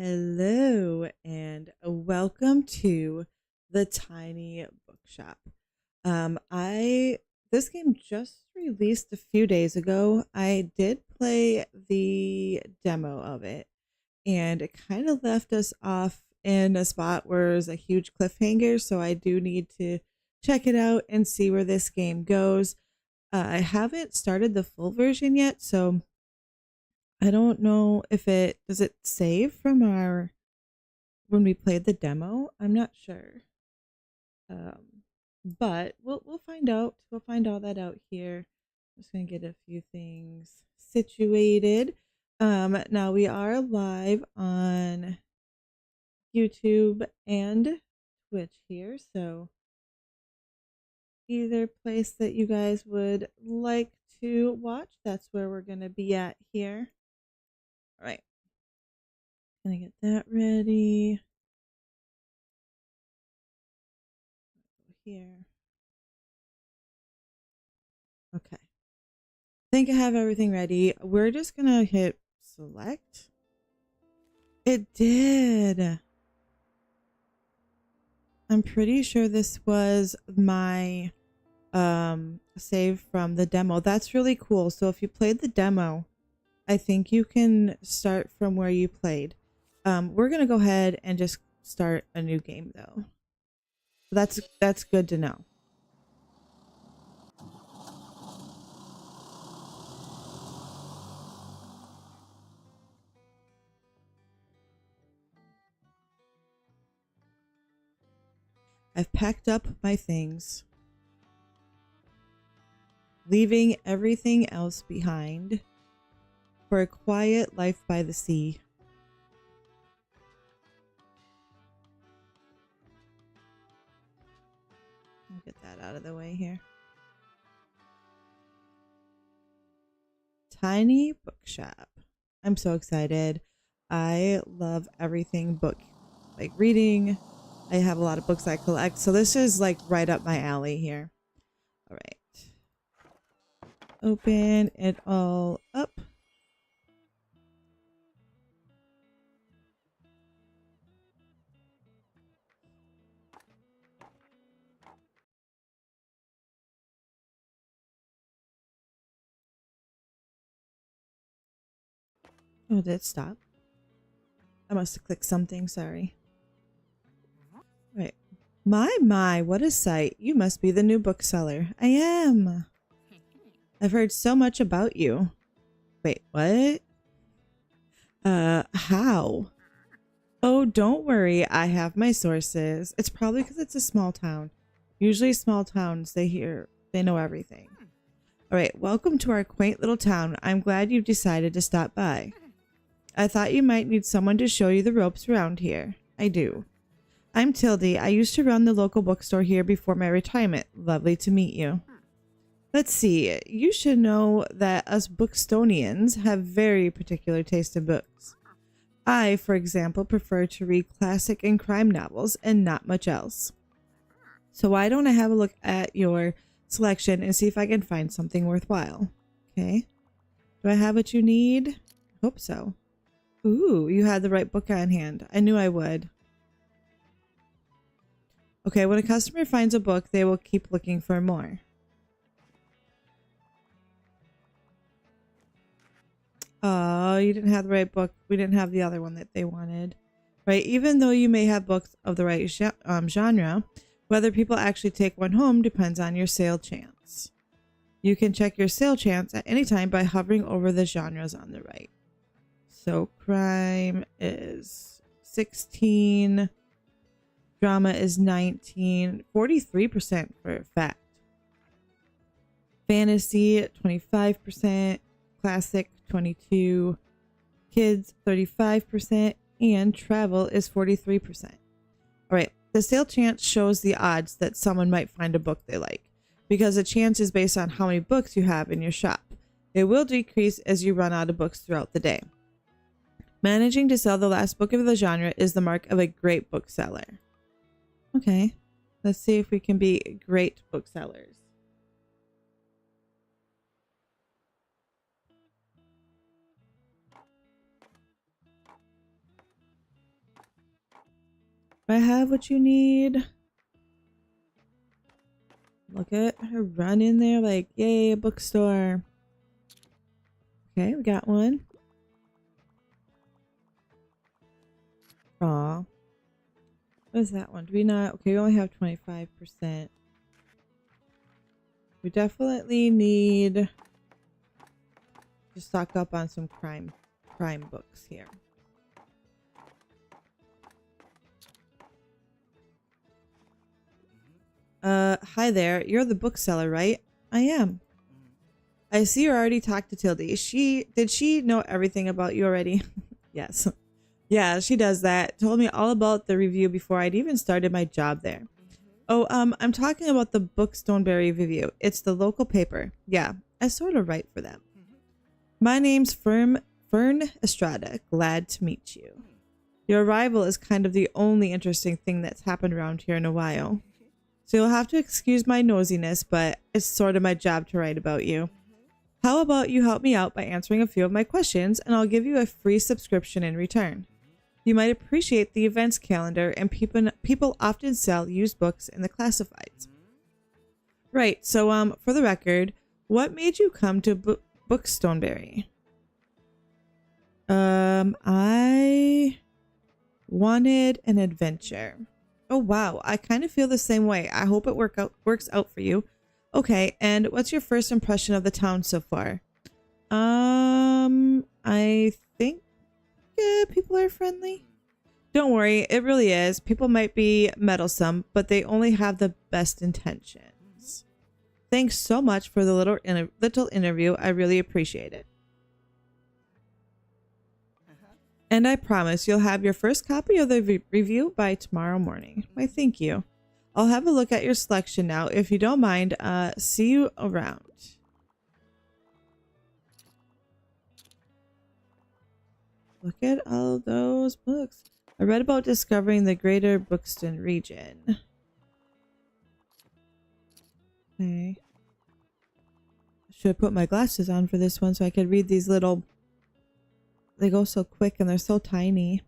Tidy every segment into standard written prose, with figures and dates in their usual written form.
Hello and welcome to the Tiny Bookshop. I This game just released a few days ago. I did play the demo of it, and it kind of left us off in a spot where there's a huge cliffhanger. So I do need to check it out and see where this game goes. I haven't started the full version yet, so I don't know if it does it save from our when we played the demo. I'm not sure. But we'll find out. We'll find all that out here. I'm just gonna get a few things situated. Now we are live on YouTube and Twitch here, so either place that you guys would like to watch, that's where we're gonna be at here. All right, gonna get that ready. Here. Okay. I think I have everything ready. We're just gonna hit select. It did. I'm pretty sure this was my save from the demo. That's really cool. So if you played the demo, I think you can start from where you played. We're gonna go ahead and just start a new game though. That's good to know. I've packed up my things, leaving everything else behind for a quiet life by the sea. I'll get that out of the way here. Tiny Bookshop. I'm so excited. I love everything book, like reading. I have a lot of books I collect, so this is like right up my alley here. All right. Open it all up. Oh, did it stop? I must have clicked something, sorry. Right. My, what a sight. You must be the new bookseller. I am. I've heard so much about you. Wait, what? How? Oh, don't worry. I have my sources. It's probably because it's a small town. Usually small towns, they know everything. All right, welcome to our quaint little town. I'm glad you decided to stop by. I thought you might need someone to show you the ropes around here. I do. I'm Tildy. I used to run the local bookstore here before my retirement. Lovely to meet you. Let's see. You should know that us Bookstonians have very particular taste in books. I, for example, prefer to read classic and crime novels and not much else. So why don't I have a look at your selection and see if I can find something worthwhile? Okay. Do I have what you need? Hope so. Ooh, you had the right book on hand. I knew I would. Okay, when a customer finds a book, they will keep looking for more. Oh, you didn't have the right book. We didn't have the other one that they wanted. Right? Even though you may have books of the right genre, whether people actually take one home depends on your sale chance. You can check your sale chance at any time by hovering over the genres on the right. So crime is 16, drama is 19, 43% for fact. Fantasy 25%, classic 22, kids 35%, and travel is 43%. All right, the sale chance shows the odds that someone might find a book they like, because the chance is based on how many books you have in your shop. It will decrease as you run out of books throughout the day. Managing to sell the last book of the genre is the mark of a great bookseller. Okay, let's see if we can be great booksellers. I have what you need. Look at her run in there like, yay, a bookstore. Okay, we got one. Aw. What is that one? Do we not? Okay, we only have 25%. We definitely need to stock up on some crime books here. Hi there. You're the bookseller, right? I am. I see you already talked to Tildy. Did she know everything about you already? Yes. Yeah, she does that. Told me all about the review before I'd even started my job there. Oh, I'm talking about the Bookstoneberry review. It's the local paper. Yeah, I sort of write for them. My name's Fern Estrada. Glad to meet you. Your arrival is kind of the only interesting thing that's happened around here in a while. So you'll have to excuse my nosiness, but it's sort of my job to write about you. How about you help me out by answering a few of my questions, and I'll give you a free subscription in return. You might appreciate the events calendar, and people often sell used books in the classifieds. Right, so for the record, what made you come to Bookstoneberry? I wanted an adventure. Oh wow, I kind of feel the same way. I hope it works out for you. Okay, and what's your first impression of the town so far? I think people are friendly. Don't worry, it really is. People might be meddlesome, but they only have the best intentions. Thanks so much for the little interview. I really appreciate it. And I promise you'll have your first copy of the review by tomorrow morning. Why, thank you. I'll have a look at your selection now. If you don't mind, see you around. Look at all those books. I read about discovering the greater Bookston region. Okay. I should have put my glasses on for this one so I could read these little... They go so quick and they're so tiny.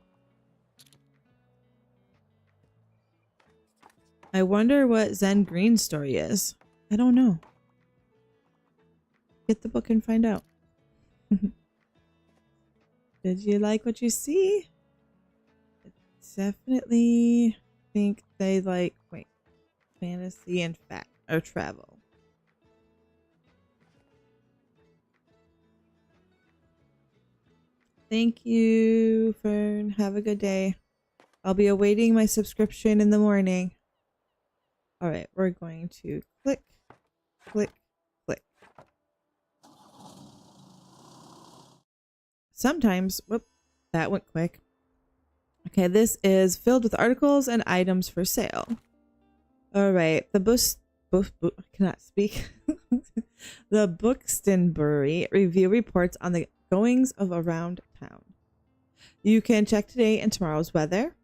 I wonder what Zen Green's story is. I don't know. Get the book and find out. Did you like what you see? Definitely think they like, wait, fantasy and or travel. Thank you, Fern. Have a good day. I'll be awaiting my subscription in the morning. All right, we're going to click, click, click. Sometimes, whoop, that went quick. Okay, this is filled with articles and items for sale. All right, I cannot speak. The Bookstoneberry review reports on the goings of around town. You can check today and tomorrow's weather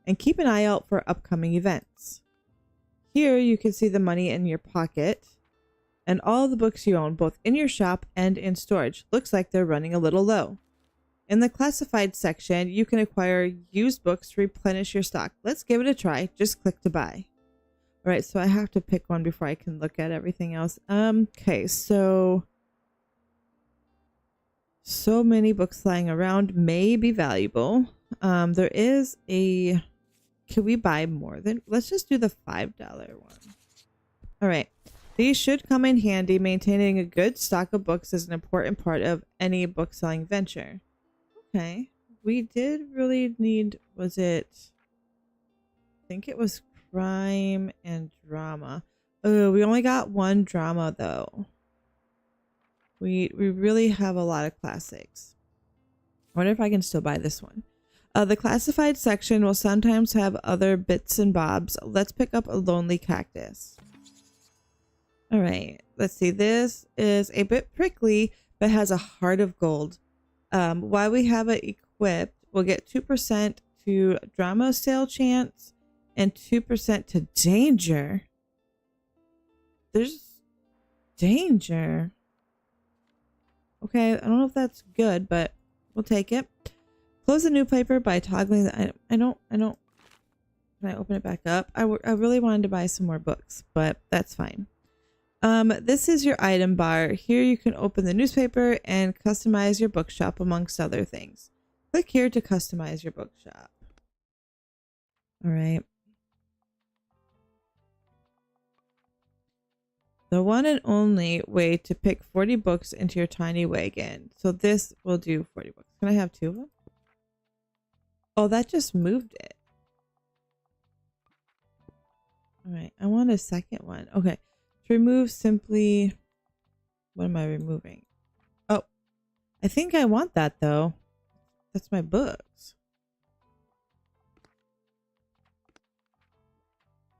and keep an eye out for upcoming events. Here you can see the money in your pocket and all the books you own, both in your shop and in storage. Looks like they're running a little low. In the classified section, you can acquire used books to replenish your stock. Let's give it a try. Just click to buy. All right, so I have to pick one before I can look at everything else. Okay, so many books lying around may be valuable. There is a... Can we buy more than... Let's just do the $5 one. All right. These should come in handy. Maintaining a good stock of books is an important part of any book selling venture. Okay. We did really need... Was it... I think it was crime and drama. Oh, we only got one drama though. We really have a lot of classics. I wonder if I can still buy this one. The classified section will sometimes have other bits and bobs. Let's pick up a lonely cactus. All right, let's see. This is a bit prickly, but has a heart of gold. While we have it equipped, we'll get 2% to drama sale chance and 2% to danger. There's danger. Okay, I don't know if that's good, but we'll take it. Close the new paper by toggling the item. I don't. Can I open it back up? I really wanted to buy some more books, but that's fine. This is your item bar. Here you can open the newspaper and customize your bookshop amongst other things. Click here to customize your bookshop. All right. The one and only way to pick 40 books into your tiny wagon. So this will do 40 books. Can I have 2 of them? Oh, that just moved it. All right. I want a second one. Okay. To remove, simply... What am I removing? Oh, I think I want that though. That's my books.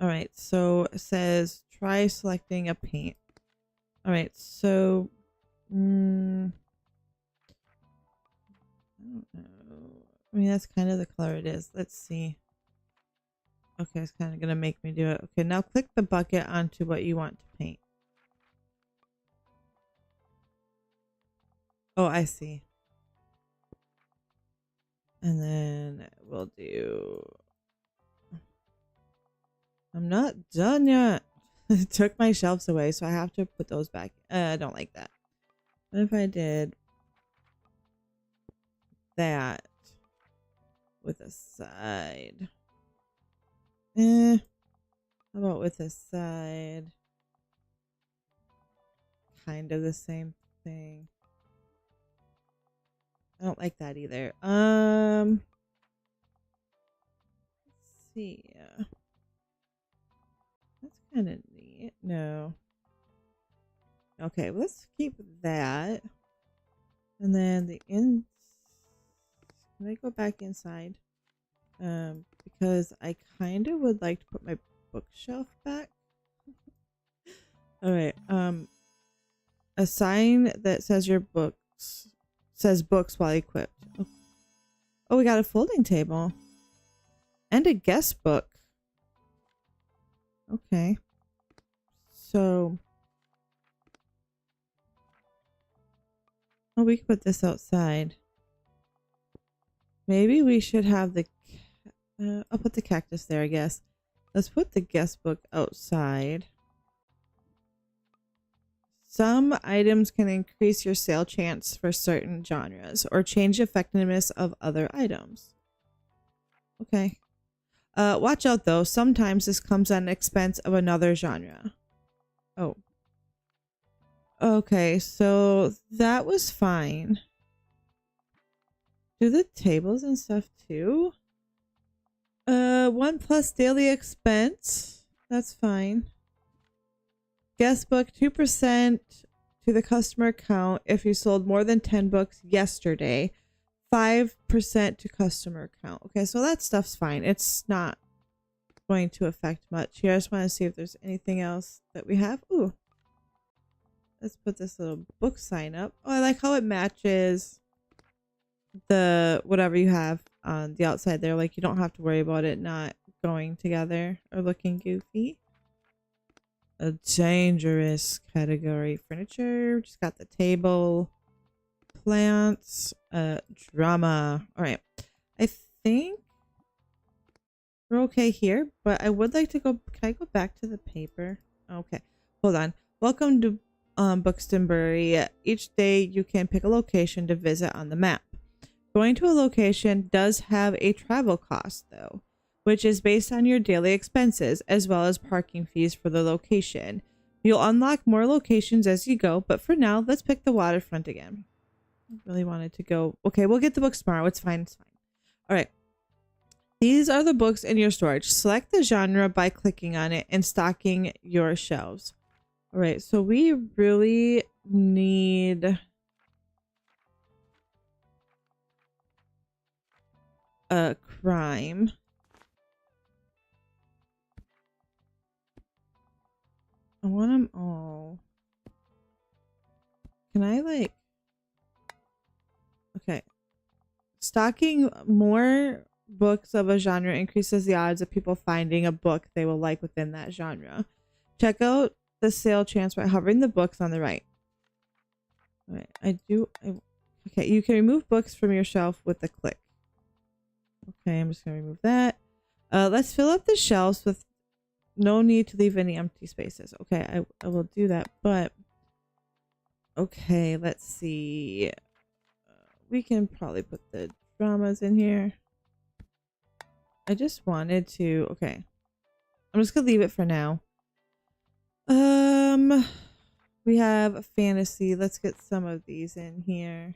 All right. So it says try selecting a paint. All right. So, I don't know. I mean, that's kind of the color it is. Let's see. Okay, it's kind of going to make me do it. Okay, now click the bucket onto what you want to paint. Oh, I see. And then we'll do... I'm not done yet. It took my shelves away, so I have to put those back. I don't like that. What if I did that with a side? How about with a side? Kind of the same thing. I don't like that either. Let's see. That's kind of neat. No. Okay, let's keep that. And then the in. Can I go back inside? Because I kind of would like to put my bookshelf back. All right. A sign that says your books says books while equipped. Oh, we got a folding table and a guest book. Okay. So, oh, we can put this outside. Maybe we should have the I'll put the cactus there, I guess. Let's put the guest book outside. Some items can increase your sale chance for certain genres or change the effectiveness of other items. Okay. Watch out though. Sometimes this comes at an expense of another genre. Oh. Okay, so that was fine. Do the tables and stuff too? 1+ daily expense. That's fine. Guest book 2% to the customer count if you sold more than 10 books yesterday. 5% to customer count. Okay, so that stuff's fine. It's not going to affect much here. I just want to see if there's anything else that we have. Ooh. Let's put this little book sign up. Oh, I like how it matches the whatever you have on the outside there. Like you don't have to worry about it not going together or looking goofy. A dangerous category. Furniture. Just got the table. Plants. Drama. All right. I think we're okay here, but I would like to go. Can I go back to the paper? Okay. Hold on. Welcome to Buxtonbury. Each day you can pick a location to visit on the map. Going to a location does have a travel cost though, which is based on your daily expenses as well as parking fees for the location. You'll unlock more locations as you go, but for now, let's pick the waterfront again. I really wanted to go. Okay, we'll get the books tomorrow. It's fine. It's fine. All right. These are the books in your storage. Select the genre by clicking on it and stocking your shelves. All right. So we really need a crime. I want them all. Can I like... Okay. Stocking more books of a genre increases the odds of people finding a book they will like within that genre. Check out the sale chance by hovering the books on the right. All right. Okay, you can remove books from your shelf with a click. Okay, I'm just going to remove that. Let's fill up the shelves with no need to leave any empty spaces. Okay, I will do that, but okay, let's see. We can probably put the dramas in here. I just wanted to, okay. I'm just gonna leave it for now. We have a fantasy. Let's get some of these in here.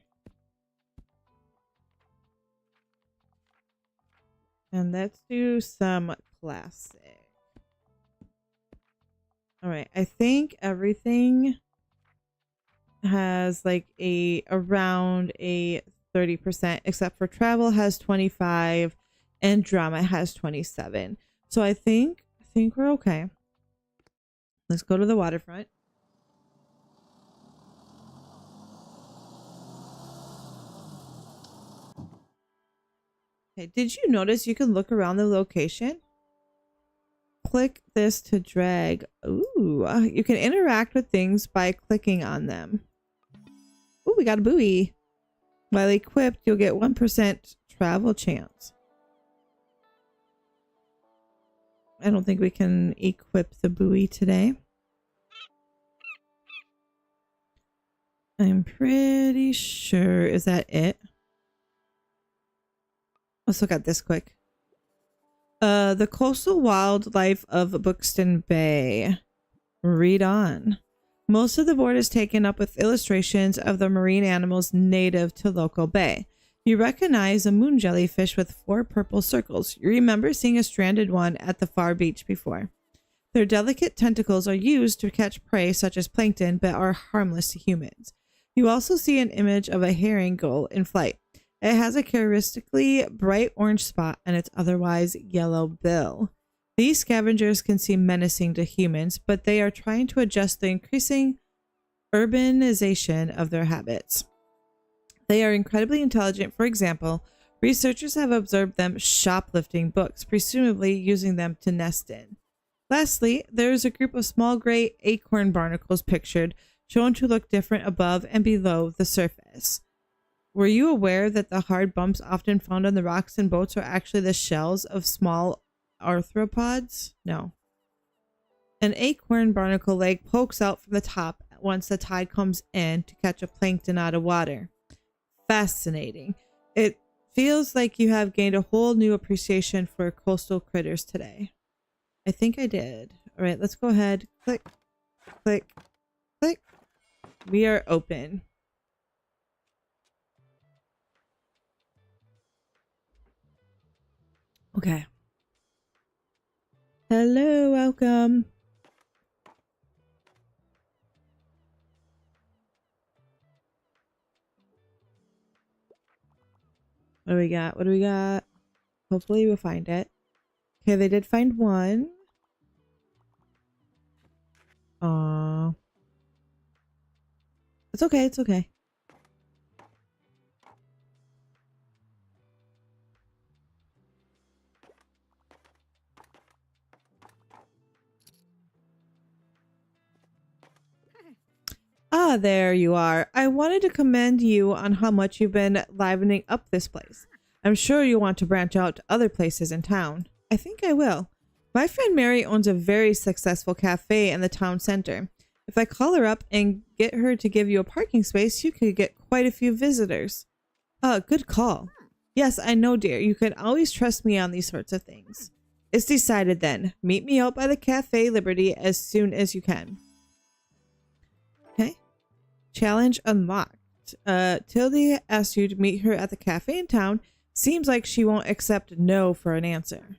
And let's do some classic. All right, I think everything has like around a 30%, except for travel has 25 and drama has 27. So I think we're okay. Let's go to the waterfront. Okay, did you notice you can look around the location? Click this to drag. Ooh, you can interact with things by clicking on them. Ooh, we got a buoy. While equipped, you'll get 1% travel chance. I don't think we can equip the buoy today. I'm pretty sure. Is that it? Let's look at this quick. The coastal wildlife of Bookston Bay. Read on. Most of the board is taken up with illustrations of the marine animals native to local bay. You recognize a moon jellyfish with 4 purple circles. You remember seeing a stranded one at the far beach before. Their delicate tentacles are used to catch prey such as plankton, but are harmless to humans. You also see an image of a herring gull in flight. It has a characteristically bright orange spot on its otherwise yellow bill. These scavengers can seem menacing to humans, but they are trying to adjust the increasing urbanization of their habits. They are incredibly intelligent. For example, researchers have observed them shoplifting books, presumably using them to nest in. Lastly, there is a group of small gray acorn barnacles pictured, shown to look different above and below the surface. Were you aware that the hard bumps often found on the rocks and boats are actually the shells of small arthropods? No. An acorn barnacle leg pokes out from the top once the tide comes in to catch a plankton out of water. Fascinating. It feels like you have gained a whole new appreciation for coastal critters today. I think I did. All right, let's go ahead. Click, click, click. We are open. Okay. Hello, welcome. What do we got? What do we got? Hopefully we'll find it. Okay, they did find one. Aww. It's okay, it's okay. Ah, there you are. I wanted to commend you on how much you've been livening up this place. I'm sure you want to branch out to other places in town. I think I will. My friend Mary owns a very successful cafe in the town center. If I call her up and get her to give you a parking space, you could get quite a few visitors. Good call. Yes, I know, dear. You can always trust me on these sorts of things. It's decided then. Meet me out by the Cafe Liberty as soon as you can. Okay. Challenge unlocked. Tildy asked you to meet her at the cafe in town. Seems like she won't accept no for an answer.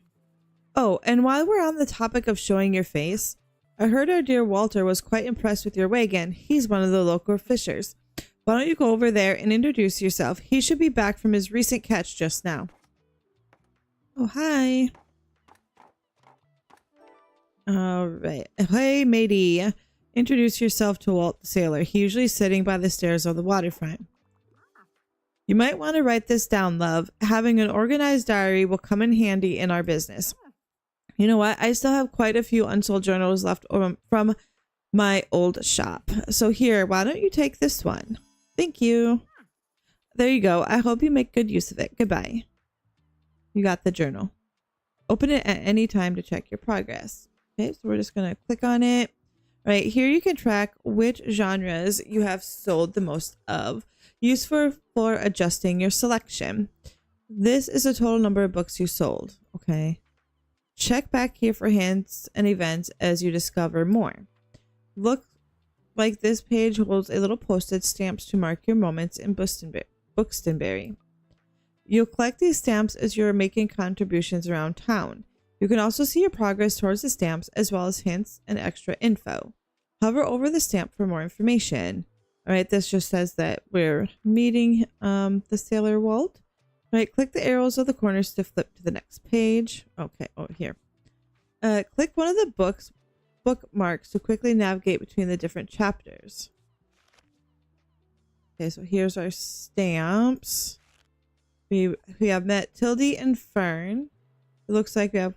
Oh, and while we're on the topic of showing your face, I heard our dear Walter was quite impressed with your wagon. He's one of the local fishers. Why don't you go over there and introduce yourself? He should be back from his recent catch just now. Oh, hi. All right. Hey, matey. Introduce yourself to Walt the sailor. He's usually sitting by the stairs of the waterfront. You might want to write this down, love. Having an organized diary will come in handy in our business. You know what? I still have quite a few unsold journals left from my old shop. So here, why don't you take this one? Thank you. There you go. I hope you make good use of it. Goodbye. You got the journal. Open it at any time to check your progress. Okay, so we're just going to click on it. Right here, you can track which genres you have sold the most of. Used for adjusting your selection. This is the total number of books you sold. Okay. Check back here for hints and events as you discover more. Look like this page holds a little postage stamps to mark your moments in Buxtonbury. You'll collect these stamps as you're making contributions around town. You can also see your progress towards the stamps as well as hints and extra info. Hover over the stamp for more information. All right, this just says that we're meeting the Sailor Walt. All right, click the arrows of the corners to flip to the next page. Okay, over here. Click one of the bookmarks to quickly navigate between the different chapters. Okay, so here's our stamps. We have met Tildy and Fern. It looks like we have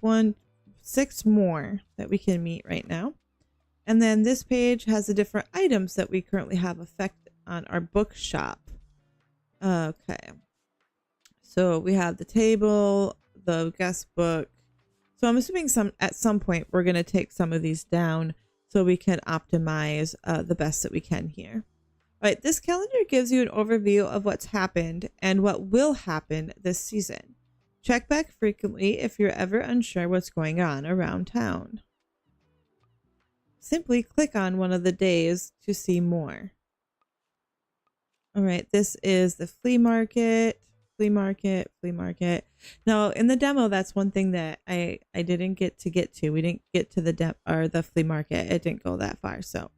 6 more that we can meet right now. And then this page has the different items that we currently have effect on our bookshop. Okay. So we have the table, the guest book. So I'm assuming at some point we're going to take some of these down so we can optimize the best that we can here. All right, this calendar gives you an overview of what's happened and what will happen this season. Check back frequently if you're ever unsure what's going on around town. Simply click on one of the days to see more. All right, this is the flea market. Flea market. Now, in the demo, that's one thing that I didn't get to. We didn't get to the flea market. It didn't go that far, so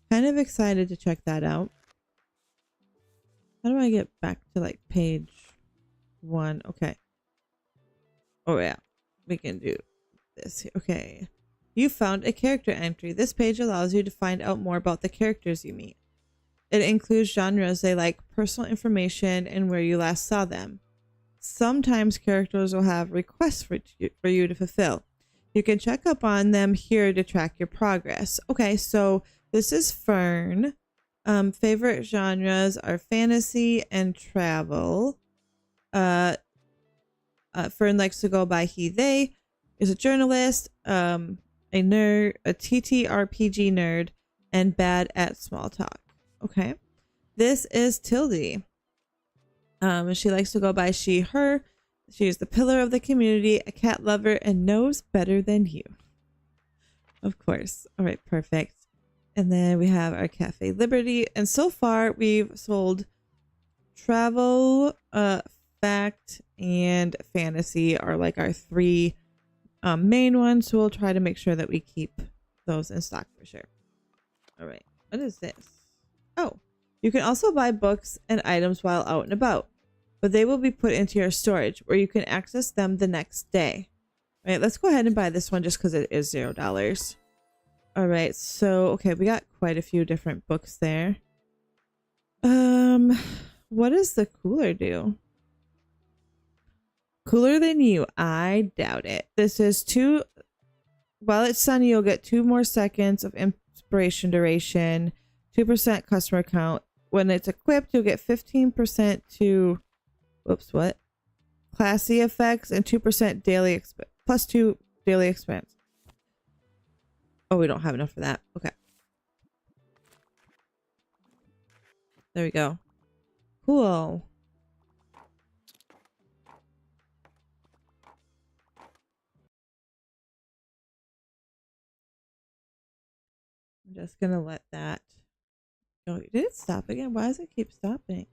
kind of excited to check that out. How do I get back to like page 1? Okay. Oh yeah, we can do this here. Okay. You found a character entry. This page allows you to find out more about the characters you meet. It includes genres they like, personal information, and where you last saw them. Sometimes characters will have requests for you to fulfill. You can check up on them here to track your progress. Okay, so this is Fern. Favorite genres are fantasy and travel. Fern likes to go by he, they. Is a journalist, a nerd, a TTRPG nerd, and bad at small talk. Okay. This is Tildy. She likes to go by she, her. She is the pillar of the community, a cat lover, and knows better than you. Of course. All right, perfect. And then we have our Cafe Liberty. And so far, we've sold travel, fact, and fantasy are like our 3 main ones. So we'll try to make sure that we keep those in stock for sure. All right. What is this? Oh, you can also buy books and items while out and about, but they will be put into your storage where you can access them the next day. All right, let's go ahead and buy this one just because it is $0. All right, so, okay, we got quite a few different books there. What does the cooler do? Cooler than you? I doubt it. This is while it's sunny, you'll get 2 more seconds of inspiration duration, 2% customer count. When it's equipped, you'll get 15% to, whoops, what? Classy effects and 2% daily expense, plus 2 daily expense. Oh, we don't have enough for that. Okay. There we go. Cool. I'm just gonna let that go. Did it stop again? Why does it keep stopping?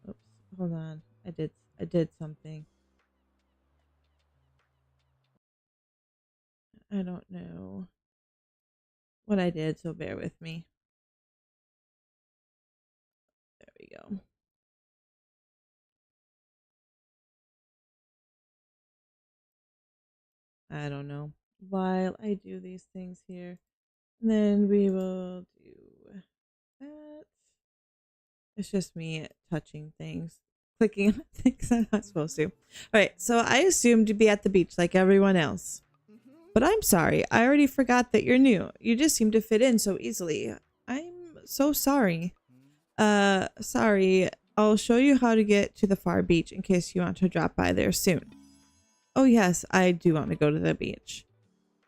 Oops, hold on. I did something. I don't know what I did, so bear with me. There we go. I don't know. While I do these things here, and then we will do that. It's just me touching things, clicking on things I'm not supposed to. All right, so I assumed to be at the beach like everyone else. But I'm sorry, I already forgot that you're new. You just seem to fit in so easily. I'm so sorry. Sorry. I'll show you how to get to the far beach in case you want to drop by there soon. Oh yes, I do want to go to the beach.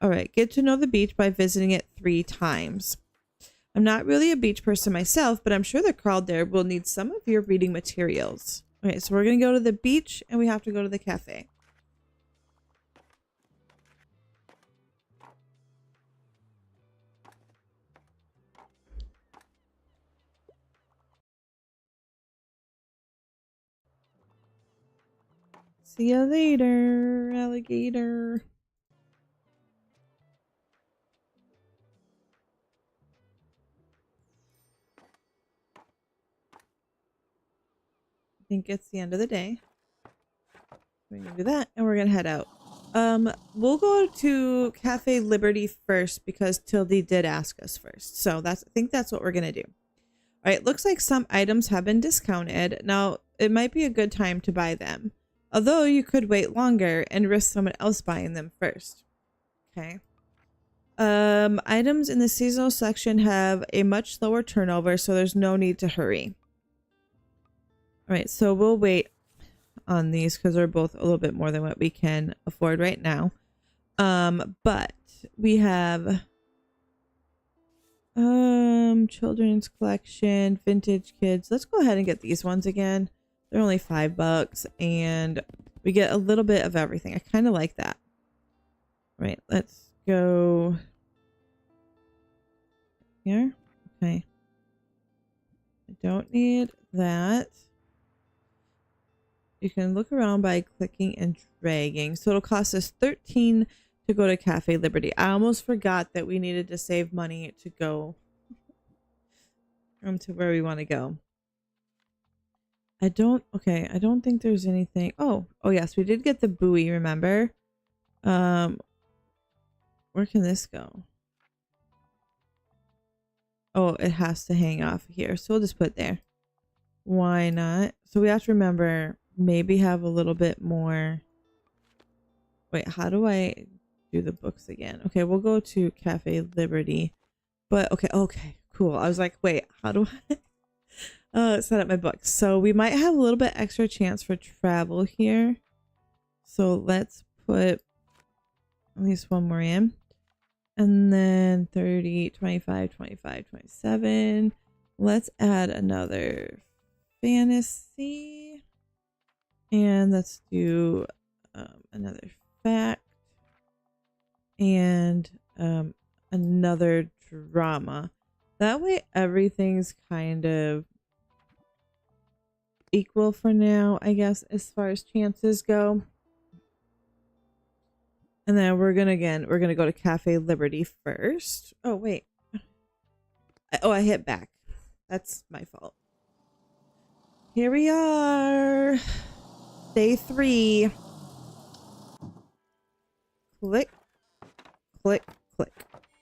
All right, get to know the beach by visiting it 3 times. I'm not really a beach person myself, but I'm sure the crowd there will need some of your reading materials. Okay, so we're going to go to the beach and we have to go to the cafe. See you later, alligator. I think it's the end of the day. We're gonna do that and we're gonna head out. We'll go to Cafe Liberty first because Tildy did ask us first. So I think that's what we're gonna do. All right, looks like some items have been discounted. Now, it might be a good time to buy them. Although you could wait longer and risk someone else buying them first. Okay. Items in the seasonal section have a much lower turnover, so there's no need to hurry. All right, so we'll wait on these because they're both a little bit more than what we can afford right now. But we have children's collection, vintage kids. Let's go ahead and get these ones again. They're only $5 and we get a little bit of everything. I kind of like that. Right, let's go here. Okay. I don't need that. You can look around by clicking and dragging. So it'll cost us $13 to go to Cafe Liberty. I almost forgot that we needed to save money to go to where we want to go. I don't think there's anything. Oh yes, we did get the buoy, remember? Where can this go? Oh, it has to hang off here. So we'll just put it there. Why not? So we have to remember, maybe have a little bit more. Wait, how do I do the books again? Okay, we'll go to Cafe Liberty. But okay, cool. I was like, wait, how do I set up my books? So we might have a little bit extra chance for travel here. So let's put at least one more in. And then 30, 25, 25, 27. Let's add another fantasy. And let's do another fact. And another drama. That way everything's kind of equal for now, I guess, as far as chances go. And then we're gonna go to Cafe Liberty first. Oh wait. I hit back. That's my fault. Here we are. Day 3. Click, click, click.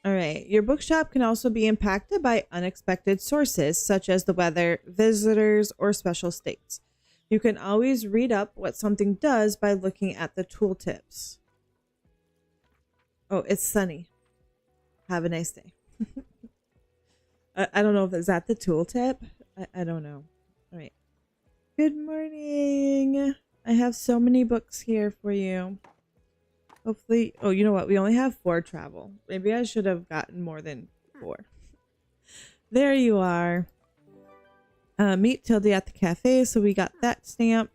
All right. Your bookshop can also be impacted by unexpected sources, such as the weather, visitors, or special states. You can always read up what something does by looking at the tooltips. Oh, it's sunny. Have a nice day. I don't know if it's at the tooltip. I don't know. All right. Good morning. I have so many books here for you. Hopefully. Oh, you know what? We only have 4 travel. Maybe I should have gotten more than 4. There you are. Meet Tildy at the cafe. So we got that stamp.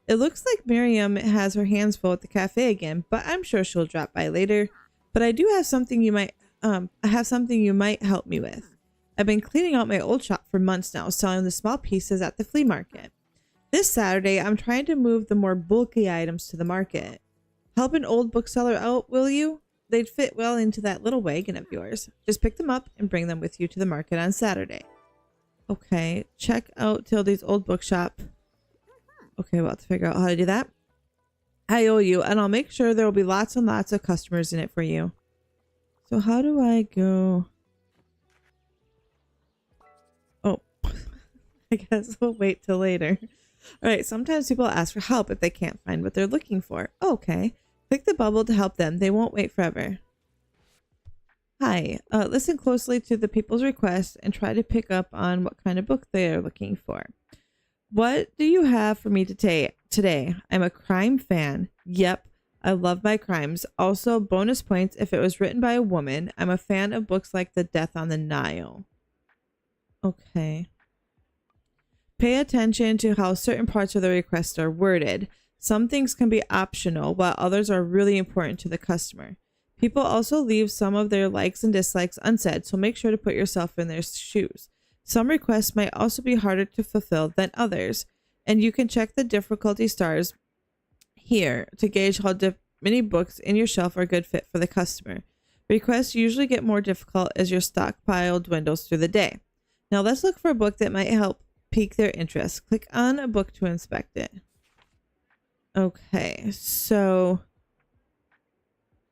It looks like Miriam has her hands full at the cafe again, but I'm sure she'll drop by later. But I do have something you might help me with. I've been cleaning out my old shop for months now, selling the small pieces at the flea market. This Saturday, I'm trying to move the more bulky items to the market. Help an old bookseller out, will you? They'd fit well into that little wagon of yours. Just pick them up and bring them with you to the market on Saturday. Okay, check out Tildy's old bookshop. Okay, we'll have to figure out how to do that. I owe you, and I'll make sure there will be lots and lots of customers in it for you. So how do I go? Oh, I guess we'll wait till later. All right, sometimes people ask for help if they can't find what they're looking for. Okay, click the bubble to help them. They won't wait forever. Hi, listen closely to the people's requests and try to pick up on what kind of book they are looking for. What do you have for me today? I'm a crime fan. Yep, I love my crimes. Also, bonus points if it was written by a woman. I'm a fan of books like The Death on the Nile. Okay. Pay attention to how certain parts of the request are worded. Some things can be optional, while others are really important to the customer. People also leave some of their likes and dislikes unsaid, so make sure to put yourself in their shoes. Some requests might also be harder to fulfill than others, and you can check the difficulty stars here to gauge how many books in your shelf are a good fit for the customer. Requests usually get more difficult as your stockpile dwindles through the day. Now let's look for a book that might help pique their interest. Click on a book to inspect it. Okay, so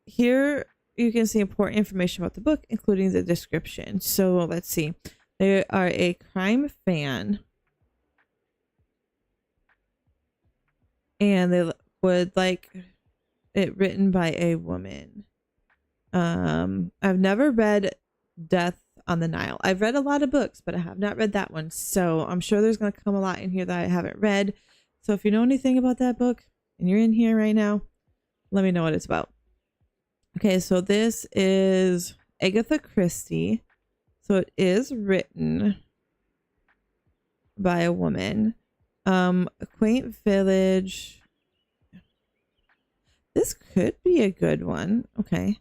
here you can see important information about the book, including the description. So let's see. They are a crime fan, and they would like it written by a woman. I've never read Death on the Nile. I've read a lot of books, but I have not read that one. So I'm sure there's going to come a lot in here that I haven't read. So if you know anything about that book and you're in here right now, let me know what it's about. Okay, so this is Agatha Christie. So it is written by a woman. A quaint village. This could be a good one. Okay.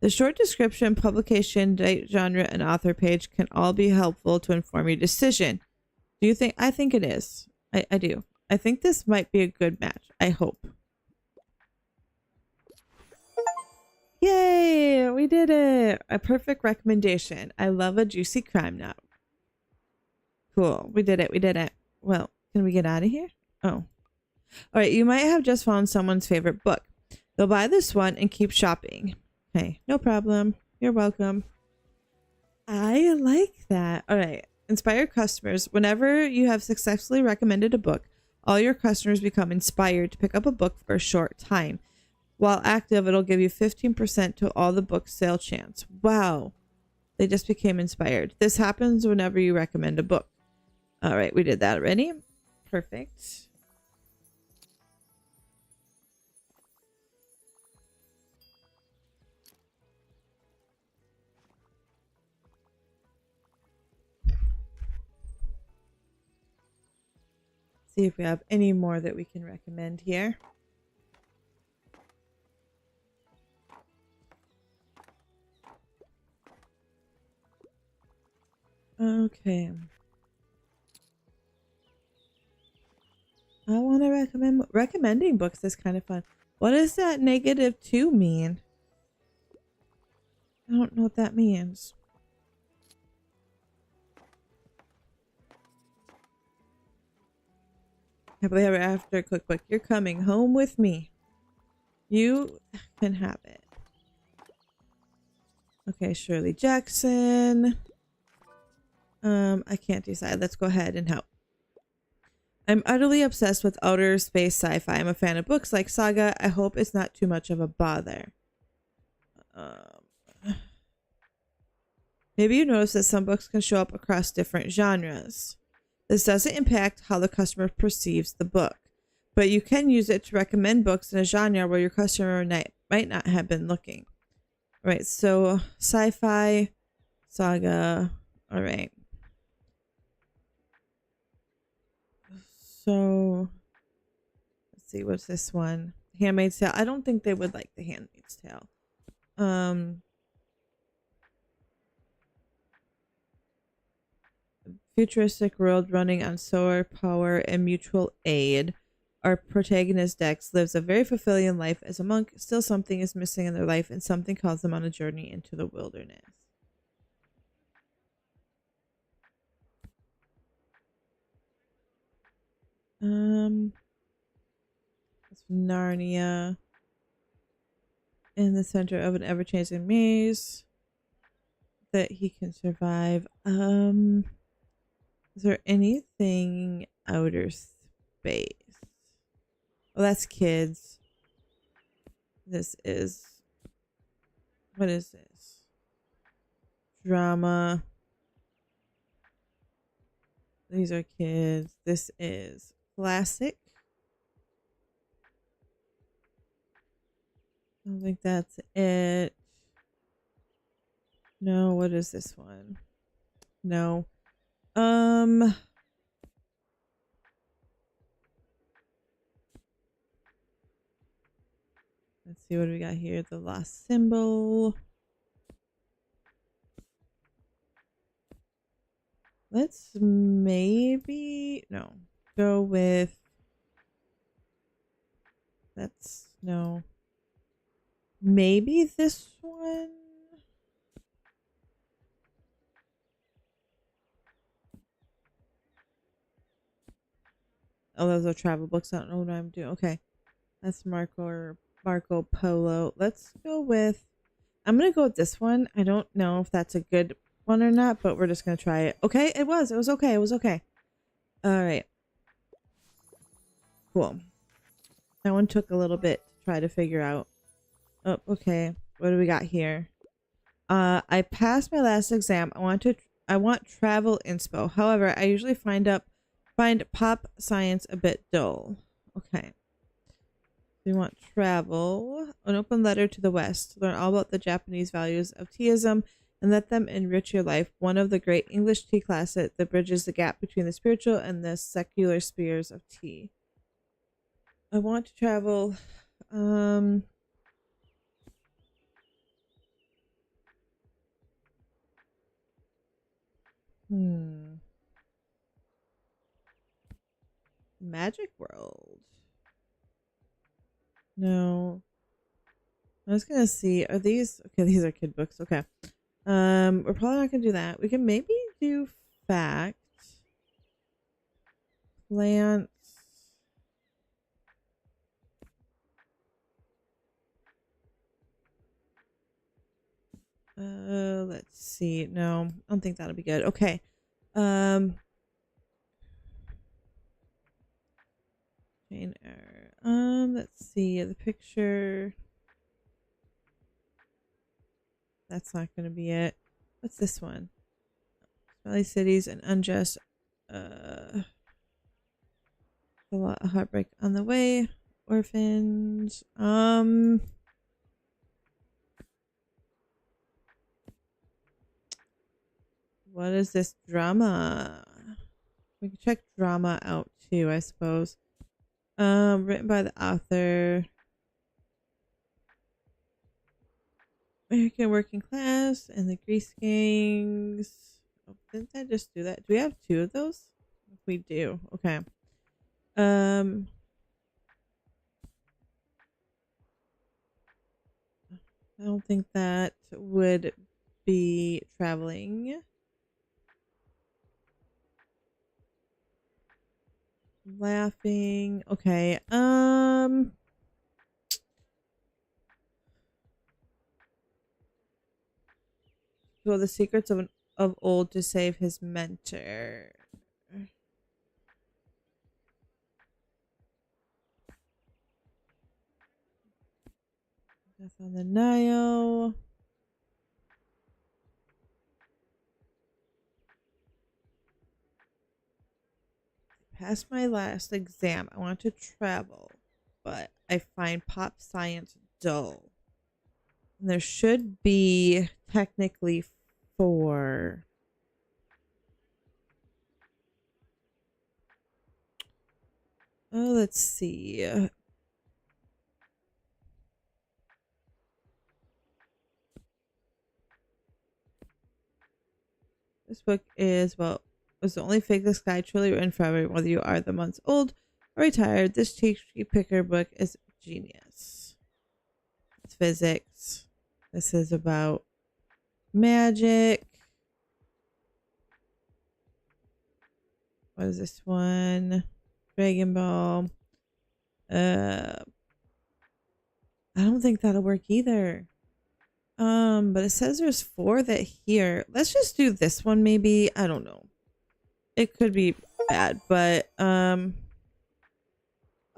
The short description, publication, date, genre, and author page can all be helpful to inform your decision. Do you think? I think it is. I do. I think this might be a good match. I hope. Yay! We did it! A perfect recommendation. I love a juicy crime novel. Cool. We did it. We did it. Well, can we get out of here? Oh. All right. You might have just found someone's favorite book. They'll buy this one and keep shopping. Okay. No problem. You're welcome. I like that. All right. Inspire customers. Whenever you have successfully recommended a book, all your customers become inspired to pick up a book for a short time. While active, it'll give you 15% to all the book sale chance. Wow. They just became inspired. This happens whenever you recommend a book. All right. We did that already. Perfect. See if we have any more that we can recommend here. Okay. I want to recommending books is kind of fun. What does that -2 mean? I don't know what that means. Happily ever after cookbook. You're coming home with me. You can have it. Okay, Shirley Jackson. I can't decide. Let's go ahead and help. I'm utterly obsessed with outer space sci-fi. I'm a fan of books like Saga. I hope it's not too much of a bother. Maybe you notice that some books can show up across different genres. This doesn't impact how the customer perceives the book, but you can use it to recommend books in a genre where your customer might not have been looking. All right, so sci-fi, Saga. All right. So let's see, what's this one? Handmaid's Tale. I don't think they would like the Handmaid's Tale. Futuristic world running on solar power and mutual aid. Our protagonist Dex lives a very fulfilling life as a monk. Still, something is missing in their life, and something calls them on a journey into the wilderness. It's Narnia. In the center of an ever-changing maze that he can survive. Is there anything outer space? Well, that's kids. This is... What is this? Drama. These are kids. This is classic. I don't think that's it. No, what is this one? No. Let's see what do we got here. The lost symbol. Let's maybe no. Go with no. Maybe this one. Oh, those are travel books. I don't know what I'm doing. Okay. That's Marco Polo. Let's go with I'm gonna go with this one. I don't know if that's a good one or not, but we're just gonna try it. Okay, it was. It was okay. It was okay. Alright. Cool. That one took a little bit to try to figure out. Oh, okay. What do we got here? I passed my last exam. I want travel inspo. However, I usually find pop science a bit dull. Okay. We want travel. An open letter to the West. Learn all about the Japanese values of teaism and let them enrich your life. One of the great English tea classes that bridges the gap between the spiritual and the secular spheres of tea. I want to travel. Magic World. No. I was gonna see, are these okay, these are kid books, okay. We're probably not gonna do that. We can maybe do fact. Plants. Let's see. No, I don't think that'll be good. Okay. Jane Eyre. Let's see the picture. That's not gonna be it. What's this one? Smelly cities and unjust. A lot of heartbreak on the way. Orphans. What is this drama? We can check drama out too, I suppose. Written by the author. American working class and the Grease gangs. Oh, didn't I just do that? Do we have two of those? We do. Okay. I don't think that would be traveling. Laughing. Okay. Well, the secrets of old to save his mentor. Death on the Nile. Passed my last exam. I want to travel, but I find pop science dull. And there should be technically 4. Oh, let's see. This book is, well, was the only fake this guy truly written for everyone, whether you are the months old or retired. This cheeky picker book is genius. It's physics. This is about magic. What is this one? Dragon Ball. I don't think that'll work either. But it says there's 4 that here. Let's just do this one maybe. I don't know. It could be bad, but oh,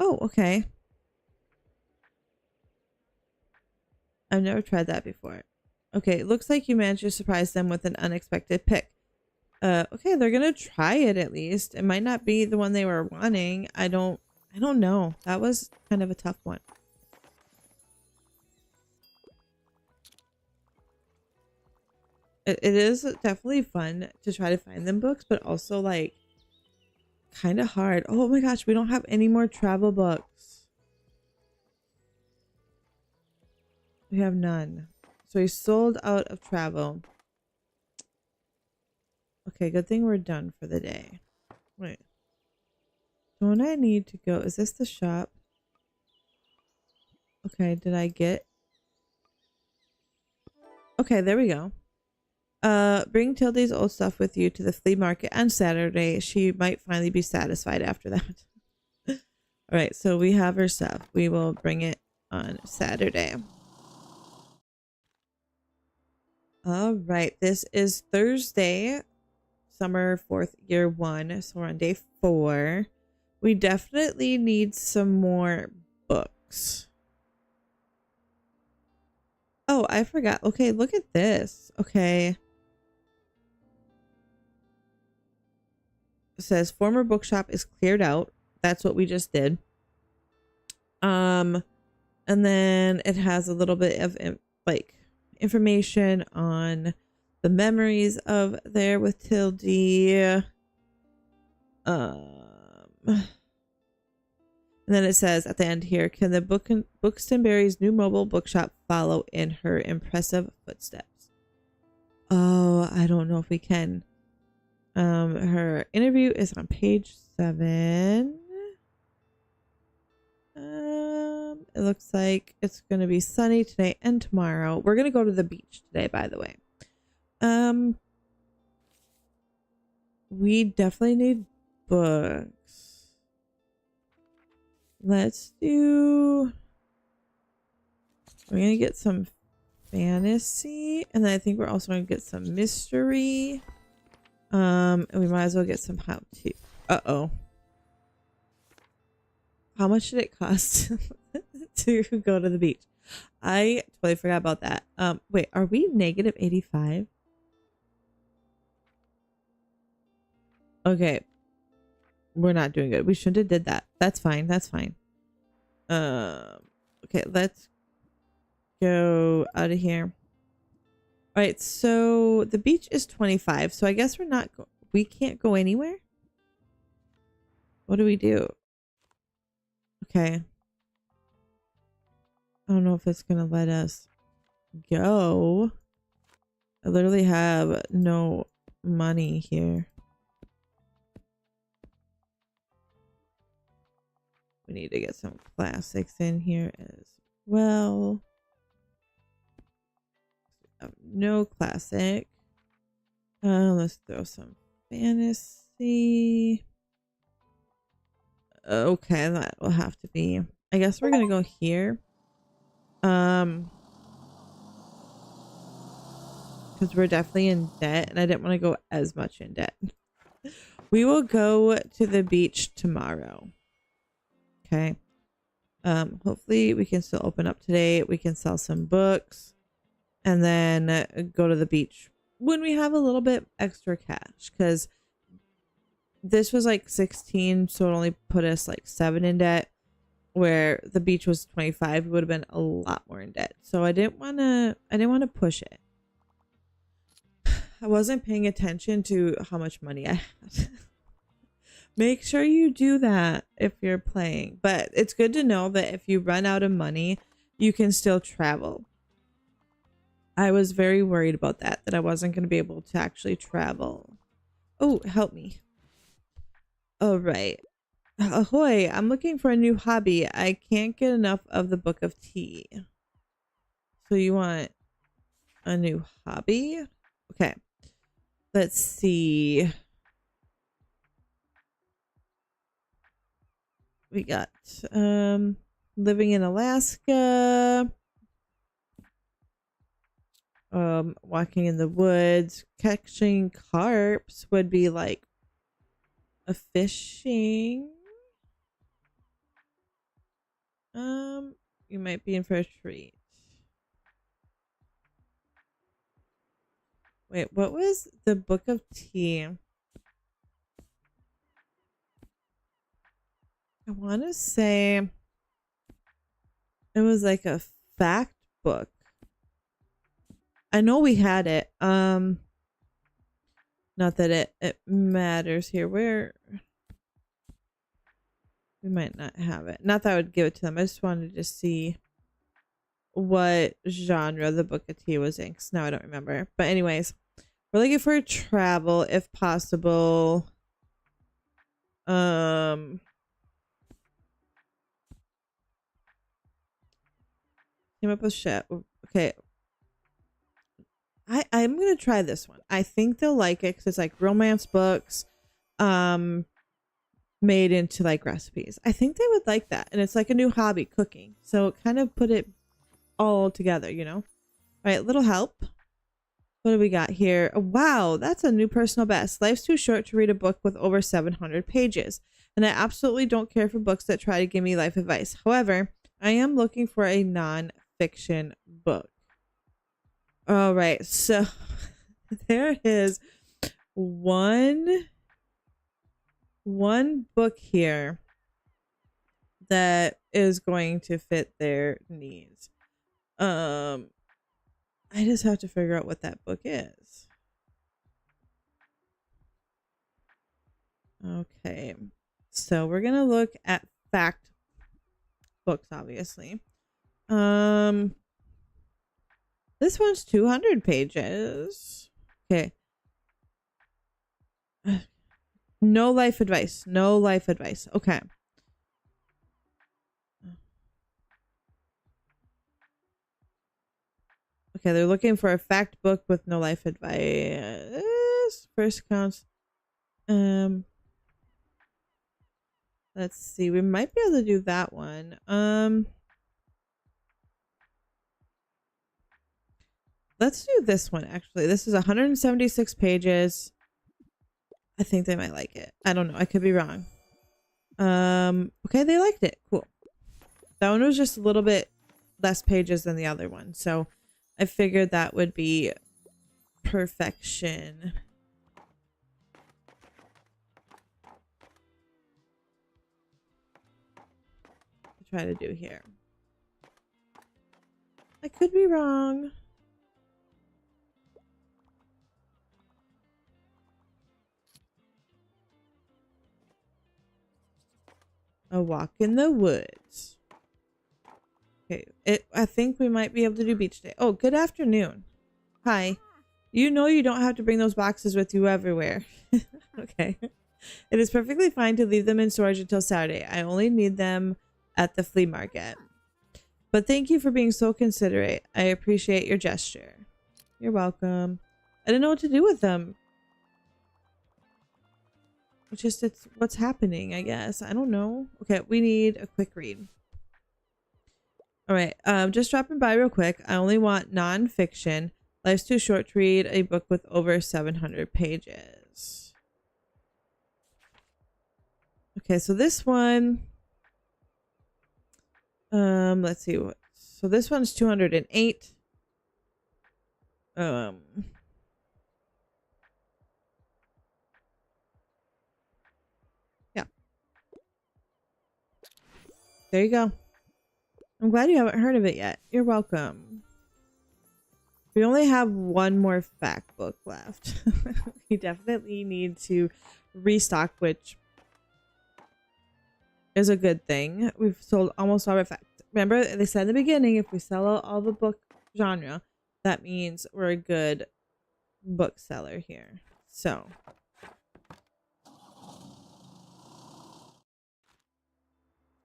okay. I've never tried that before. Okay, it looks like you managed to surprise them with an unexpected pick. Okay, they're gonna try it at least. It might not be the one they were wanting. I don't know. That was kind of a tough one. It is definitely fun to try to find them books, but also like kind of hard. Oh my gosh, we don't have any more travel books. We have none. So we sold out of travel. Okay, good thing we're done for the day. Wait. Don't I need to go? Is this the shop? Okay, did I get? Okay, there we go. Bring Tildy's old stuff with you to the flea market on Saturday. She might finally be satisfied after that. All right, so we have her stuff. We will bring it on Saturday. All right, this is Thursday, summer 4th, year 1. So we're on day 4. We definitely need some more books. Oh, I forgot. Okay, look at this. Okay. It says former bookshop is cleared out. That's what we just did. And then it has a little bit of like information on the memories of there with Tildy. And then it says at the end here, can the Bookstonberry's new mobile bookshop follow in her impressive footsteps? Oh, I don't know if we can. Her interview is on page 7. It looks like it's gonna be sunny today and tomorrow. We're gonna go to the beach today, by the way. We definitely need books. Let's do. We're gonna get some fantasy, and then I think we're also gonna get some mystery. And we might as well get some how to. Uh-oh. How much did it cost to go to the beach? I totally forgot about that. Wait, are we negative 85? Okay. We're not doing good. We shouldn't have did that. That's fine. That's fine. Okay, let's go out of here. All right, so the beach is 25. So I guess we can't go anywhere. What do we do? Okay. I don't know if it's gonna let us go. I literally have no money here. We need to get some classics in here as well. No classic. Let's throw some fantasy. Okay, that will have to be. I guess we're gonna go here. Because we're definitely in debt, and I didn't want to go as much in debt. We will go to the beach tomorrow. Okay. Hopefully we can still open up today. We can sell some books and then go to the beach when we have a little bit extra cash, because this was like 16, so it only put us like 7 in debt, where the beach was 25. It would have been a lot more in debt. So I didn't want to push it. I wasn't paying attention to how much money I had. Make sure you do that if you're playing. But it's good to know that if you run out of money, you can still travel. I was very worried about that I wasn't going to be able to actually travel. Oh, help me. All right. Ahoy, I'm looking for a new hobby. I can't get enough of the Book of Tea. So you want a new hobby? Okay. Let's see. We got living in Alaska, walking in the woods, catching carps would be like a fishing. You might be in for a treat. Wait, what was the Book of Tea? I want to say it was like a fact book. I know we had it. Not that it matters here. Where we might not have it. Not that I would give it to them. I just wanted to see what genre the book of tea was in, 'cause now I don't remember. But anyways, we're looking for travel if possible. Came up with shit. Okay. I'm gonna try this one. I think they'll like it because it's like romance books made into like recipes. I think they would like that. And it's like a new hobby, cooking. So it kind of put it all together, you know? All right, little help. What do we got here? Oh, wow, that's a new personal best. Life's too short to read a book with over 700 pages. And I absolutely don't care for books that try to give me life advice. However, I am looking for a non-fiction book. All right, so there is one book here that is going to fit their needs. I just have to figure out what that book is. Okay, so we're gonna look at fact books, obviously. This one's 200 pages. Okay. No life advice. No life advice. Okay. Okay, they're looking for a fact book with no life advice. First counts. Let's see. We might be able to do that one. Let's do this one actually. This is 176 pages. I think they might like it. I don't know. I could be wrong. Okay, they liked it. Cool. That one was just a little bit less pages than the other one. So I figured that would be perfection. To try to do here. I could be wrong. A walk in the woods. Okay, I think we might be able to do beach day. Oh, good afternoon. Hi. You know you don't have to bring those boxes with you everywhere. Okay. It is perfectly fine to leave them in storage until Saturday. I only need them at the flea market. But thank you for being so considerate. I appreciate your gesture. You're welcome. I don't know what to do with them. It's what's happening, I guess. I don't know. Okay, we need a quick read. All right, just dropping by real quick. I only want non-fiction. Life's too short to read a book with over 700 pages. Okay, so this one, let's see what. So this one's 208. Yeah. There you go. I'm glad you haven't heard of it yet. You're welcome. We only have one more fact book left. We definitely need to restock, which is a good thing. We've sold almost all our facts. Remember, they said in the beginning, if we sell out all the book genre, that means we're a good bookseller here. So.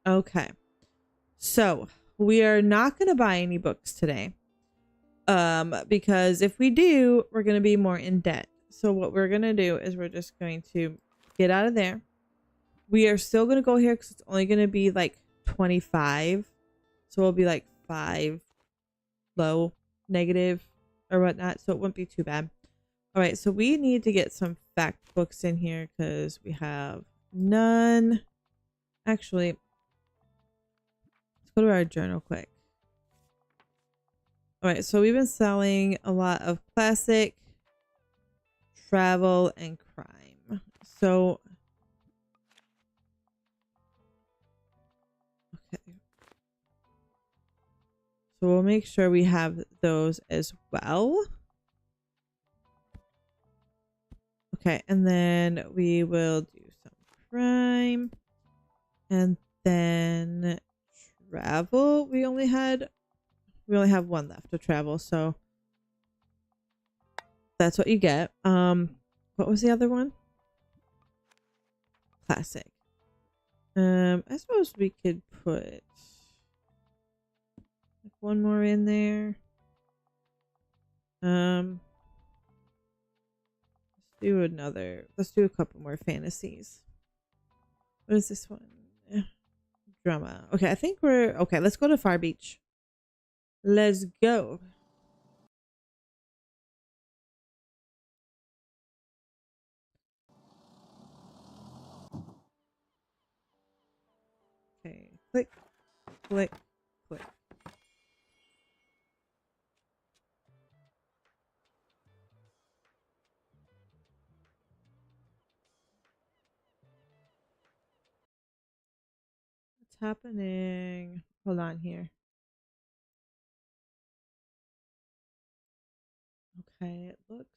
Okay. So, we are not going to buy any books today. Because if we do, we're going to be more in debt. So what we're going to do is we're just going to get out of there. We are still going to go here because it's only going to be like 25. So we'll be like 5 low negative or whatnot. So it wouldn't be too bad. All right. So we need to get some fact books in here because we have none. Actually, let's go to our journal quick. All right, so we've been selling a lot of classic, travel, and crime. So, okay. So we'll make sure we have those as well. Okay, and then we will do some crime. And then travel. We only have one left to travel, so that's what you get. What was the other one? Classic. I suppose we could put like one more in there. Let's do a couple more fantasies. What is this one? Drama. Okay, I think we're okay. Let's go to Far Beach. Let's go. Okay, click, click, click. What's happening? Hold on here. Okay, it looks.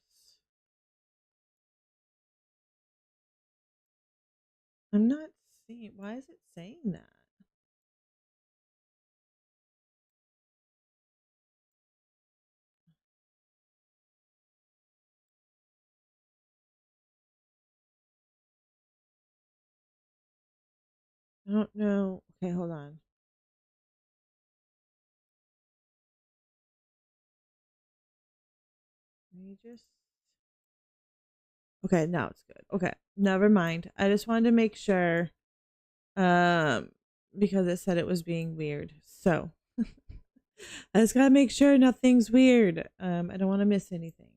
I'm not seeing. Why is it saying that? I don't know. Okay, hold on. Let me just. Okay, now it's good. Okay, never mind. I just wanted to make sure, because it said it was being weird. So I just gotta make sure nothing's weird. I don't want to miss anything.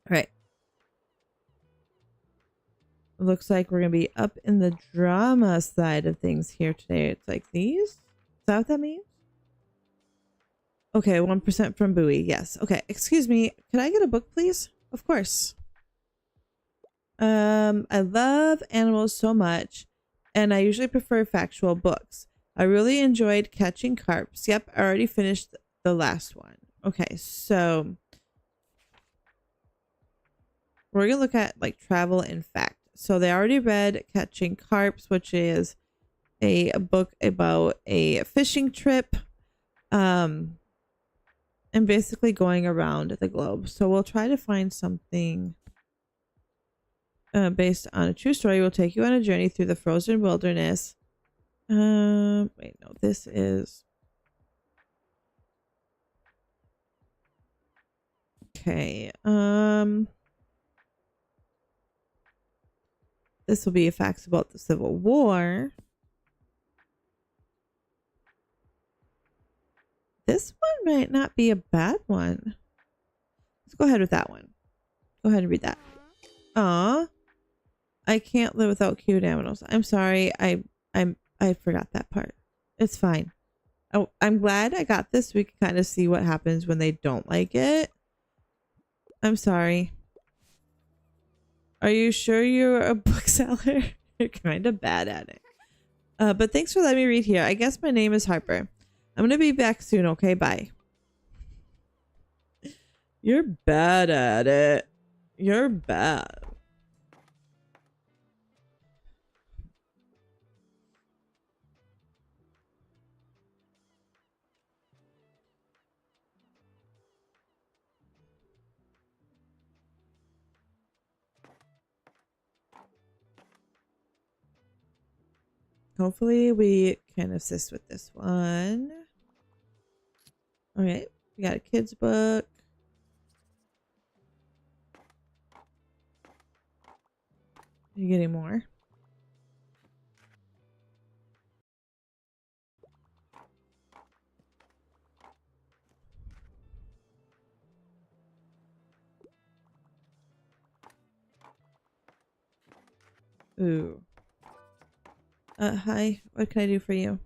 All right. Looks like we're gonna be up in the drama side of things here today. It's like these. Is that what that means? Okay, 1% from Bowie. Yes. Okay. Excuse me. Could I get a book, please? Of course. I love animals so much, and I usually prefer factual books. I really enjoyed Catching Carps. Yep, I already finished the last one. Okay, so we're gonna look at like travel and fact. So they already read Catching Carps, which is a book about a fishing trip, and basically going around the globe. So we'll try to find something based on a true story. Will take you on a journey through the frozen wilderness. Wait, no, this is okay. This will be facts about the Civil War. This one might not be a bad one. Let's go ahead with that one. Go ahead and read that. Aw, I can't live without cute animals. I'm sorry. I forgot that part. It's fine. Oh, I'm glad I got this. We can kind of see what happens when they don't like it. I'm sorry. Are you sure you're a bookseller? You're kind of bad at it. But thanks for letting me read here. I guess my name is Harper. I'm going to be back soon, okay? Bye. You're bad at it. You're bad. Hopefully we can assist with this one. All right. We got a kid's book. Are you getting more? Ooh. Hi. What can I do for you?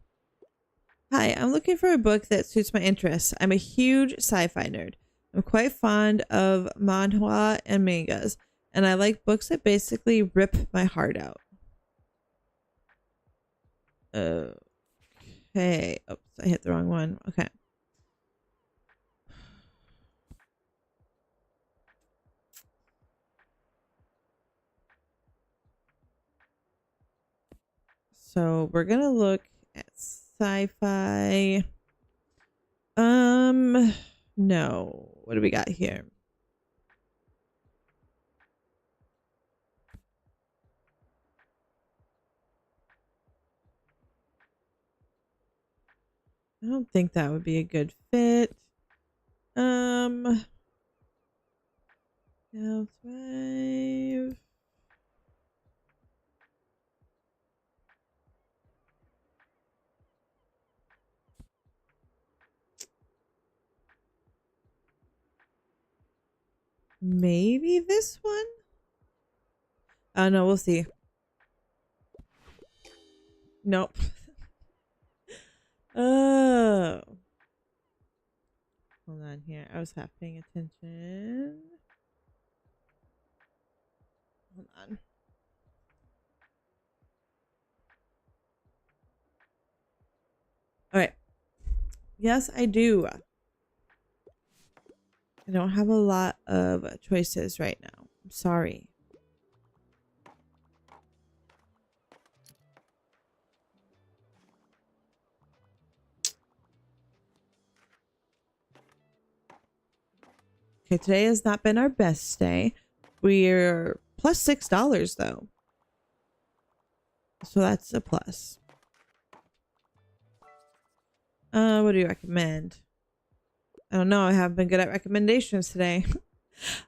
Hi, I'm looking for a book that suits my interests. I'm a huge sci-fi nerd. I'm quite fond of manhwa and mangas, and I like books that basically rip my heart out. Okay. Oops, I hit the wrong one. Okay. So we're gonna look at sci-fi. No. What do we got here? I don't think that would be a good fit. L5. Maybe this one? Oh no, we'll see. Nope. Oh. Hold on here. I was half paying attention. Hold on. All right. Yes, I do. I don't have a lot of choices right now. I'm sorry. Okay, today has not been our best day. We're plus $6 though. So that's a plus. What do you recommend? I don't know. I haven't been good at recommendations today.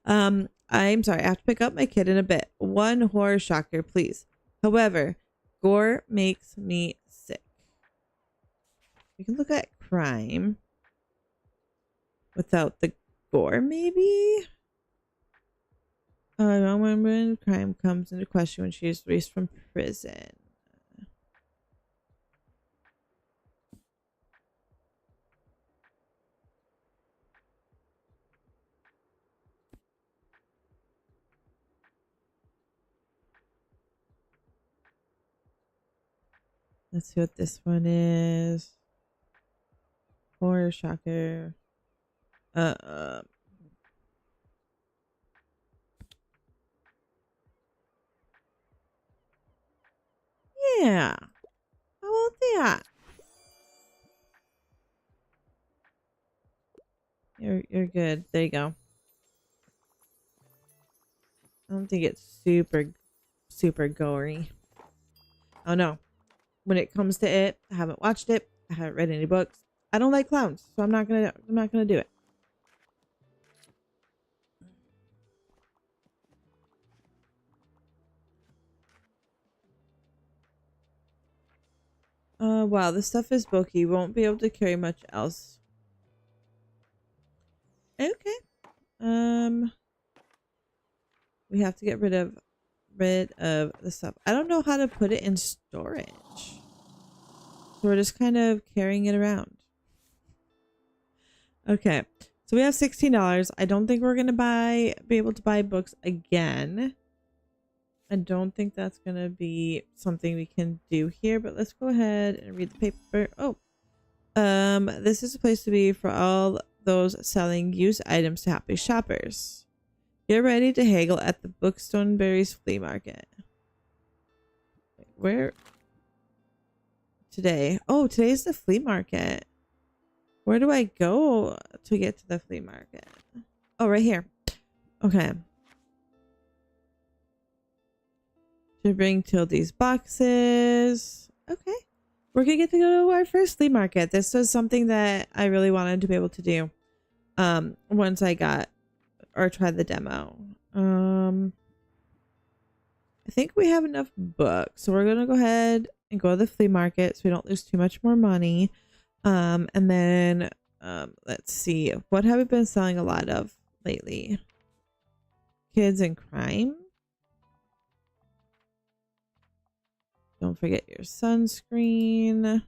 I'm sorry. I have to pick up my kid in a bit. One horror shocker, please. However, gore makes me sick. We can look at crime without the gore, maybe? When crime comes into question when she is released from prison. Let's see what this one is. Horror shocker. Yeah. How about that? You're good. There you go. I don't think it's super gory. Oh no. When it comes to it, I haven't watched it. I haven't read any books. I don't like clowns, so I'm not gonna do it. Wow, this stuff is bulky. Won't be able to carry much else. Okay. We have to get rid of the stuff. I don't know how to put it in storage. So we're just kind of carrying it around. Okay. So we have $16. I don't think we're gonna be able to buy books again. I don't think that's gonna be something we can do here, but let's go ahead and read the paper. Oh. This is a place to be for all those selling used items to happy shoppers. Get ready to haggle at the Bookstoneberry's flea market. Where? Today. Oh, today's the flea market. Where do I go to get to the flea market? Oh, right here. Okay. To bring till these boxes. Okay. We're gonna get to go to our first flea market. This was something that I really wanted to be able to do. Once I got or tried the demo. I think we have enough books. So we're gonna go ahead and go to the flea market so we don't lose too much more money. And then let's see. What have we been selling a lot of lately? Kids and crime. Don't forget your sunscreen.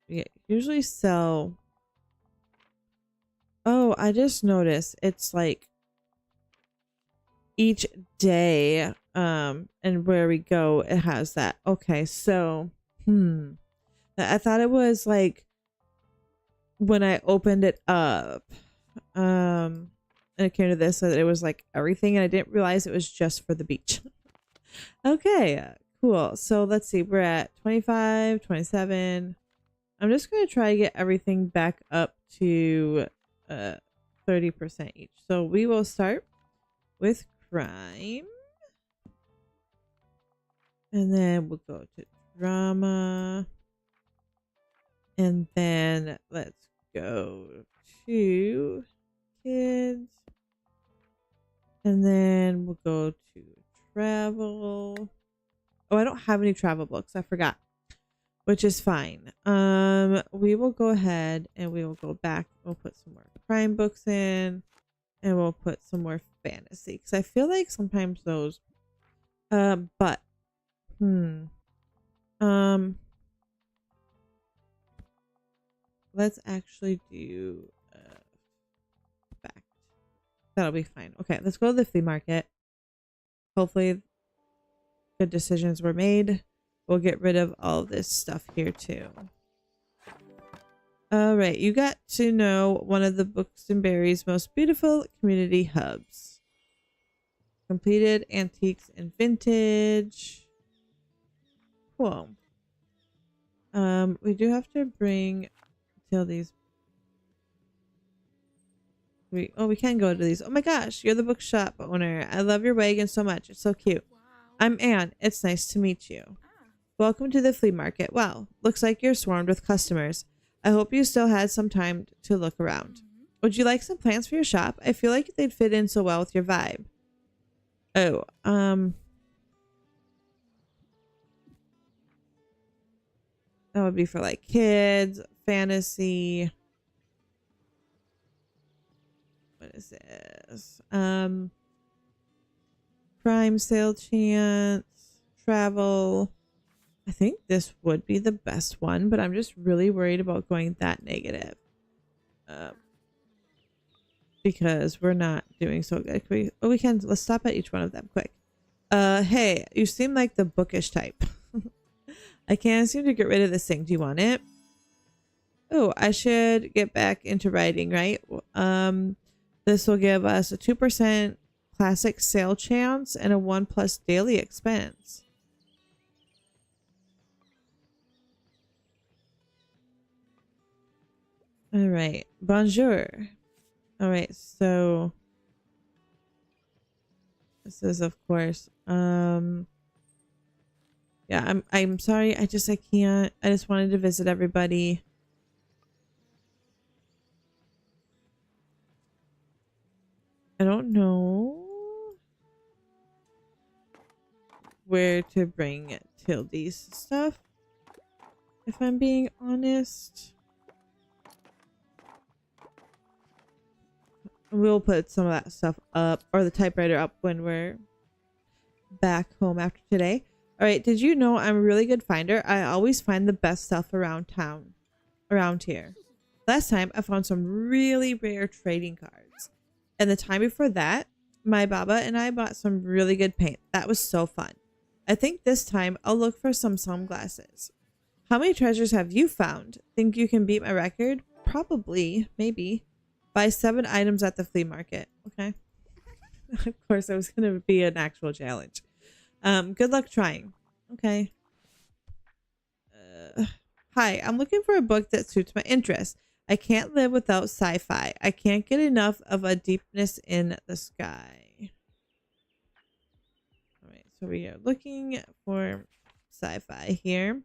We usually sell. Oh, I just noticed it's like each day and where we go it has that. Okay, so I thought it was like when I opened it up. and it came to this, so that it was like everything, and I didn't realize it was just for the beach. Okay, cool. So let's see, we're at 25, 27. I'm just going to try to get everything back up to 30% each. So we will start with crime. And then we'll go to drama. And then let's go to kids. And then we'll go to travel. Oh, I don't have any travel books. I forgot. Which is fine. We will go ahead and we will go back. We'll put some more crime books in. And we'll put some more fantasy. Because I feel like sometimes those... but... let's actually do fact. That'll be fine. Okay, let's go to the flea market. Hopefully good decisions were made. We'll get rid of all this stuff here too. All right, you got to know one of the Bookstaberry's most beautiful community hubs. Completed antiques and vintage. Cool. We do have to bring till these. We can go to these. Oh my gosh, you're the bookshop owner. I love your wagon so much. It's so cute. Wow. I'm Anne. It's nice to meet you. Welcome to the flea market. Wow, looks like you're swarmed with customers. I hope you still had some time to look around. Would you like some plants for your shop? I feel like they'd fit in so well with your vibe. Oh, that would be for like kids, fantasy. What is this? Crime, sale chance, travel. I think this would be the best one, but I'm just really worried about going that negative. Because we're not doing so good. Let's stop at each one of them quick. Hey, you seem like the bookish type. I can't seem to get rid of this thing. Do you want it? Oh, I should get back into writing, right? This will give us a 2% classic sale chance and a 1+ daily expense. All right. Bonjour. All right. So this is, of course, yeah, I'm sorry. I can't. I just wanted to visit everybody. I don't know where to bring Tildy's stuff, if I'm being honest. We'll put some of that stuff up, or the typewriter up, when we're back home after today. All right, did you know I'm a really good finder? I always find the best stuff around here. Last time I found some really rare trading cards. And the time before that, my Baba and I bought some really good paint. That was so fun. I think this time I'll look for some sunglasses. How many treasures have you found? Think you can beat my record? Probably, maybe. Buy 7 items at the flea market. Okay. Of course, it was going to be an actual challenge. Good luck trying. Okay. Hi, I'm looking for a book that suits my interests. I can't live without sci-fi. I can't get enough of a deepness in the sky. All right, so we are looking for sci-fi here.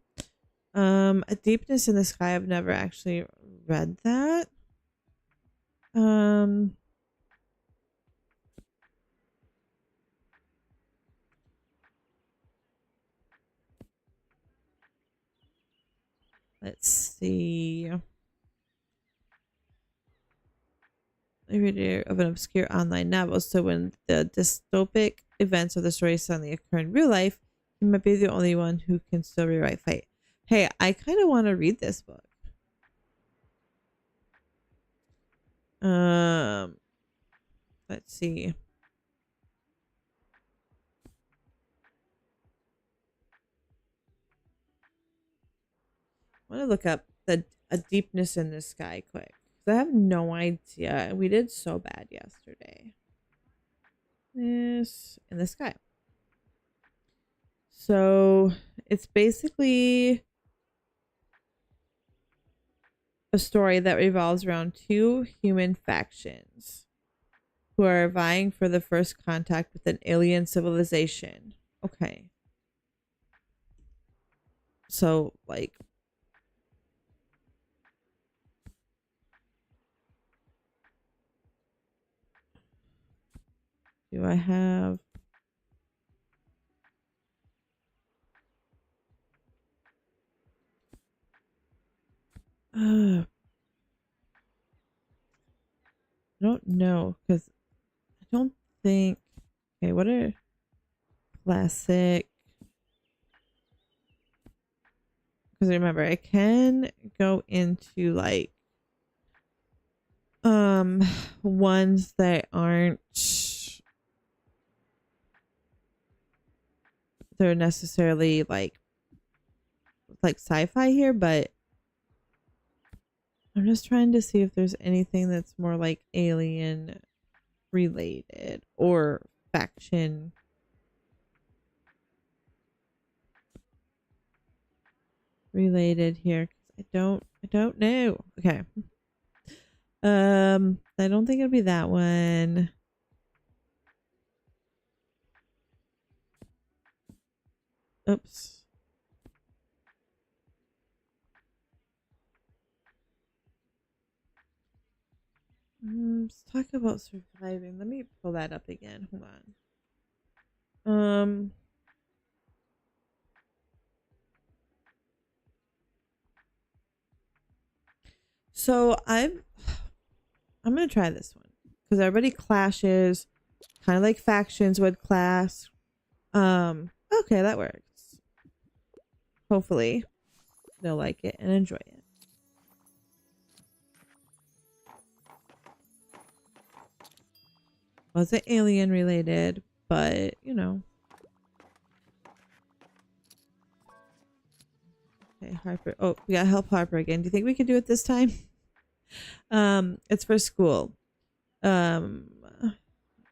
A deepness in the sky. I've never actually read that. Let's see. A reader of an obscure online novel, so when the dystopic events of the story suddenly occur in real life, you might be the only one who can still rewrite fate. Hey, I kind of want to read this book. Let's see. I want to look up a deepness in the sky quick. I have no idea. We did so bad yesterday. This and this guy. So it's basically a story that revolves around two human factions who are vying for the first contact with an alien civilization. Okay. So, like, do I have... I don't know, because I don't think... Okay, what are classic... Because remember, I can go into, like, ones that aren't... They're necessarily, like sci-fi here, but I'm just trying to see if there's anything that's more like alien related or faction related here. I don't know. Okay. I don't think it'll be that one. Oops. Let's talk about surviving. Let me pull that up again. Hold on. So I'm gonna try this one because everybody clashes, kind of like factions would clash. Okay, that works. Hopefully, they'll like it and enjoy it. Wasn't alien related, but you know. Okay, Harper. Oh, we gotta help Harper again. Do you think we can do it this time? It's for school. Um,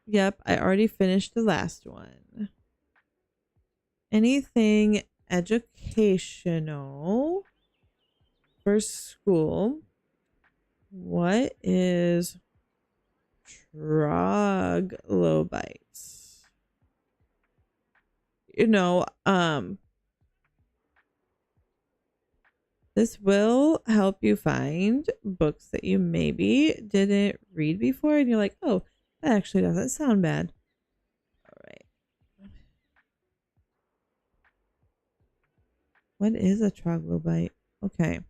yep, I already finished the last one. Anything educational for school? What is troglobites? You know, this will help you find books that you maybe didn't read before, and you're like, oh, that actually doesn't sound bad. All right. What is a troglobite? Okay.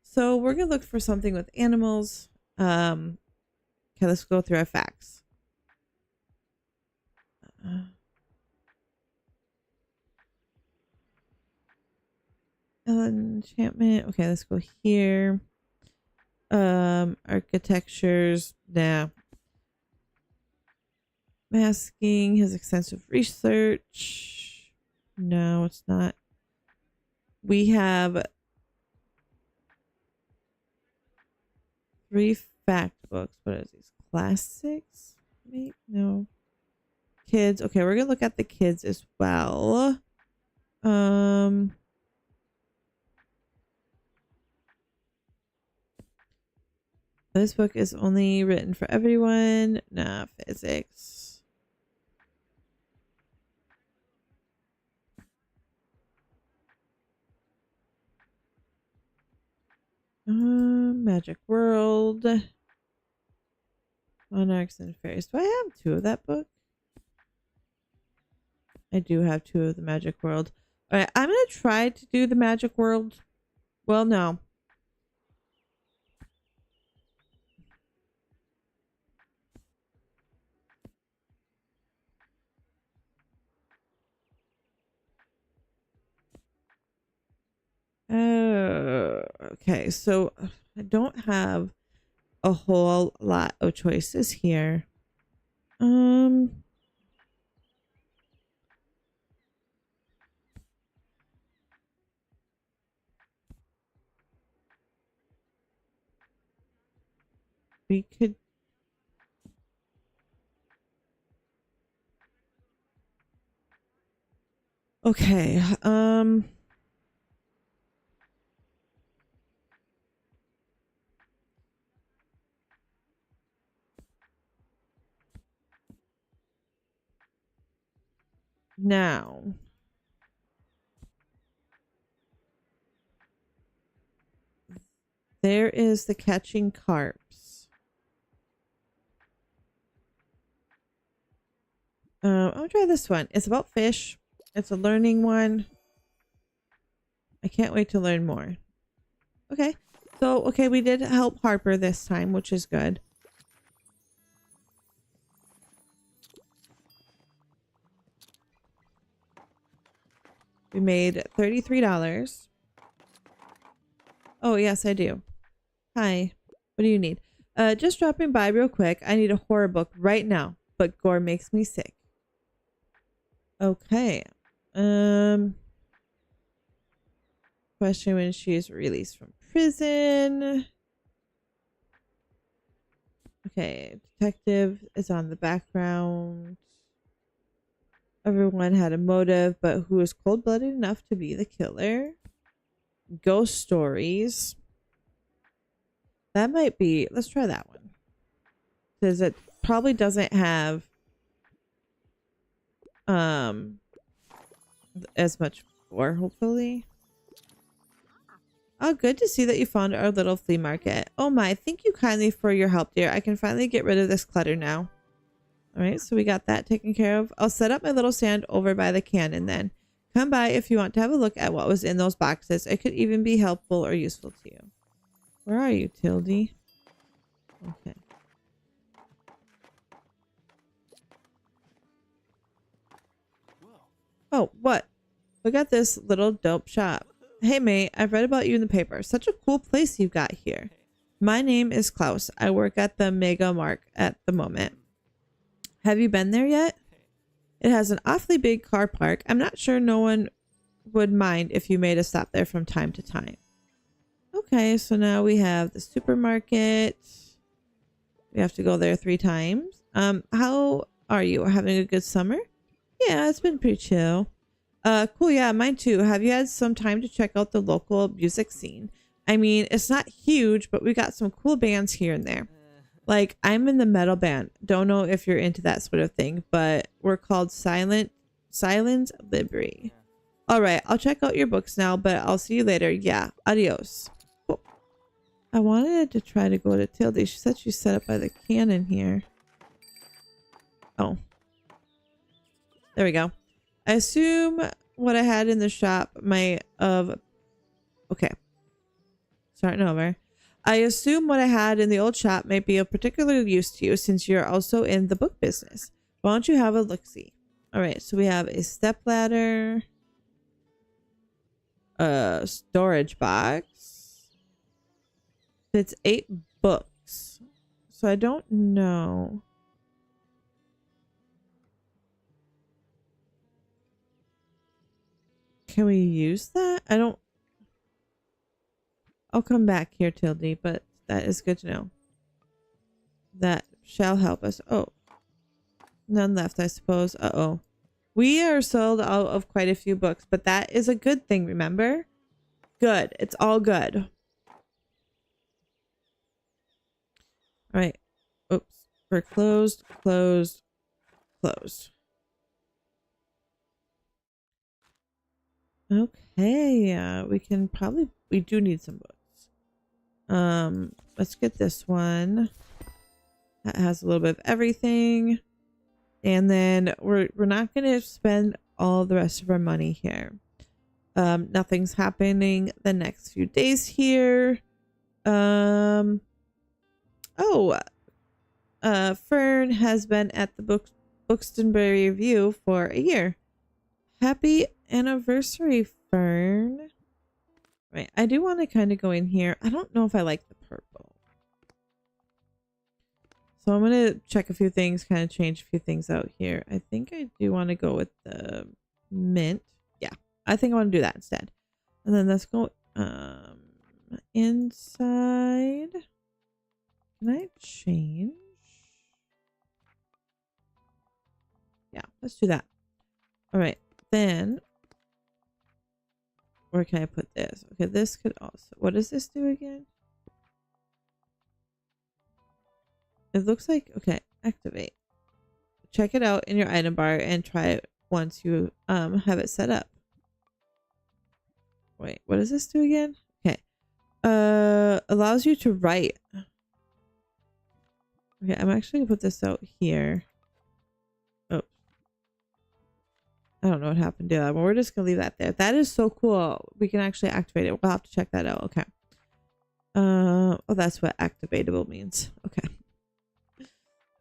So we're going to look for something with animals. Okay, let's go through our facts. Enchantment. Okay, let's go here. Architectures. Nah. Masking. His extensive research. No, it's not. We have 3 fact books. What is these? Classics? Maybe? No. Kids. Okay, we're gonna look at the kids as well. This book is only written for everyone. Nah, physics. Magic World. Monarchs and Fairies. Do I have 2 of that book? I do have 2 of the Magic World. All right, I'm gonna try to do the Magic World. Well, no. Okay, so I don't have a whole lot of choices here. We could. Okay. Now. There is the catching carps. I'll try this one. It's about fish. It's a learning one. I can't wait to learn more. Okay. So, okay, we did help Harper this time, which is good. We made $33. Oh, yes, I do. Hi. What do you need? Just dropping by real quick. I need a horror book right now, but gore makes me sick. Okay. Question when she is released from prison. Okay, detective is on the background. Everyone had a motive, but who is cold-blooded enough to be the killer? Ghost stories. That might be, let's try that one. Because it probably doesn't have as much gore, hopefully. Oh, good to see that you found our little flea market. Oh my, thank you kindly for your help, dear. I can finally get rid of this clutter now. All right, so we got that taken care of. I'll set up my little stand over by the cannon then. Come by if you want to have a look at what was in those boxes. It could even be helpful or useful to you. Where are you, Tildy? Okay. Oh, what? Look at this little dope shop. Hey, mate, I've read about you in the paper. Such a cool place you've got here. My name is Klaus. I work at the Mega Mark at the moment. Have you been there yet? It has an awfully big car park. I'm not sure no one would mind if you made a stop there from time to time. Okay, so now we have the supermarket. We have to go there 3 times. How are you? Having a good summer? Yeah, it's been pretty chill. Cool, yeah, mine too. Have you had some time to check out the local music scene? I mean, it's not huge, but we got some cool bands here and there. Like, I'm in the metal band. Don't know if you're into that sort of thing, but we're called Silent Libri. All right, I'll check out your books now, but I'll see you later. Yeah, adios. Cool. I wanted to try to go to Tildy. She said she's set up by the cannon here. Oh. There we go. I assume what I had in the shop might have... Okay. Starting over. I assume what I had in the old shop might be of particular use to you since you're also in the book business. Why don't you have a look-see? Alright, so we have a stepladder. A storage box. It's 8 books. So I don't know. Can we use that? I don't... I'll come back here, Tildy, but that is good to know. That shall help us. Oh. None left, I suppose. Uh-oh. We are sold out of quite a few books, but that is a good thing, remember? Good. It's all good. All right. Oops. We're closed, closed, closed. Okay. We can probably... We do need some books. Let's get this one. That has a little bit of everything. And then we're not going to spend all the rest of our money here. Nothing's happening the next few days here. Fern has been at the Bookstonbury Review for a year. Happy anniversary, Fern. Right, I do want to kind of go in here. I don't know if I like the purple. So I'm going to check a few things, kind of change a few things out here. I think I do want to go with the mint. Yeah, I think I want to do that instead. And then let's go inside. Can I change? Yeah, let's do that. All right, then where can I put this? Okay, this could also, what does this do again? It looks like, okay, activate. Check it out in your item bar and try it once you have it set up. Wait, what does this do again? Okay. Allows you to write. Okay, I'm actually gonna put this out here. Oh. I don't know what happened to that, but we're just gonna leave that there. That is so cool. We can actually activate it. We'll have to check that out. Okay. Oh, that's what activatable means. Okay.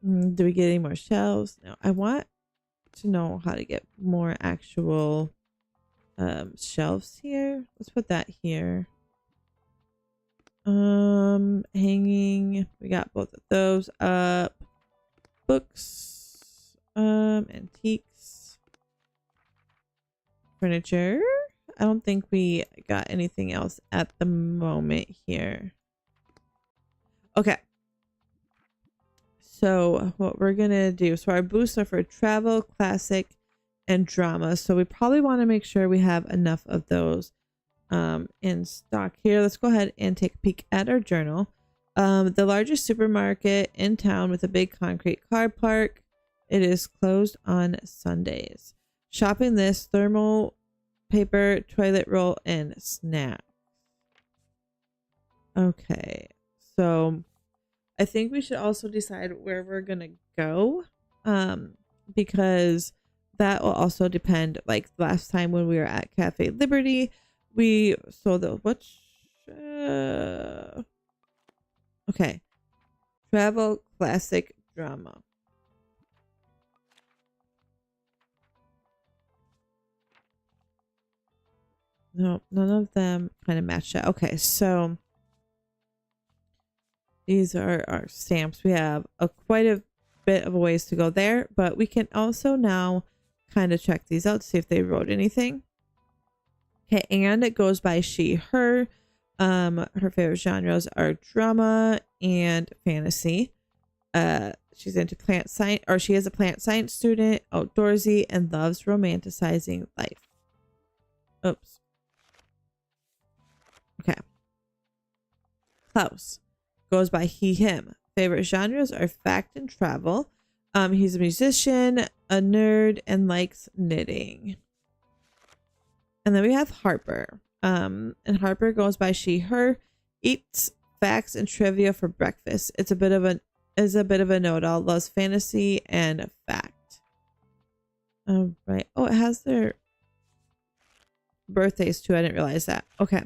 Do we get any more shelves? No. I want to know how to get more actual shelves here. Let's put that here. Hanging. We got both of those up. Books. Antiques. Furniture. I don't think we got anything else at the moment here. Okay. So what we're gonna do, so our boosts are for travel, classic, and drama. So we probably want to make sure we have enough of those in stock here. Let's go ahead and take a peek at our journal. The largest supermarket in town with a big concrete car park. It is closed on Sundays. Shopping list, thermal paper, toilet roll, and snacks. Okay, so I think we should also decide where we're gonna go, because that will also depend. Like last time when we were at Cafe Liberty, we saw the okay, travel, classic, drama. No, none of them kind of match that. Okay, so these are our stamps. We have quite a bit of a ways to go there, but we can also now kind of check these out to see if they wrote anything. Okay, and it goes by she, her. Her favorite genres are drama and fantasy. She's into plant science, or she is a plant science student, outdoorsy, and loves romanticizing life. Oops. Okay. Klaus goes by he, him. Favorite genres are fact and travel. He's a musician, a nerd, and likes knitting. And then we have Harper. And Harper goes by she, her, eats facts and trivia for breakfast. Is a bit of a know-it-all, loves fantasy and fact. All right. Oh, it has their birthdays too. I didn't realize that. Okay.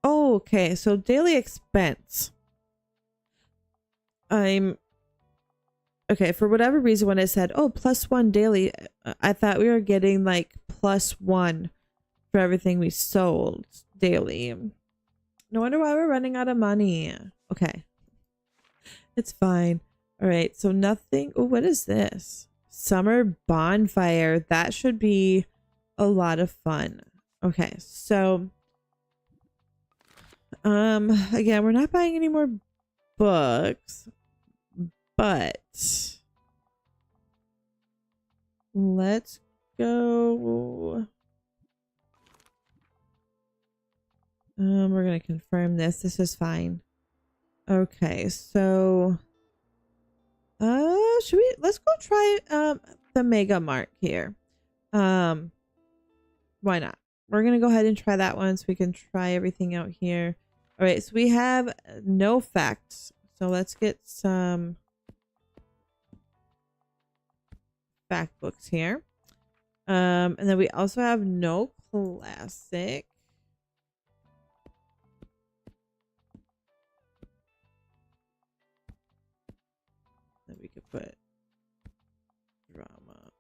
Oh, okay. So daily expense. Okay, for whatever reason, when I said, oh, +1 daily, I thought we were getting like +1 for everything we sold daily. No wonder why we're running out of money. Okay. It's fine. All right, so nothing. Oh, what is this? Summer bonfire. That should be a lot of fun. Okay, so again, we're not buying any more books, but let's go. We're gonna confirm this. This is fine. Okay, so let's go try the Mega Mart here. Why not? We're gonna go ahead and try that one so we can try everything out here. All right, so we have no facts. So let's get some fact books here. And then we also have no classic. Then we could put drama.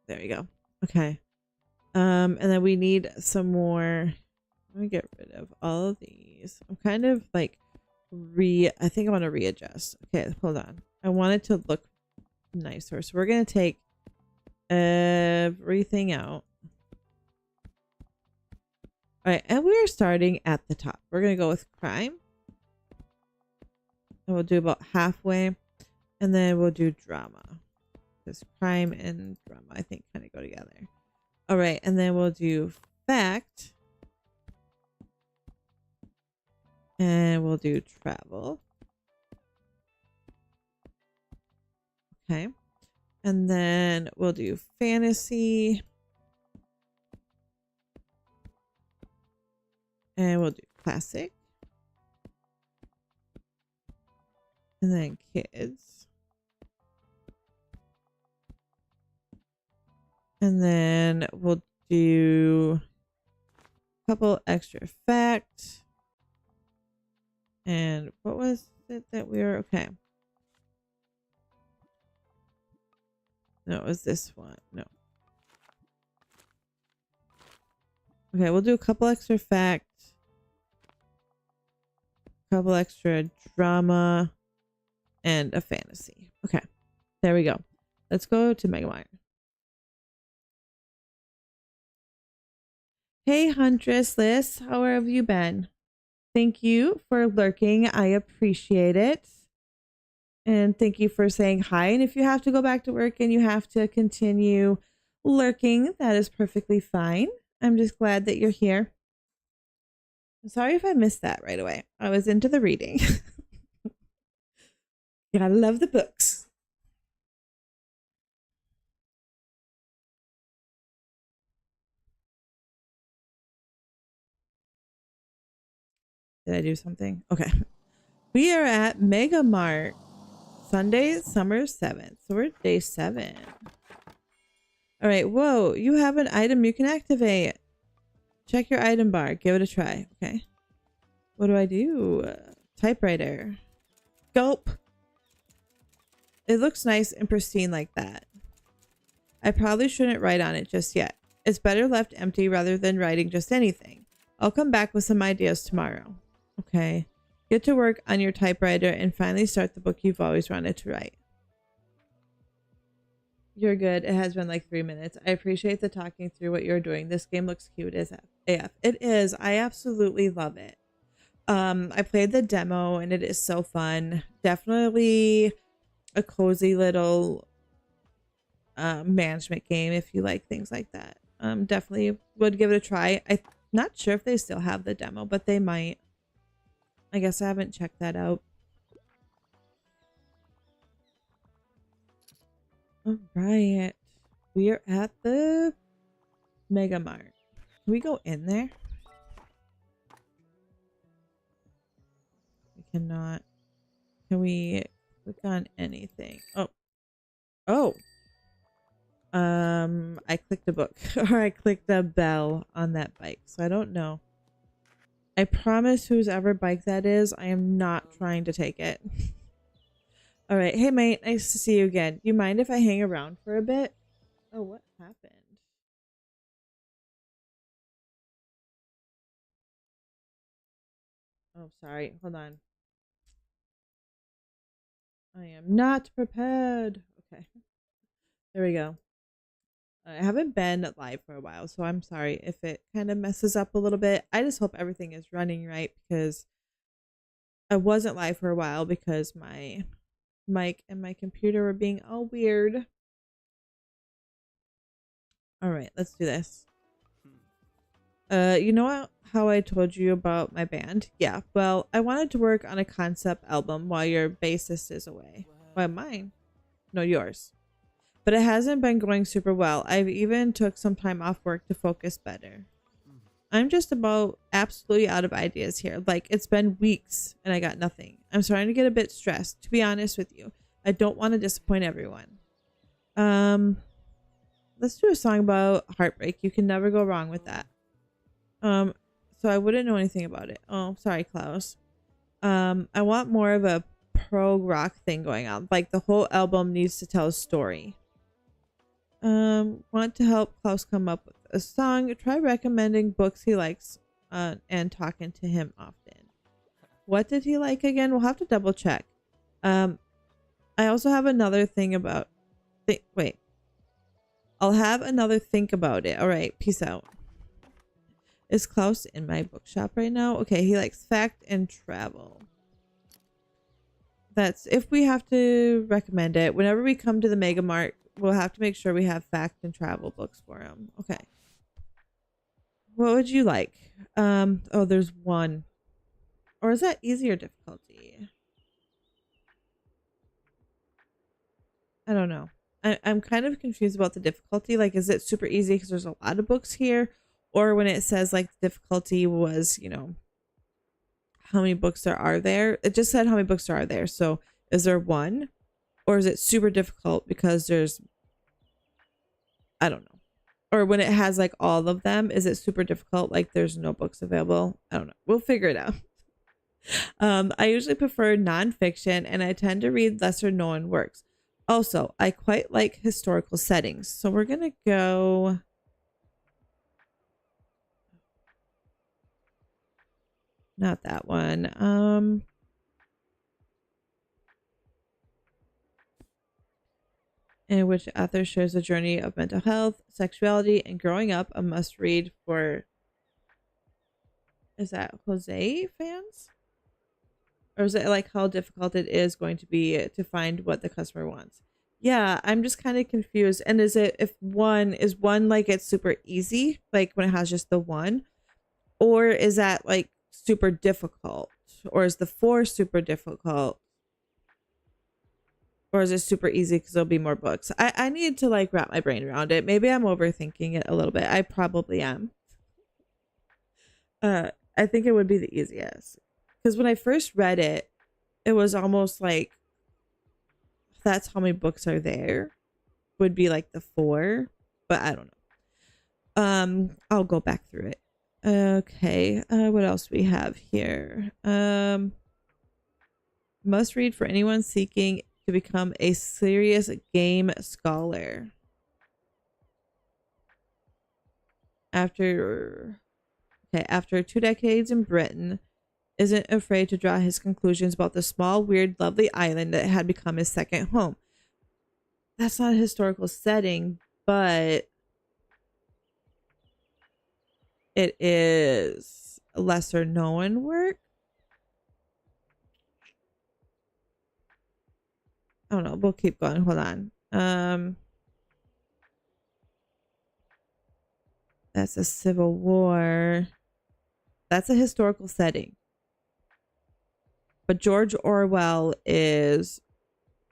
There you go. Okay. And then we need some more. Let me get rid of all of these. I'm kind of like I think I want to readjust. Okay, hold on. I want it to look nicer. So we're going to take everything out. All right, and we're starting at the top. We're going to go with crime. And we'll do about halfway. And then we'll do drama. Because crime and drama, I think, kind of go together. All right, and then we'll do fact. And we'll do travel. Okay. And then we'll do fantasy. And we'll do classic. And then kids. And then we'll do a couple extra facts. And what was it that we were... Okay. No, it was this one. No. Okay, we'll do a couple extra facts. Couple extra drama and a fantasy. Okay, there we go. Let's go to Megamire. Hey, Huntress Liz, how have you been? Thank you for lurking. I appreciate it. And thank you for saying hi. And if you have to go back to work and you have to continue lurking, that is perfectly fine. I'm just glad that you're here. I'm sorry if I missed that right away. I was into the reading. Gotta love the books. Did I do something? Okay. We are at Mega Mart. Sunday, summer 7th. So we're day 7. All right. Whoa. You have an item you can activate. Check your item bar. Give it a try. Okay. What do I do? Typewriter. Gulp. It looks nice and pristine like that. I probably shouldn't write on it just yet. It's better left empty rather than writing just anything. I'll come back with some ideas tomorrow. Okay. Get to work on your typewriter and finally start the book you've always wanted to write. You're good. It has been like 3 minutes. I appreciate the talking through what you're doing. This game looks cute as AF. It is. I absolutely love it. I played the demo and it is so fun. Definitely a cozy little management game if you like things like that. Definitely would give it a try. I'm not sure if they still have the demo, but they might. I guess I haven't checked that out. All right. We are at the Mega Mart. Can we go in there? We cannot. Can we click on anything? Oh. Oh. I clicked a book or I clicked a bell on that bike. So I don't know. I promise whose ever bike that is, I am not trying to take it. All right. Hey, mate. Nice to see you again. You mind if I hang around for a bit? Oh, what happened? Oh, sorry. Hold on. I am not prepared. Okay. There we go. I haven't been live for a while, so I'm sorry if it kind of messes up a little bit. I just hope everything is running right because I wasn't live for a while because my mic and my computer were being all weird. All right, let's do this. You know how I told you about my band? Yeah, well, I wanted to work on a concept album while your bassist is away. Well, mine? No, yours. But it hasn't been going super well. I've even took some time off work to focus better. I'm just about absolutely out of ideas here. Like, it's been weeks and I got nothing. I'm starting to get a bit stressed, to be honest with you. I don't want to disappoint everyone. Let's do a song about heartbreak. You can never go wrong with that. So I wouldn't know anything about it. Oh, sorry, Klaus. I want more of a prog rock thing going on. Like, the whole album needs to tell a story. Want to help Klaus come up with a song. Try recommending books he likes and talking to him often. What did he like again? We'll have to double check. I also have another thing about... Wait. I'll have another think about it. All right, peace out. Is Klaus in my bookshop right now? Okay, he likes fact and travel. That's if we have to recommend it. Whenever we come to the Mega Mart, we'll have to make sure we have fact and travel books for him. Okay. What would you like? Oh, there's one. Or is that easier difficulty? I don't know. I'm kind of confused about the difficulty. Like, is it super easy because there's a lot of books here? Or when it says like the difficulty was, you know, how many books there are there? It just said how many books there are there. So is there one? Or is it super difficult because there's, I don't know. Or when it has like all of them, is it super difficult? Like there's no books available? I don't know. We'll figure it out. I usually prefer nonfiction and I tend to read lesser known works. Also, I quite like historical settings. So we're going to go. Not that one. In which author shares a journey of mental health, sexuality, and growing up, a must read for, is that Jose fans? Or is it like how difficult it is going to be to find what the customer wants? Yeah, I'm just kind of confused. And is it, if one, is one like it's super easy, like when it has just the one? Or is that like super difficult? Or is the 4 super difficult? Or is it super easy because there'll be more books? I need to like wrap my brain around it. Maybe I'm overthinking it a little bit. I probably am. I think it would be the easiest. Because when I first read it, it was almost like that's how many books are there. Would be like the 4. But I don't know. I'll go back through it. Okay. What else we have here? Must read for anyone seeking to become a serious game scholar. After 2 decades in Britain, isn't afraid to draw his conclusions about the small, weird, lovely island that had become his second home. That's not a historical setting, but it is a lesser known work. I don't know. We'll keep going. Hold on. That's a Civil War. That's a historical setting. But George Orwell is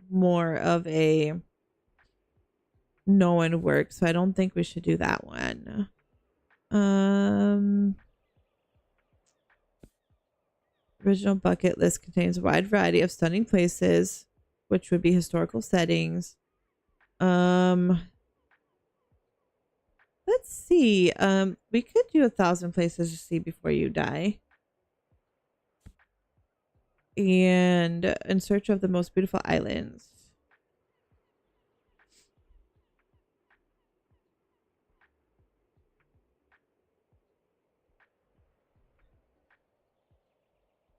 more of a known work, so I don't think we should do that one. Original bucket list contains a wide variety of stunning places, which would be historical settings. Let's see. We could do 1,000 places to see before you die. And in search of the most beautiful islands.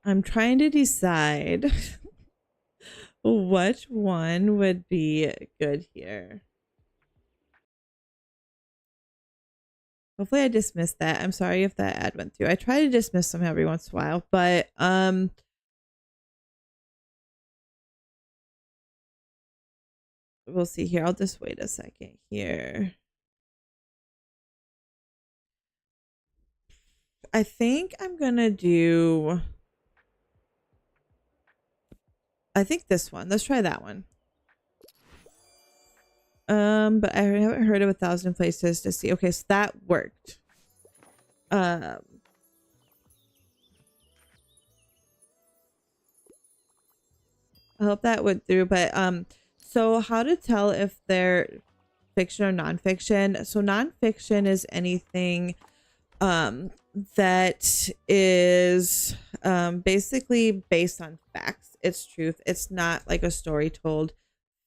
I'm trying to decide which one would be good here. Hopefully I dismissed that. I'm sorry if that ad went through. I try to dismiss them every once in a while, but we'll see here. I'll just wait a second here. I think I'm gonna do, I think this one. Let's try that one. But I haven't heard of 1,000 places to see. Okay, so that worked. I hope that went through. But so how to tell if they're fiction or nonfiction? So nonfiction is anything that is basically based on facts. It's truth. It's not like a story told.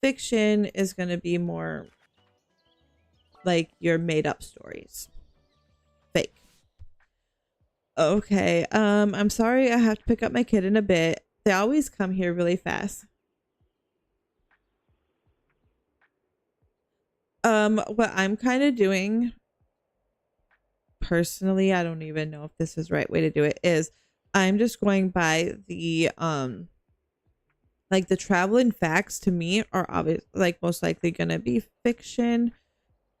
Fiction is going to be more like your made up stories. Fake. Okay. I'm sorry I have to pick up my kid in a bit. They always come here really fast. What I'm kind of doing personally, I don't even know if this is the right way to do it, is I'm just going by the like the traveling facts to me are obvious, like most likely gonna be fiction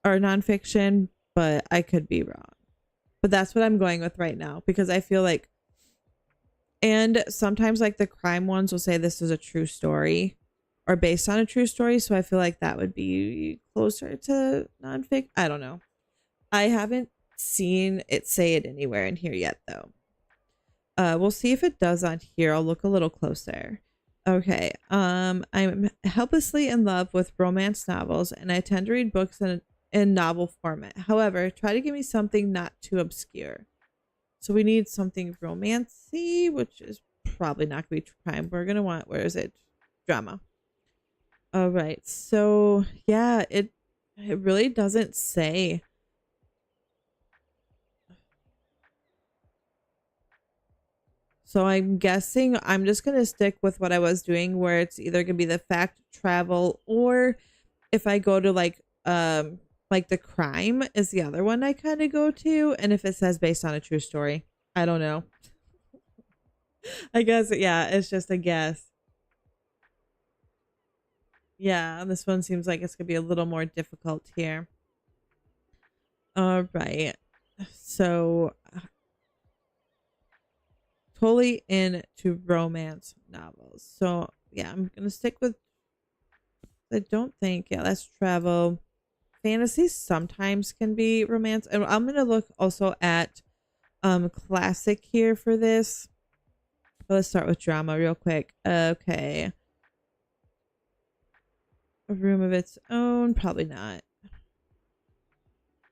or nonfiction, but I could be wrong. But that's what I'm going with right now because I feel like, and sometimes like the crime ones will say this is a true story or based on a true story. So I feel like that would be closer to nonfiction. I don't know. I haven't seen it say it anywhere in here yet though. We'll see if it does on here. I'll look a little closer. Okay. I'm helplessly in love with romance novels and I tend to read books in novel format. However, try to give me something not too obscure. So we need something romancy, which is probably not going to be crime. We're going to want, where is it? Drama. All right. So yeah, it really doesn't say. So I'm guessing I'm just going to stick with what I was doing where it's either going to be the fact, travel, or if I go to like the crime is the other one I kind of go to. And if it says based on a true story, I don't know. I guess, yeah, it's just a guess. Yeah, this one seems like it's going to be a little more difficult here. All right. So totally into romance novels. So yeah, I'm going to stick with, I don't think, yeah, let's travel. Fantasy sometimes can be romance. And I'm going to look also at classic here for this. But let's start with drama real quick. Okay. A Room of Its Own, probably not.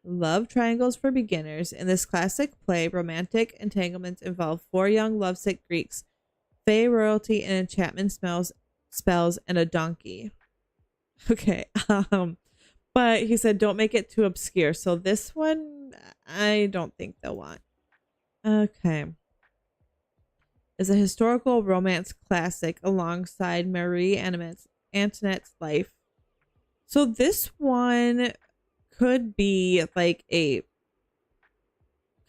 Love triangles for beginners. In this classic play, romantic entanglements involve four young lovesick Greeks, fey royalty and enchantment spells, and a donkey. Okay. But he said don't make it too obscure. So this one, I don't think they'll want. Okay. Is a historical romance classic alongside Marie Antoinette's life. So this one could be like a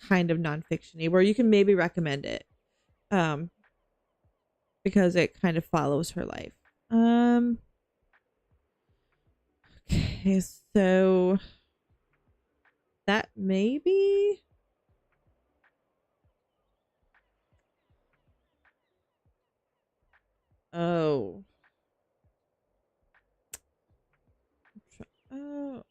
kind of nonfiction-y where you can maybe recommend it. Because it kind of follows her life. Okay, so that maybe. Oh. Oh.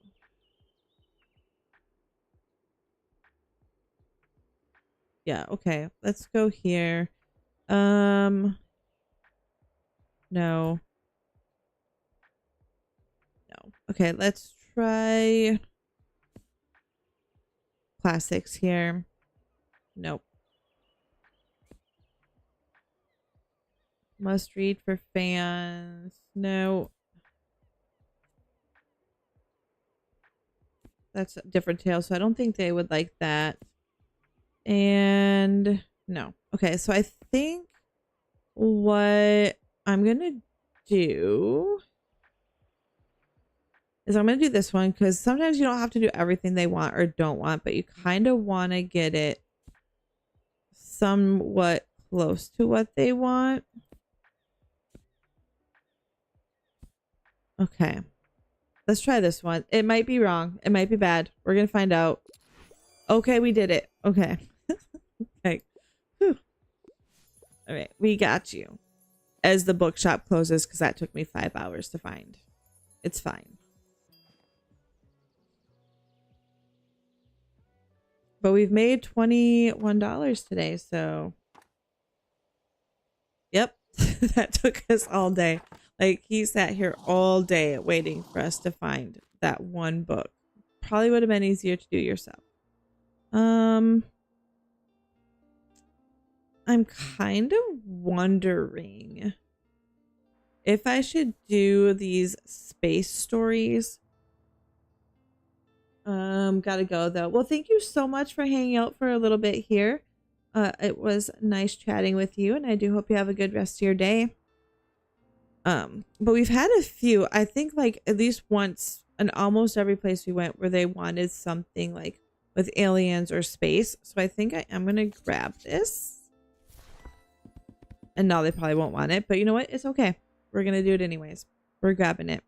Yeah, okay. Let's go here. No. No. Okay, let's try classics here. Nope. Must read for fans. No. That's a different tale, so I don't think they would like that. And no. Okay, so I think what I'm gonna do is I'm gonna do this one because sometimes you don't have to do everything they want or don't want, but you kind of want to get it somewhat close to what they want. Okay. Let's try this one. It might be wrong. It might be bad. We're going to find out. Okay, we did it. Okay. Okay. Whew. All right. We got you. As the bookshop closes, because that took me 5 hours to find. It's fine. But we've made $21 today, so. Yep. That took us all day. Like, he sat here all day waiting for us to find that one book. Probably would have been easier to do yourself. I'm kind of wondering if I should do these space stories. Gotta go though. Well, thank you so much for hanging out for a little bit here. It was nice chatting with you, and I do hope you have a good rest of your day. But we've had a few, I think like at least once in almost every place we went where they wanted something like with aliens or space. So I think I am going to grab this. And now they probably won't want it, but you know what? It's okay. We're going to do it anyways. We're grabbing it.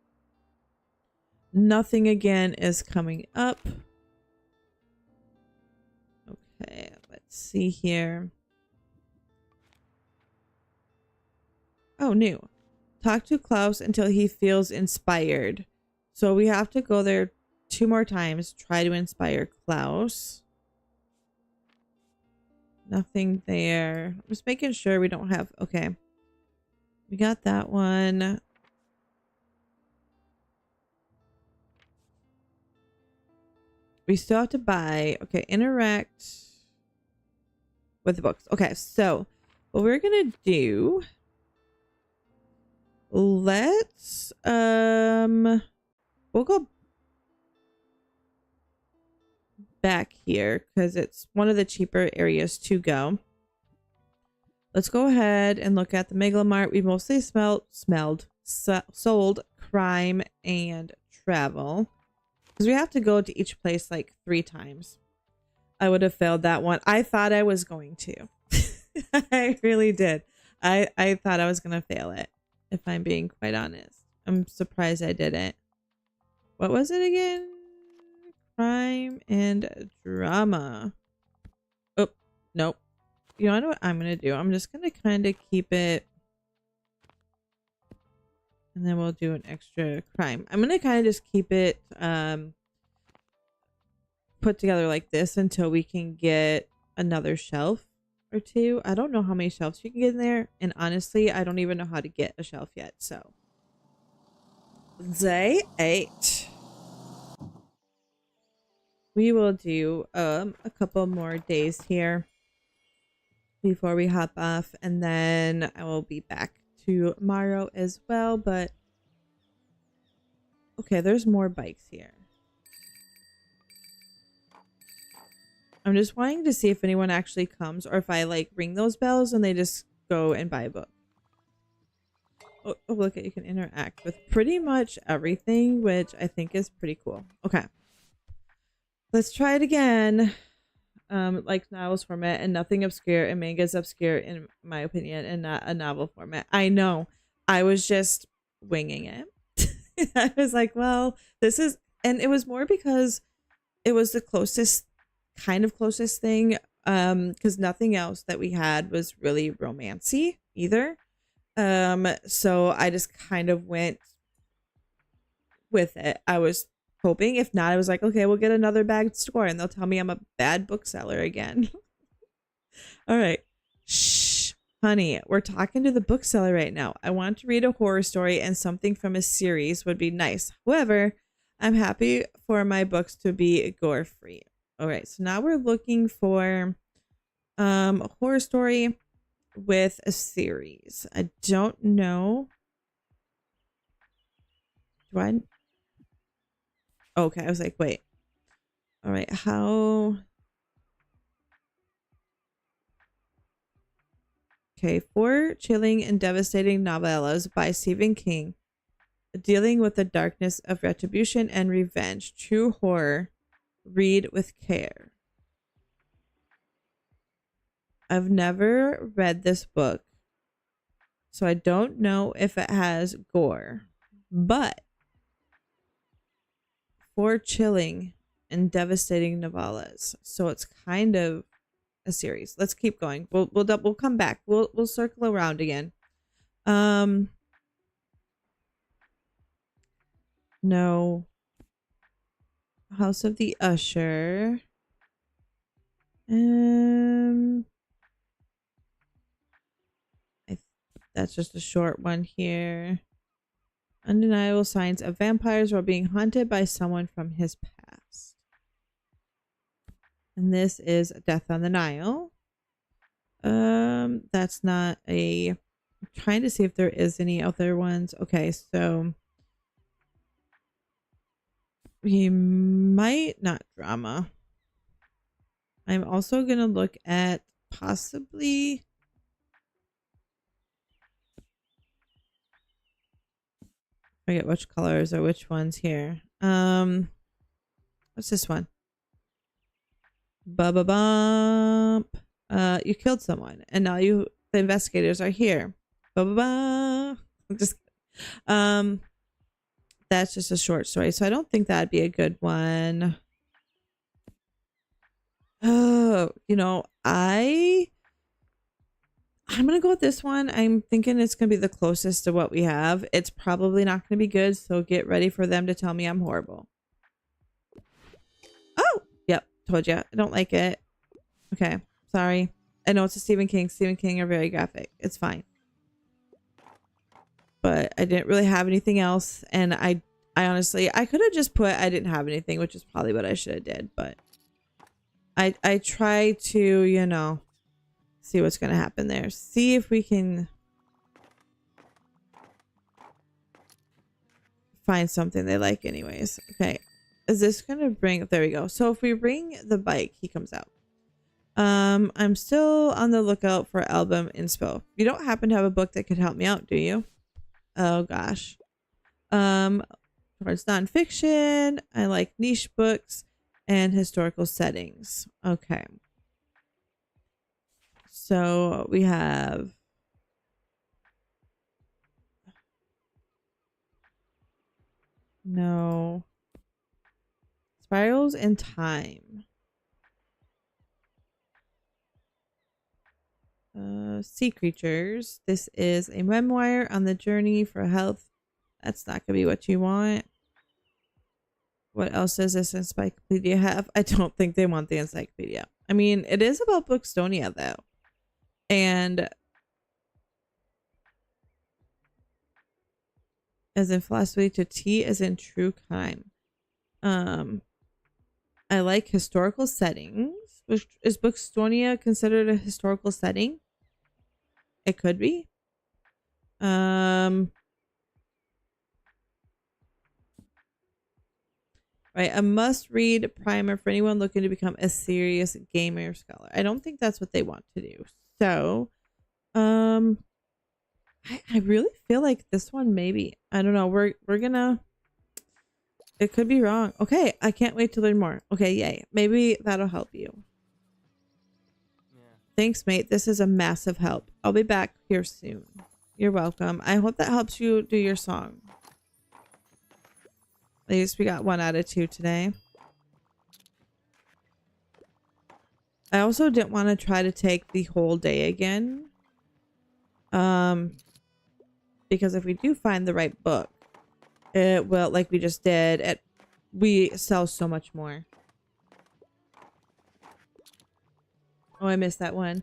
Nothing again is coming up. Okay, let's see here. Oh, new. Talk to Klaus until he feels inspired. So we have to go there 2 more times. Try to inspire Klaus. Nothing there. I'm just making sure we don't have... Okay. We got that one. We still have to buy... Okay, interact with the books. Okay, so what we're going to do... Let's... We'll go back here because it's one of the cheaper areas to go. Let's go ahead and look at the Megalomart. We mostly sold crime and travel because we have to go to each place like 3 times. I would have failed that one. I thought I was going to. I really did. I thought I was going to fail it, if I'm being quite honest. I'm surprised I didn't. What was it again? Crime and drama. Oh, nope. You know what I'm going to do? I'm just going to kind of keep it. And then we'll do an extra crime. I'm going to kind of just keep it put together like this until we can get another shelf or 2. I don't know how many shelves you can get in there. And honestly, I don't even know how to get a shelf yet. So, day 8. We will do a couple more days here before we hop off, and then I will be back tomorrow as well. But okay, there's more bikes here. I'm just wanting to see if anyone actually comes, or if I like ring those bells and they just go and buy a book. Oh, look, you can interact with pretty much everything, which I think is pretty cool. Okay. Let's try it again. Like novels format and nothing obscure, and manga is obscure in my opinion and not a novel format. I know. I was just winging it. I was like, well, this is, and it was more because it was the closest thing, because nothing else that we had was really romancy either. So I just kind of went with it. I was hoping. If not, I was like, okay, we'll get another bad score and they'll tell me I'm a bad bookseller again. All right. Shh, honey, we're talking to the bookseller right now. I want to read a horror story, and something from a series would be nice. However, I'm happy for my books to be gore free. All right. So now we're looking for a horror story with a series. I don't know. Do I? Okay, I was like, wait. All right, how? Okay, 4 chilling and devastating novellas by Stephen King, dealing with the darkness of retribution and revenge. True horror. Read with care. I've never read this book, so I don't know if it has gore, but 4 chilling and devastating novellas, so it's kind of a series. Let's keep going. We'll come back. We'll circle around again. No. House of the Usher. That's just a short one here. Undeniable signs of vampires while being haunted by someone from his past. And this is Death on the Nile. That's not a... I'm trying to see if there is any other ones. Okay, so we might not drama. I'm also going to look at possibly... I forget which colors or which ones here. What's this one? Bubba bump. You killed someone, and now the investigators are here. Bubba bump. Just that's just a short story, so I don't think that'd be a good one. Oh, you know, I'm gonna go with this one. I'm thinking it's gonna be the closest to what we have. It's probably not gonna be good, so get ready for them to tell me I'm horrible. Oh, yep, told you. I don't like it. Okay, sorry. I know it's a Stephen King. Stephen King are very graphic. It's fine. But I didn't really have anything else, and I honestly, I could have just put I didn't have anything, which is probably what I should have did, but I try to, you know, see what's gonna happen there. See if we can find something they like anyways. Okay, is this gonna bring, there we go. So if we bring the bike, he comes out. I'm still on the lookout for album inspo. You don't happen to have a book that could help me out, do you? Oh gosh. Towards nonfiction, I like niche books and historical settings. Okay. So we have no spirals in time. Sea creatures. This is a memoir on the journey for health. That's not gonna be what you want. What else does this encyclopedia have? I don't think they want the encyclopedia. I mean, it is about Bookstonia though. And as in philosophy to T as in true crime. I like historical settings. Is Bookstonia considered a historical setting? It could be. Right, a must-read primer for anyone looking to become a serious gamer scholar. I don't think that's what they want to do. So, I really feel like this one maybe. I don't know. We're gonna. It could be wrong. Okay, I can't wait to learn more. Okay, yay. Maybe that'll help you. Yeah. Thanks, mate. This is a massive help. I'll be back here soon. You're welcome. I hope that helps you do your song. At least we got 1 out of 2 today. I also didn't want to try to take the whole day again. Because if we do find the right book, it will, like we just did, we sell so much more. Oh, I missed that one.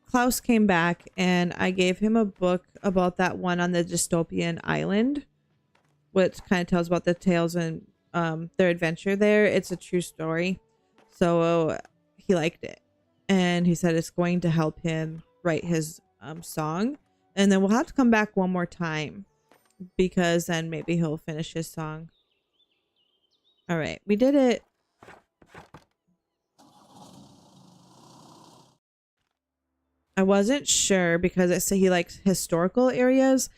Klaus came back and I gave him a book about that one on the dystopian island, which kind of tells about the tales and their adventure there. It's a true story. So he liked it. And he said it's going to help him write his song. And then we'll have to come back one more time, because then maybe he'll finish his song. All right, we did it. I wasn't sure because it said he likes historical areas.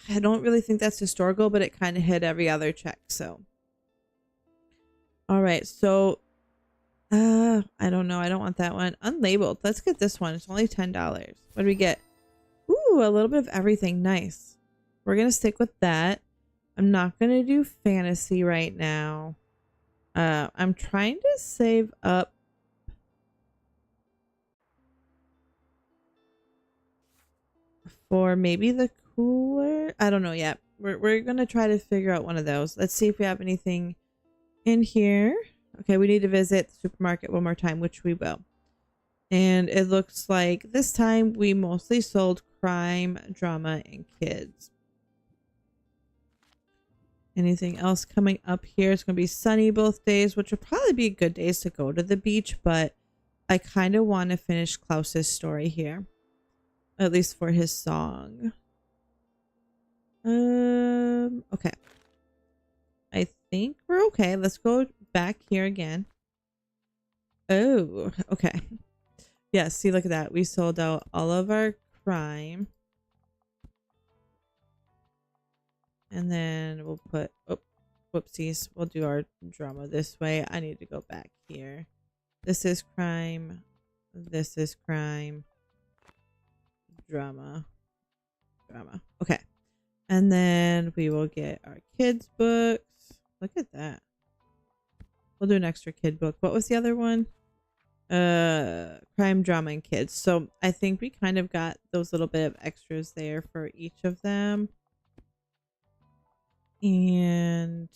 I don't really think that's historical, but it kind of hit every other check. So, all right. So, I don't know. I don't want that one. Unlabeled. Let's get this one. It's only $10. What do we get? Ooh, a little bit of everything. Nice. We're going to stick with that. I'm not going to do fantasy right now. I'm trying to save up for maybe the cooler. I don't know yet. We're going to try to figure out one of those. Let's see if we have anything in here. Okay, we need to visit the supermarket one more time, which we will. And it looks like this time we mostly sold crime, drama, and kids. Anything else coming up here? It's going to be sunny both days, which will probably be good days to go to the beach, but I kind of want to finish Klaus's story here. At least for his song. Okay. I think we're okay. Let's go back here again. Oh, okay. Yeah, see, look at that. We sold out all of our crime. And then we'll put, oh, whoopsies. We'll do our drama this way. I need to go back here. This is crime. This is crime. Drama. Drama. Okay. And then we will get our kids' books. Look at that. We'll do an extra kid book. What was the other one? Crime, drama, and kids. So I think we kind of got those little bit of extras there for each of them. And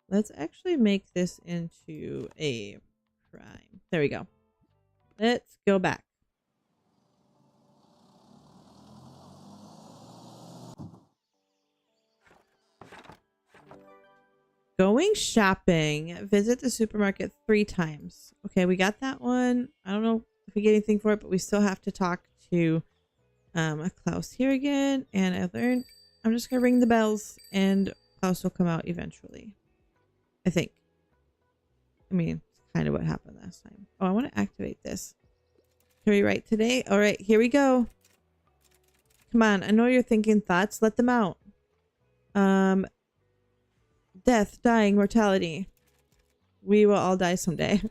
let's actually make this into a crime. There we go. Let's go back. Going shopping. Visit the supermarket 3 times. Okay, we got that one. I don't know if we get anything for it, but we still have to talk to Klaus here again. And I learned I'm just gonna ring the bells and Klaus will come out eventually. I think. I mean, it's kind of what happened last time. Oh, I want to activate this. Can we write today? All right, here we go. Come on, I know you're thinking thoughts. Let them out. Death, dying, mortality. We will all die someday.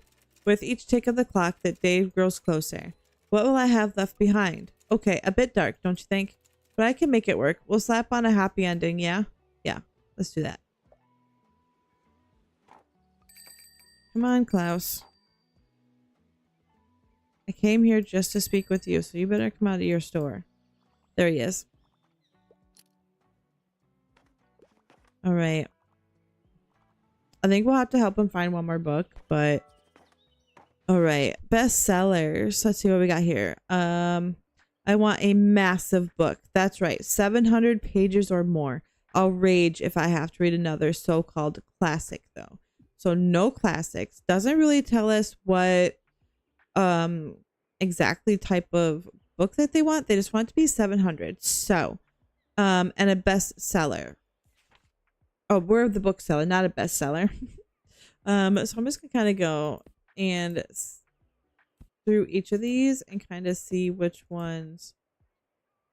With each tick of the clock, the day grows closer. What will I have left behind? Okay, a bit dark, don't you think? But I can make it work. We'll slap on a happy ending, yeah? Yeah, let's do that. Come on, Klaus. I came here just to speak with you, so you better come out of your store. There he is. All right. I think we'll have to help him find one more book, but all right. Bestsellers. Let's see what we got here. I want a massive book. That's right. 700 pages or more. I'll rage if I have to read another so-called classic though. So no classics. Doesn't really tell us what exactly type of book that they want. They just want it to be 700. So and a bestseller. Oh, we're the bookseller, not a bestseller. So I'm just gonna kind of go and through each of these and kind of see which ones.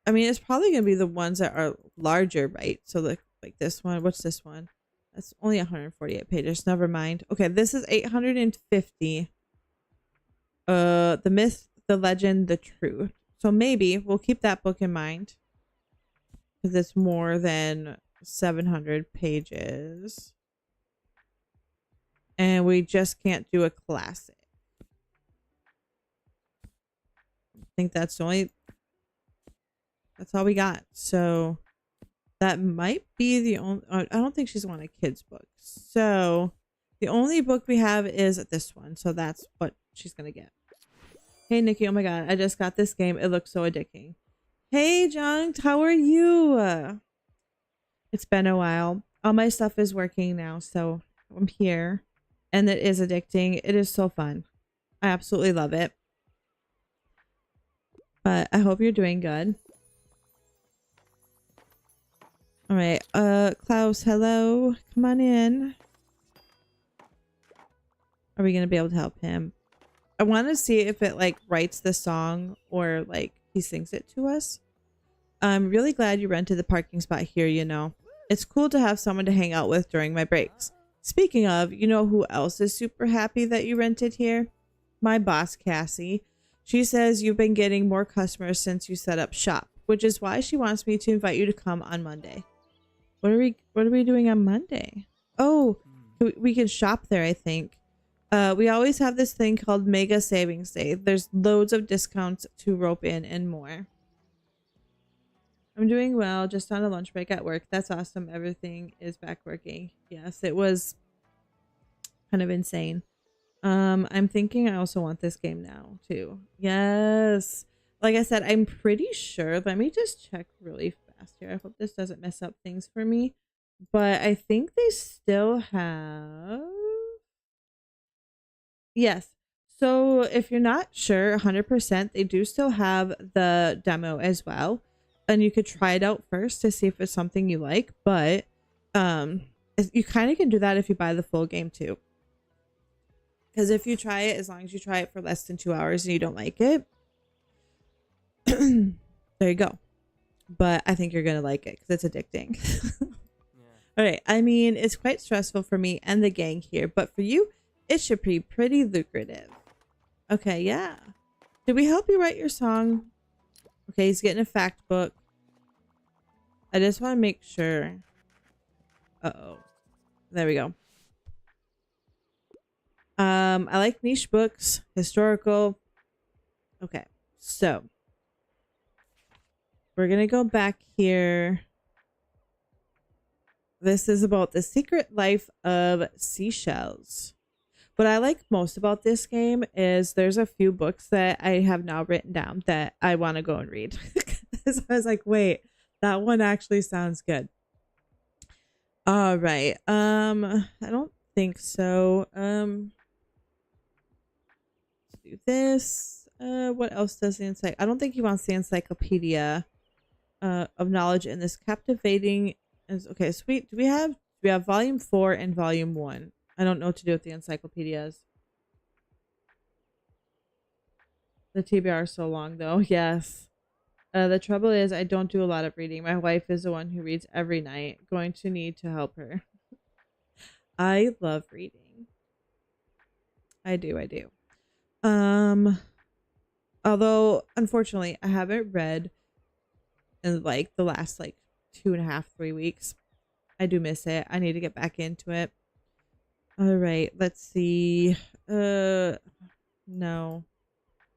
I mean, it's probably gonna be the ones that are larger, right? So like this one. What's this one? That's only 148 pages. Never mind. Okay, this is 850. The myth, the legend, the truth. So maybe we'll keep that book in mind because it's more than 700 pages. And we just can't do a classic. I think that's the only, that's all we got. So that might be the only, I don't think she's want a kid's book. So the only book we have is this one. So that's what she's going to get. Hey, Nikki. Oh my God. I just got this game. It looks so addicting. Hey, Junk. How are you? It's been a while. All my stuff is working now. So I'm here. And it is addicting. It is so fun. I absolutely love it. But I hope you're doing good. All right. Klaus, hello. Come on in. Are we going to be able to help him? I want to see if it like writes the song or like he sings it to us. I'm really glad you rented the parking spot here, you know. It's cool to have someone to hang out with during my breaks. Speaking of, you know who else is super happy that you rented here? My boss, Cassie. She says you've been getting more customers since you set up shop, which is why she wants me to invite you to come on Monday. What are we doing on Monday? Oh, we can shop there, I think. We always have this thing called Mega Savings Day. There's loads of discounts to rope in and more. I'm doing well, just on a lunch break at work. That's awesome. Everything is back working. Yes, it was kind of insane. I'm thinking I also want this game now too. Yes. Like I said, I'm pretty sure. Let me just check really fast here. I hope this doesn't mess up things for me. But I think they still have... Yes. So if you're not sure 100%, they do still have the demo as well. And you could try it out first to see if it's something you like. But you kind of can do that if you buy the full game too. Because if you try it, as long as you try it for less than 2 hours and you don't like it, there you go. but I think you're gonna like it because it's addicting. Yeah. All right. I mean, it's quite stressful for me and the gang here, but for you, it should be pretty lucrative. Okay, yeah. Did we help you write your song? Okay, he's getting a fact book. I just want to make sure. Uh-oh. There we go. I like niche books, historical. Okay, so we're gonna go back here. This is about the secret life of seashells. What I like most about this game is there's a few books that I have now written down that I want to go and read. So I was like, wait, that one actually sounds good. All right. I don't think so. Let's do this. What else does the I don't think he wants the encyclopedia of knowledge in this captivating okay, sweet. Do we have volume 4 and volume 1? I don't know what to do with the encyclopedias. The TBR is so long though. Yes. The trouble is I don't do a lot of reading. My wife is the one who reads every night. Going to need to help her. I love reading. I do. Although unfortunately I haven't read in like the last like 2.5, 3 weeks. I do miss it. I need to get back into it. All right, let's see. No. All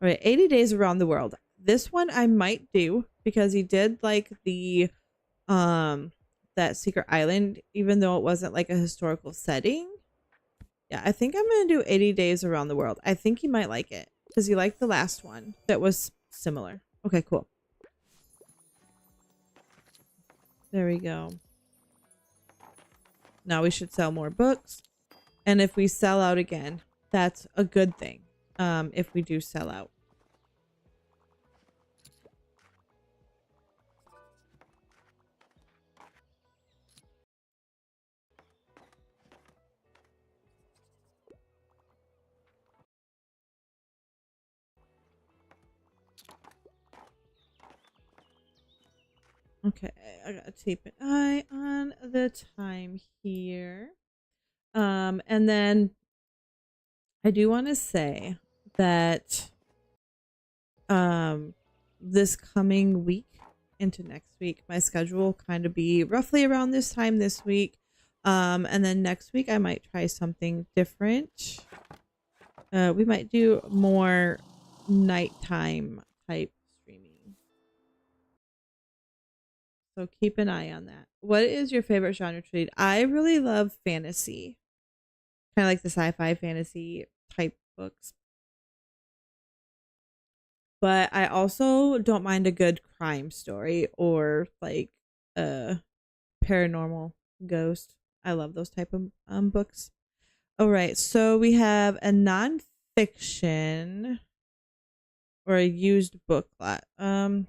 right, 80 days around the world. This one I might do because he did like the that secret island, even though it wasn't like a historical setting. Yeah, I think I'm gonna do 80 days around the world. I think he might like it because he liked the last one that was similar. Okay, cool. There we go. Now we should sell more books. And if we sell out again, that's a good thing. If we do sell out. Okay, I gotta keep an eye on the time here. And then I do want to say that this coming week into next week, my schedule will kind of be roughly around this time this week. And then next week I might try something different. We might do more nighttime type streaming. So keep an eye on that. What is your favorite genre to read? I really love fantasy. Kind of like the sci-fi fantasy type books. But I also don't mind a good crime story or like a paranormal ghost. I love those type of books. All right, so we have a nonfiction or a used book lot. Okay,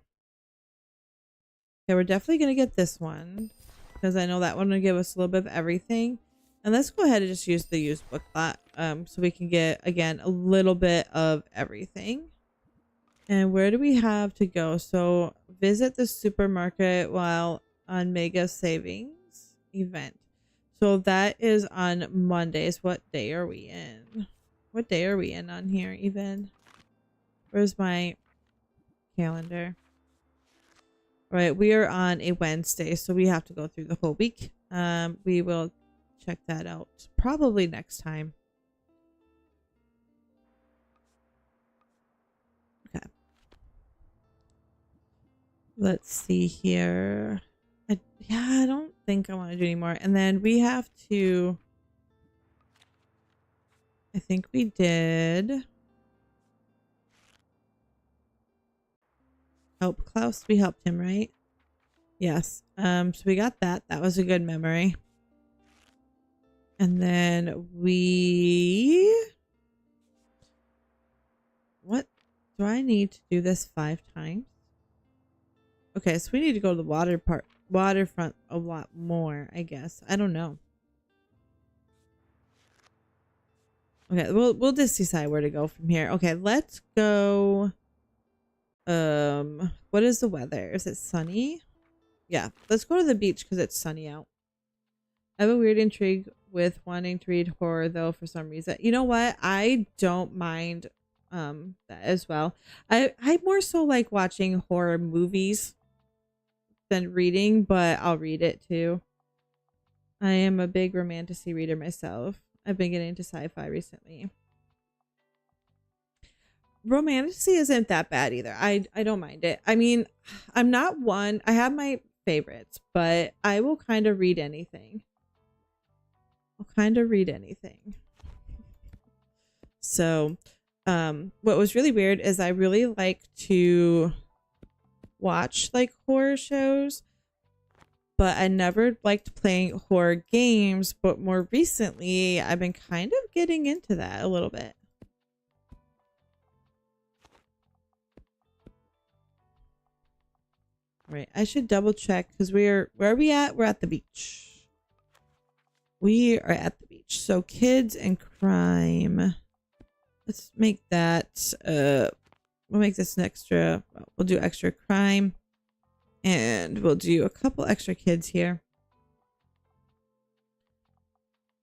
we're definitely gonna get this one because I know that one will give us a little bit of everything. And let's go ahead and just use the used book lot so we can get again a little bit of everything. And where do we have to go? So visit the supermarket while on Mega Savings event. So that is on Mondays. What day are we in? What day are we in on here even? Where's my calendar? All right, we are on a Wednesday, so we have to go through the whole week. We will check that out probably next time. Okay. Let's see here. Yeah, I don't think I want to do anymore. And then we have to... I think we did... help Klaus. We helped him, right? Yes. So we got that. That was a good memory. And then we... What? Do I need to do this 5 times? Okay, so we need to go to the waterfront a lot more, I guess. I don't know. Okay, we'll just decide where to go from here. Okay, let's go. What is the weather? Is it sunny? Yeah, let's go to the beach because it's sunny out. I have a weird intrigue with wanting to read horror though for some reason. You know what? I don't mind that as well. I more so like watching horror movies than reading, but I'll read it too. I am a big romantasy reader myself. I've been getting into sci-fi recently. Romantasy isn't that bad either. I don't mind it. I mean, I'm not one. I have my favorites, but I will kind of read anything. I'll kind of read anything. So, what was really weird is I really like to watch like horror shows, but I never liked playing horror games. But more recently, I've been kind of getting into that a little bit. Right, I should double check because where are we at? We're at the beach. We are at the beach. So kids and crime. Let's make that we'll make this an extra. We'll do extra crime. And we'll do a couple extra kids here.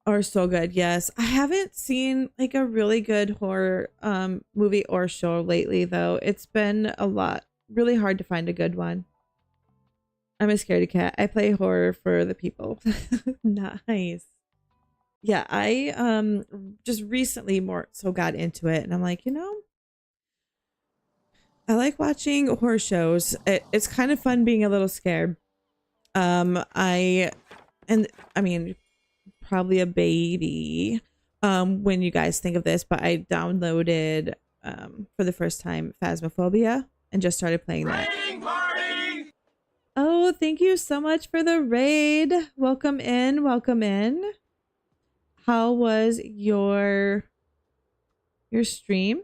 Are so good. Yes. I haven't seen like a really good horror movie or show lately though. It's been a lot really hard to find a good one. I'm a scaredy cat. I play horror for the people. Nice. Yeah, I just recently more so got into it and I'm like, you know, I like watching horror shows. It's kind of fun being a little scared. I mean probably a baby when you guys think of this, but I downloaded for the first time Phasmophobia and just started playing that. Oh, thank you so much for the raid. Welcome in. Welcome in. How was your stream?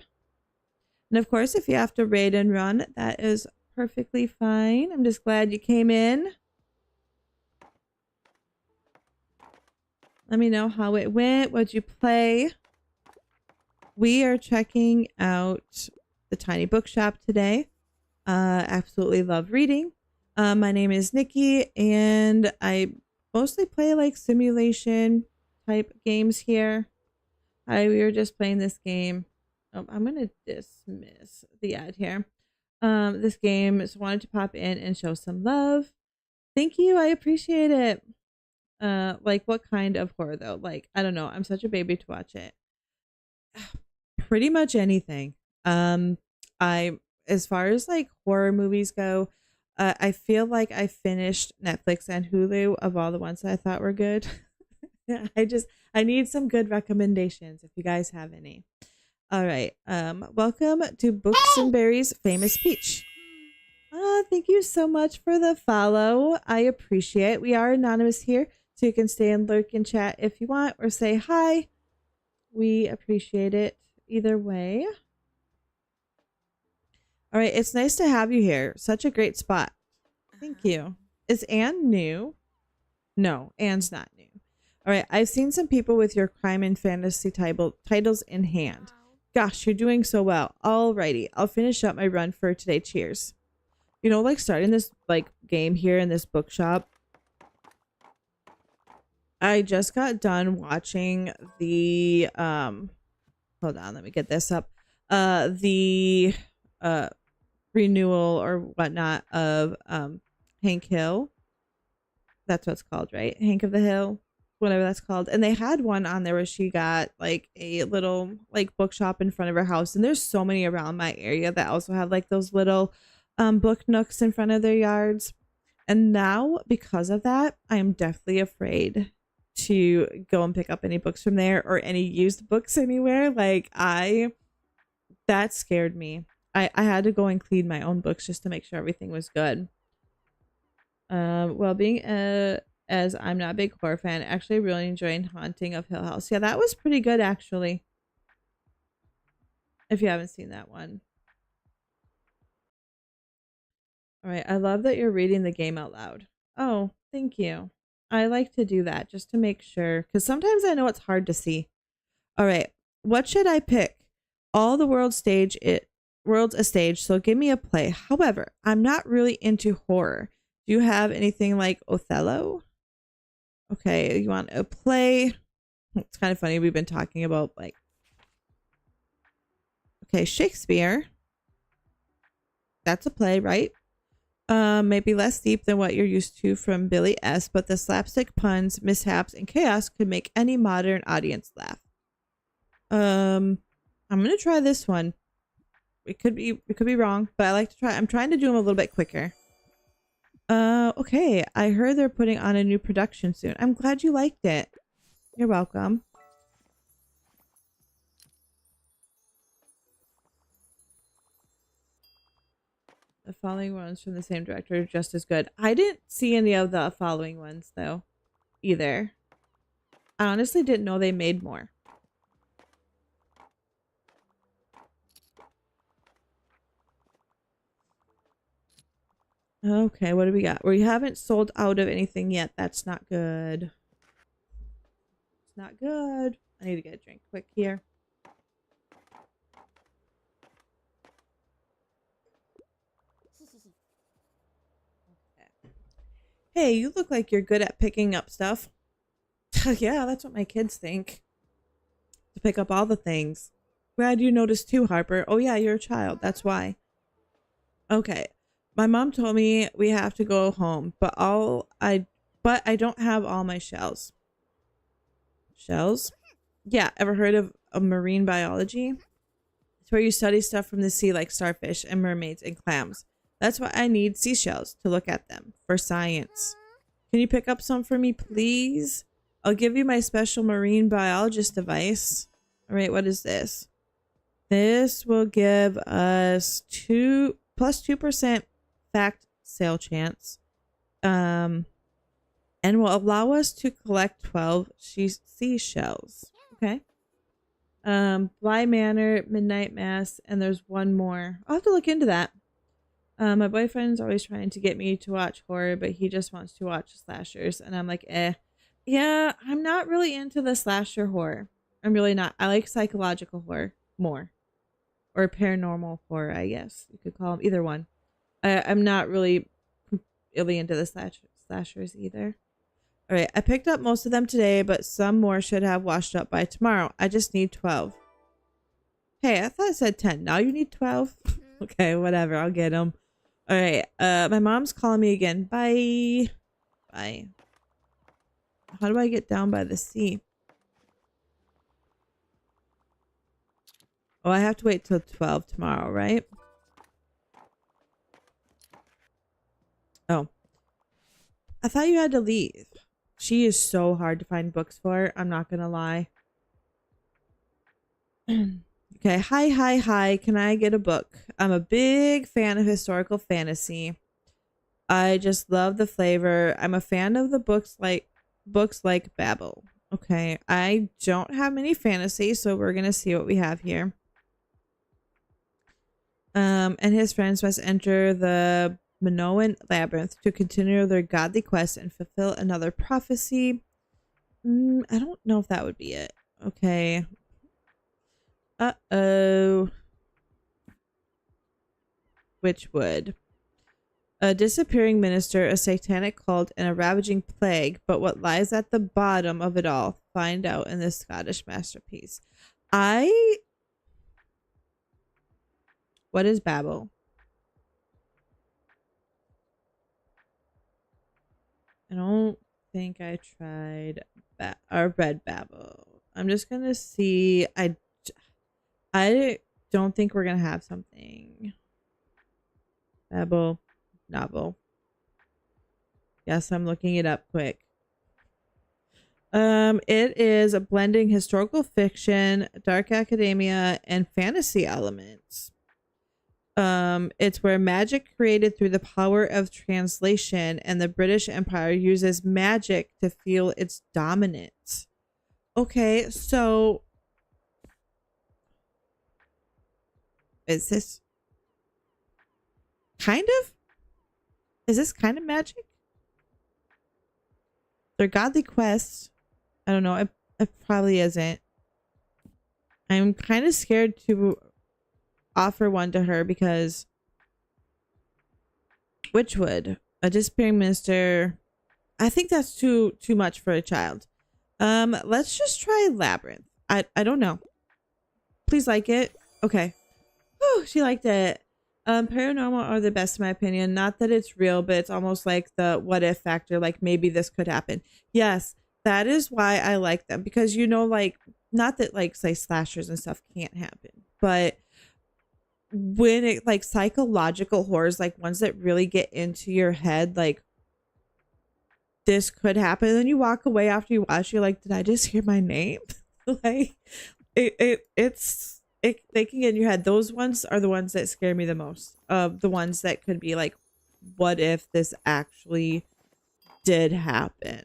And of course, if you have to raid and run, that is perfectly fine. I'm just glad you came in. Let me know how it went. What'd you play? We are checking out the tiny bookshop today. Absolutely love reading. My name is Nikki, and I mostly play like simulation type games here. We were just playing this game. Oh, I'm gonna dismiss the ad here. This game just wanted to pop in and show some love. Thank you, I appreciate it. Like what kind of horror though? Like I don't know. I'm such a baby to watch it. Pretty much anything. As far as like horror movies go. I feel like I finished Netflix and Hulu of all the ones that I thought were good. I need some good recommendations if you guys have any. All right. Welcome to Books and Berries Famous Peach. Thank you so much for the follow. I appreciate it. We are anonymous here, so you can stay and lurk and chat if you want or say hi. We appreciate it either way. All right, it's nice to have you here. Such a great spot. Thank you. Is Anne new? No, Anne's not new. All right, I've seen some people with your crime and fantasy titles in hand. Gosh, you're doing so well. All righty, I'll finish up my run for today. Cheers. You know, like starting this like game here in this bookshop. I just got done watching the hold on, let me get this up. The renewal or whatnot of Hank Hill. That's what it's called, right? Hank of the Hill, whatever that's called. And they had one on there where she got like a little like bookshop in front of her house. And there's so many around my area that also have like those little book nooks in front of their yards. And now because of that, I am definitely afraid to go and pick up any books from there or any used books anywhere. Like that scared me. I had to go and clean my own books just to make sure everything was good. Well, being as I'm not a big horror fan, actually really enjoying Haunting of Hill House. Yeah, that was pretty good actually. If you haven't seen that one. All right, I love that you're reading the game out loud. Oh, thank you. I like to do that just to make sure, because sometimes I know it's hard to see. All right, what should I pick? All the world's a stage, so give me a play. However, I'm not really into horror. Do you have anything like Othello? Okay, you want a play? It's kind of funny. We've been talking about like, okay, Shakespeare. That's a play, right? Maybe less deep than what you're used to from Billy S., but the slapstick puns, mishaps, and chaos could make any modern audience laugh. I'm gonna try this one. It could be wrong, but I like to try. I'm trying to do them a little bit quicker. Okay. I heard they're putting on a new production soon. I'm glad you liked it. You're welcome. The following ones from the same director are just as good. I didn't see any of the following ones though, either. I honestly didn't know they made more. Okay, what do we got? We haven't sold out of anything yet. That's not good. It's not good. I need to get a drink quick here. Okay. Hey, you look like you're good at picking up stuff. Yeah, that's what my kids think. To pick up all the things. Glad you noticed too, Harper. Oh yeah, you're a child. That's why. Okay. My mom told me we have to go home, but I don't have all my shells. Shells? Yeah, ever heard of marine biology? It's where you study stuff from the sea like starfish and mermaids and clams. That's why I need seashells to look at them for science. Can you pick up some for me, please? I'll give you my special marine biologist device. All right, what is this? This will give us plus 2% fact sale chance. And will allow us to collect 12 seashells. Okay. Bly Manor, Midnight Mass, and there's one more. I'll have to look into that. My boyfriend's always trying to get me to watch horror, but he just wants to watch slashers. And I'm like, eh. Yeah, I'm not really into the slasher horror. I'm really not. I like psychological horror more. Or paranormal horror, I guess. You could call them either one. I'm not really into the slashers either. All right, I picked up most of them today, but some more should have washed up by tomorrow. I just need 12. Hey, I thought it said 10. Now you need 12? Okay, whatever. I'll get them. All right, my mom's calling me again. Bye. Bye. How do I get down by the sea? Oh, I have to wait till 12 tomorrow, right? Oh. I thought you had to leave. She is so hard to find books for. I'm not gonna lie. Okay, hi. Can I get a book? I'm a big fan of historical fantasy. I just love the flavor. I'm a fan of the books like Babel. Okay, I don't have many fantasy, so we're gonna see what we have here. And his friends must enter the Minoan labyrinth to continue their godly quest and fulfill another prophecy. I don't know if that would be it. Okay. Uh-oh. Which would? A disappearing minister, a satanic cult, and a ravaging plague. But what lies at the bottom of it all? Find out in this Scottish masterpiece. What is Babel? I don't think I tried or read Babel. I'm just gonna see. I don't think we're gonna have something. Babel novel. Yes, I'm looking it up quick. It is a blending historical fiction, dark academia, and fantasy elements. It's where magic created through the power of translation and the British Empire uses magic to feel its dominance. Okay, so is this kind of? Is this kind of magic? Their godly quest. I don't know. It probably isn't. I'm kind of scared to offer one to her because Witchwood. A disappearing minister. I think that's too much for a child. Let's just try Labyrinth. I don't know. Please like it. Okay. Oh, she liked it. Paranormal are the best in my opinion. Not that it's real, but it's almost like the what if factor. Like maybe this could happen. Yes, that is why I like them, because you know, like, not that like say slashers and stuff can't happen, but when it like psychological horrors, like ones that really get into your head, like this could happen, and then you walk away after you watch, you're like, did I just hear my name? Like they can get in your head. Those ones are the ones that scare me the most, of the ones that could be like, what if this actually did happen?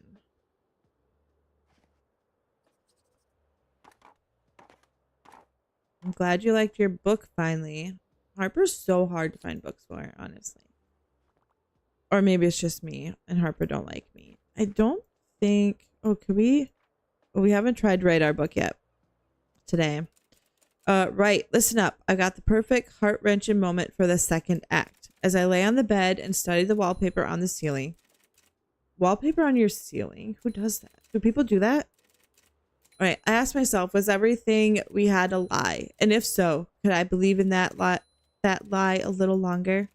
I'm glad you liked your book finally. Harper's so hard to find books for, honestly. Or maybe it's just me and Harper don't like me. I don't think... Oh, could we... Oh, we haven't tried to write our book yet today. Right, listen up. I got the perfect heart-wrenching moment for the second act. As I lay on the bed and study the wallpaper on the ceiling. Wallpaper on your ceiling? Who does that? Do people do that? All right, I asked myself, was everything we had a lie? And if so, could I believe in that lie a little longer?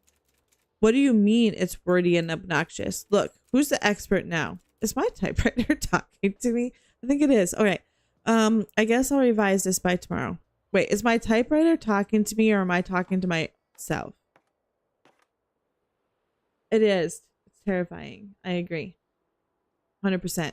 What do you mean it's wordy and obnoxious? Look, who's the expert now? Is my typewriter talking to me? I think it is. All right. I guess I'll revise this by tomorrow. Wait, is my typewriter talking to me, or am I talking to myself? It is. It's terrifying. I agree. 100%.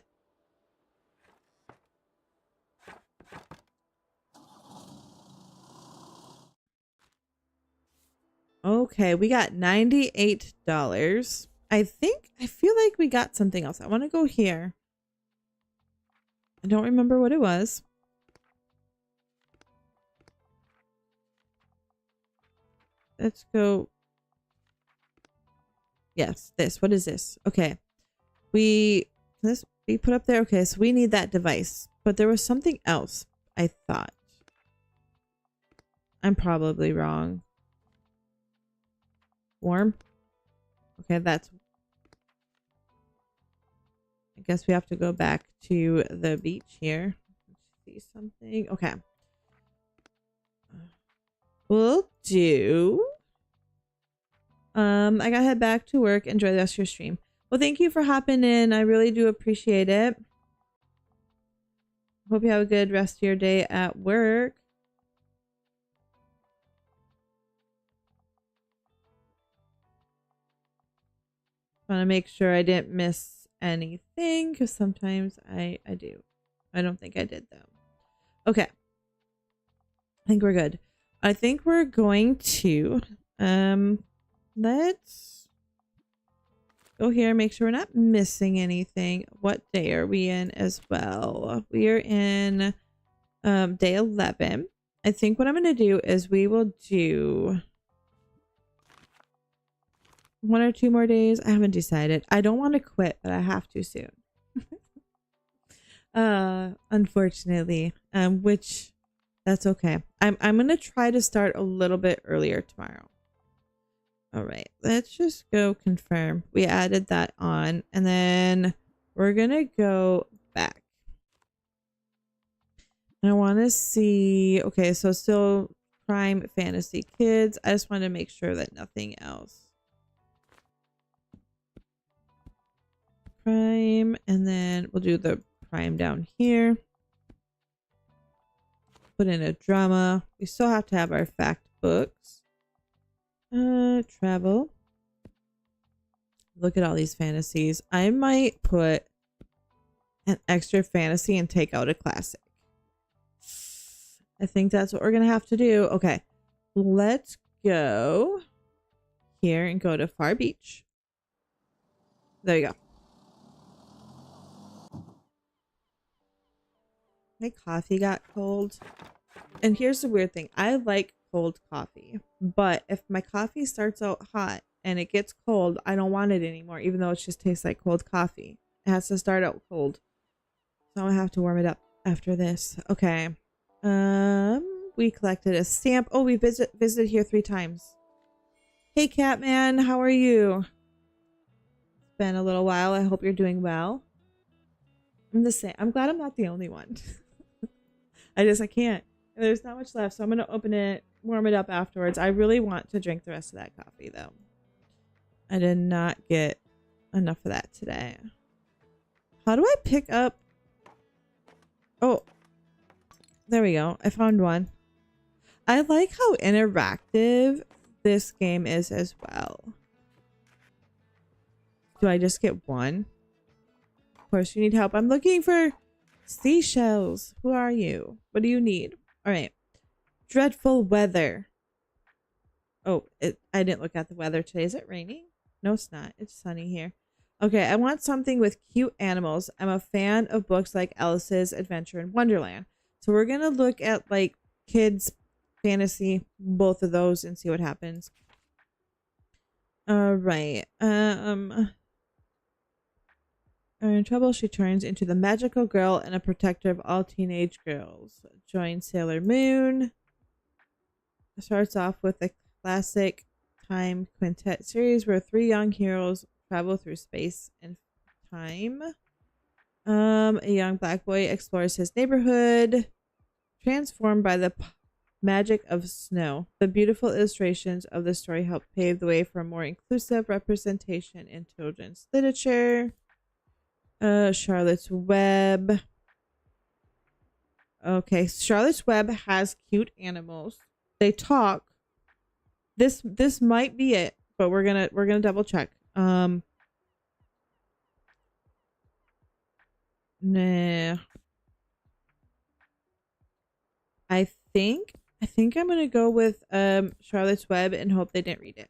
Okay, we got $98. I feel like we got something else. I want to go here. I don't remember what it was. Let's go. Yes, this. What is this? Okay. Can this be put up there? Okay, so we need that device. But there was something else, I thought. I'm probably wrong. Warm? Okay, that's... I guess we have to go back to the beach here. Let's see something. Okay. We'll do... I gotta head back to work. Enjoy the rest of your stream. Well, thank you for hopping in. I really do appreciate it. Hope you have a good rest of your day at work. Want to make sure I didn't miss anything, because sometimes I do. I don't think I did though. Okay. I think we're good. I think we're going to let's go here, make sure we're not missing anything. What day are we in as well? We are in day 11. I think what I'm going to do is we will do 1 or 2 more days. I haven't decided. I don't want to quit, but I have to soon. Unfortunately, which that's okay. I'm going to try to start a little bit earlier tomorrow. All right, let's just go confirm. We added that on, and then we're going to go back. And I want to see, okay, so still crime, fantasy, kids. I just want to make sure that nothing else. Crime, and then we'll do the crime down here. Put in a drama. We still have to have our fact books. Travel. Look at all these fantasies. I might put an extra fantasy and take out a classic. I think that's what we're gonna have to do. Okay, let's go here and go to Far Beach. There you go. My coffee got cold. And here's the weird thing. I like cold coffee. But if my coffee starts out hot and it gets cold, I don't want it anymore. Even though it just tastes like cold coffee. It has to start out cold. So I have to warm it up after this. Okay. We collected a stamp. Oh, we visited here 3 times. Hey, Catman. How are you? been a little while. I hope you're doing well. I'm the same. I'm glad I'm not the only one. I can't. There's not much left, so I'm going to open it, warm it up afterwards. I really want to drink the rest of that coffee, though. I did not get enough of that today. How do I pick up? Oh, there we go. I found one. I like how interactive this game is as well. Do I just get one? Of course, you need help. I'm looking for seashells. Who are you? What do you need? All right. Dreadful weather. Oh, I didn't look at the weather today. Is it raining? No, it's not. It's sunny here. Okay, I want something with cute animals. I'm a fan of books like Alice's Adventure in Wonderland. So we're going to look at like kids fantasy, both of those, and see what happens. All right. In trouble, she turns into the magical girl and a protector of all teenage girls. Join Sailor Moon. It starts off with a classic time quintet series where 3 young heroes travel through space and time. A young black boy explores his neighborhood, transformed by the magic of snow. The beautiful illustrations of the story help pave the way for a more inclusive representation in children's literature. Charlotte's Web. Okay, Charlotte's Web has cute animals. They talk. This might be it, but we're gonna double check. Nah. I think I'm gonna go with Charlotte's Web and hope they didn't read it.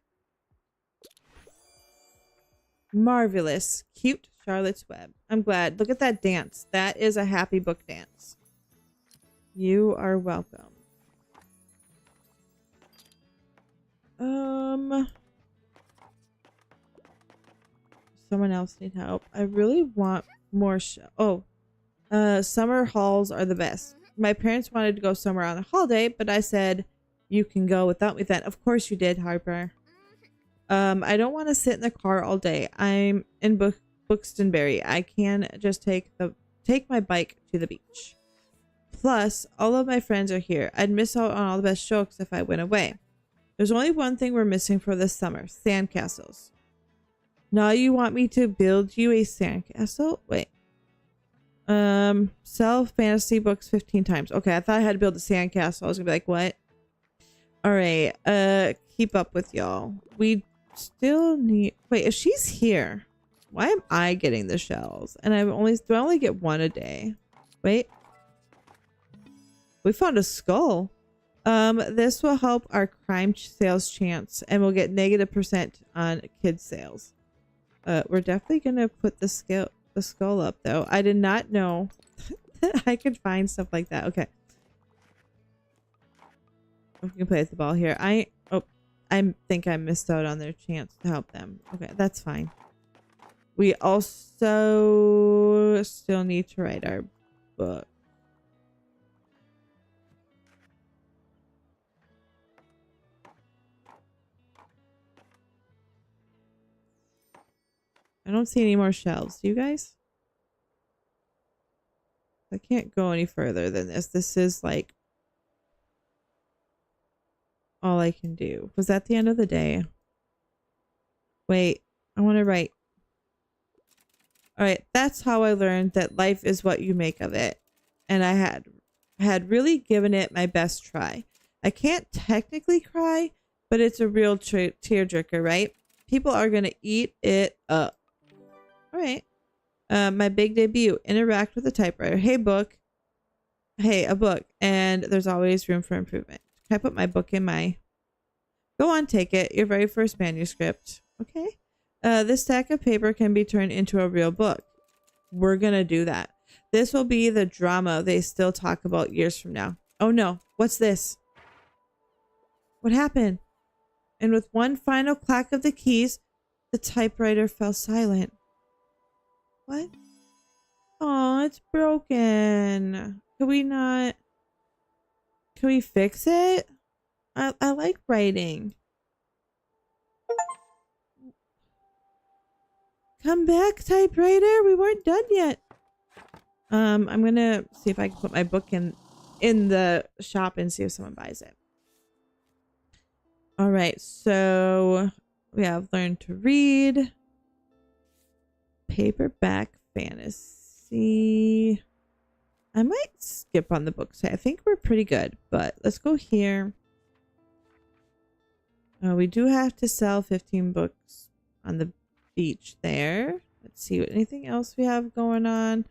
Marvelous. Cute Charlotte's Web. I'm glad. Look at that dance. That is a happy book dance. You are welcome. Someone else need help. I really want more summer hauls are the best. My parents wanted to go somewhere on a holiday, but I said, you can go without me then. Of course you did, Harper. I don't want to sit in the car all day. I'm in Buxtonbury. I can just take my bike to the beach. Plus, all of my friends are here. I'd miss out on all the best jokes if I went away. There's only one thing we're missing for this summer. Sandcastles. Now you want me to build you a sandcastle? Wait. Sell fantasy books 15 times. Okay, I thought I had to build a sandcastle. I was gonna be like, what? Alright, keep up with y'all. We still need... Wait, if she's here, why am I getting the shells? And do I only get one a day? Wait. We found a skull. This will help our crime sales chance, and we'll get -% on kids sales. We're definitely gonna put the skull up though. I did not know that I could find stuff like that. Okay. We can play with the ball here. I think I missed out on their chance to help them. Okay, that's fine. We also still need to write our book. I don't see any more shelves. Do you guys? I can't go any further than this. This is like all I can do. Was that the end of the day? Wait, I want to write. All right, that's how I learned that life is what you make of it. And I had really given it my best try. I can't technically cry, but it's a real tearjerker, right? People are going to eat it up. All right. My big debut. Interact with a typewriter. Hey, book. Hey, a book. And there's always room for improvement. Can I put my book in my... Go on, take it. Your very first manuscript. Okay. This stack of paper can be turned into a real book. We're going to do that. This will be the drama they still talk about years from now. Oh, no. What's this? What happened? And with one final clack of the keys, the typewriter fell silent. What? Oh, it's broken. Can we fix it? I like writing. Come back, typewriter. We weren't done yet. I'm gonna see if I can put my book in the shop and see if someone buys it. All right, so we have Learn to Read, paperback fantasy. I might skip on the books. I think we're pretty good, but let's go here. We do have to sell 15 books on the beach there. Let's see what anything else we have going on.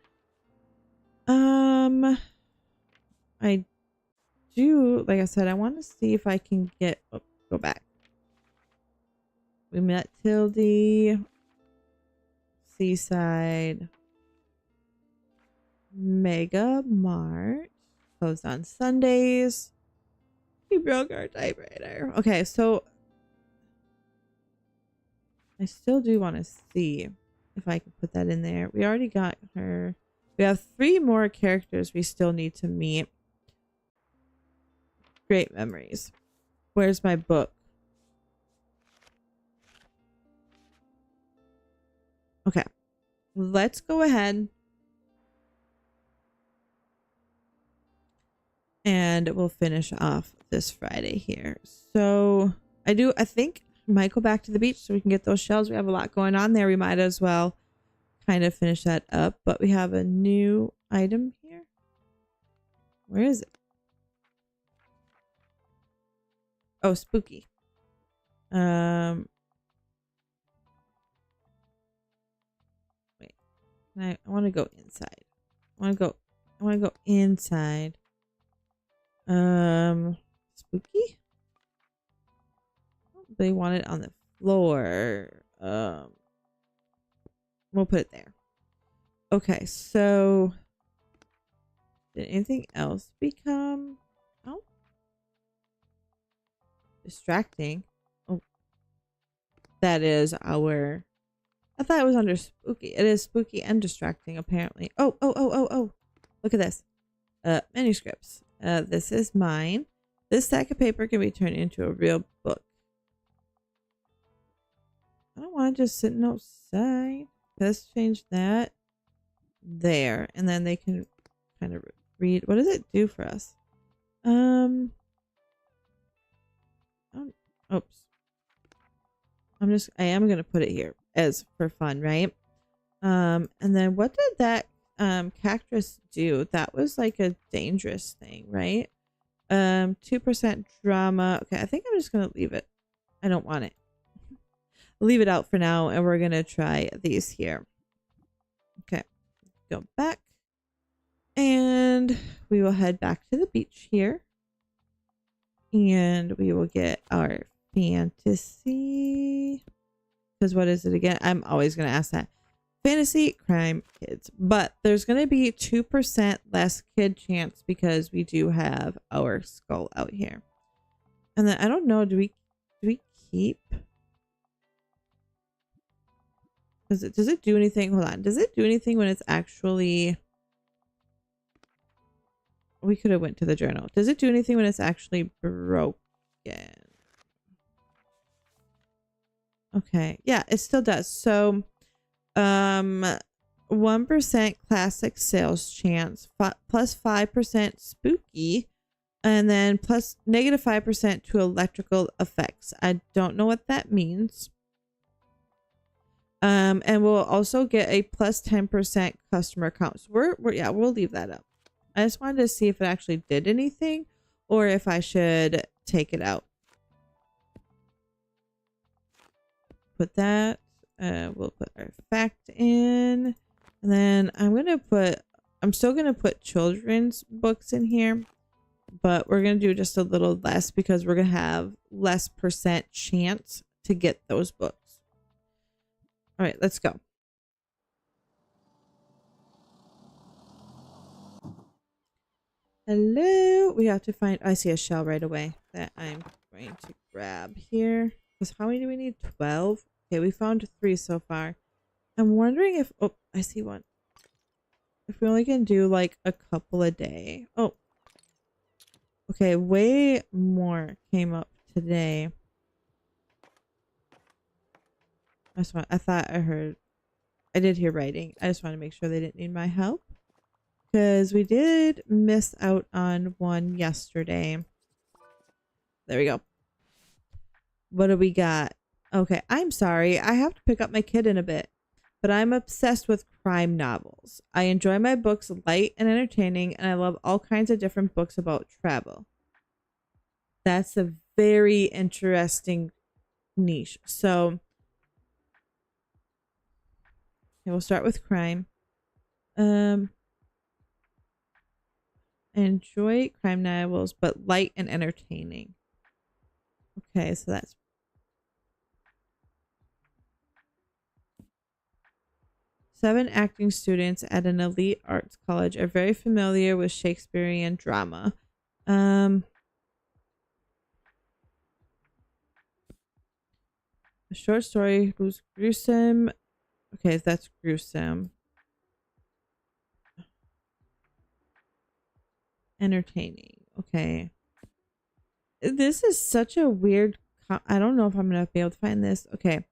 I do, like I said, I want to see if I can get, oh, go back. We met Tildy, Seaside, Mega Mart, closed on Sundays. We broke our typewriter. Okay, so I still do want to see if I can put that in there. We already got her. We have 3 more characters we still need to meet. Great memories. Where's my book? Okay. Let's go ahead. And we'll finish off this Friday here. So I think I might go back to the beach so we can get those shells. We have a lot going on there. We might as well kind of finish that up. But we have a new item here. Where is it? Oh, spooky. Wait. I want to go inside. I want to go inside. Spooky? They want it on the floor. We'll put it there. Okay, so did anything else become distracting? Oh, that is our, I thought it was under spooky. It is spooky and distracting apparently. Oh, look at this. Manuscripts. This is mine. This stack of paper can be turned into a real book. I don't want to just sit outside. Let's change that there, and then they can kind of read. What does it do for us? Oops. I am gonna put it here as for fun, right? And then what did that cactus do? That was like a dangerous thing, right? 2% drama. Okay, I think I'm just gonna leave it. I don't want it. Leave it out for now, and we're gonna try these here. Okay, go back, and we will head back to the beach here, and we will get our fantasy, because what is it again? I'm always gonna ask that. Fantasy, crime, kids, but there's gonna be 2% less kid chance because we do have our skull out here. And then I don't know, do we keep? Does it do anything? Hold on. Does it do anything when it's actually? We could have went to the journal. Does it do anything when it's actually broken? Okay. Yeah, it still does. So, 1% classic sales chance, plus 5% spooky, and then plus -5% to electrical effects. I don't know what that means. And we'll also get a plus 10% customer count. So we'll leave that up. I just wanted to see if it actually did anything or if I should take it out. Put that. We'll put our fact in, and then I'm still gonna put children's books in here, but we're gonna do just a little less because we're gonna have less % chance to get those books. All right, let's go. Hello. We have to find, I see a shell right away that I'm going to grab here. Because how many do we need? 12. Okay, we found 3 so far. I'm wondering if, oh, I see one. If we only can do like a couple a day. Oh. Okay, way more came up today. I thought I heard I did hear writing. I just want to make sure they didn't need my help. Because we did miss out on one yesterday. There we go. What do we got? Okay, I'm sorry. I have to pick up my kid in a bit. But I'm obsessed with crime novels. I enjoy my books light and entertaining, and I love all kinds of different books about travel. That's a very interesting niche. So, okay, we'll start with crime. Enjoy crime novels, but light and entertaining. Okay, so that's 7 acting students at an elite arts college are very familiar with Shakespearean drama. A short story whose gruesome. Okay, that's gruesome. Entertaining. Okay. This is such a weird. I don't know if I'm gonna be able to find this. Okay.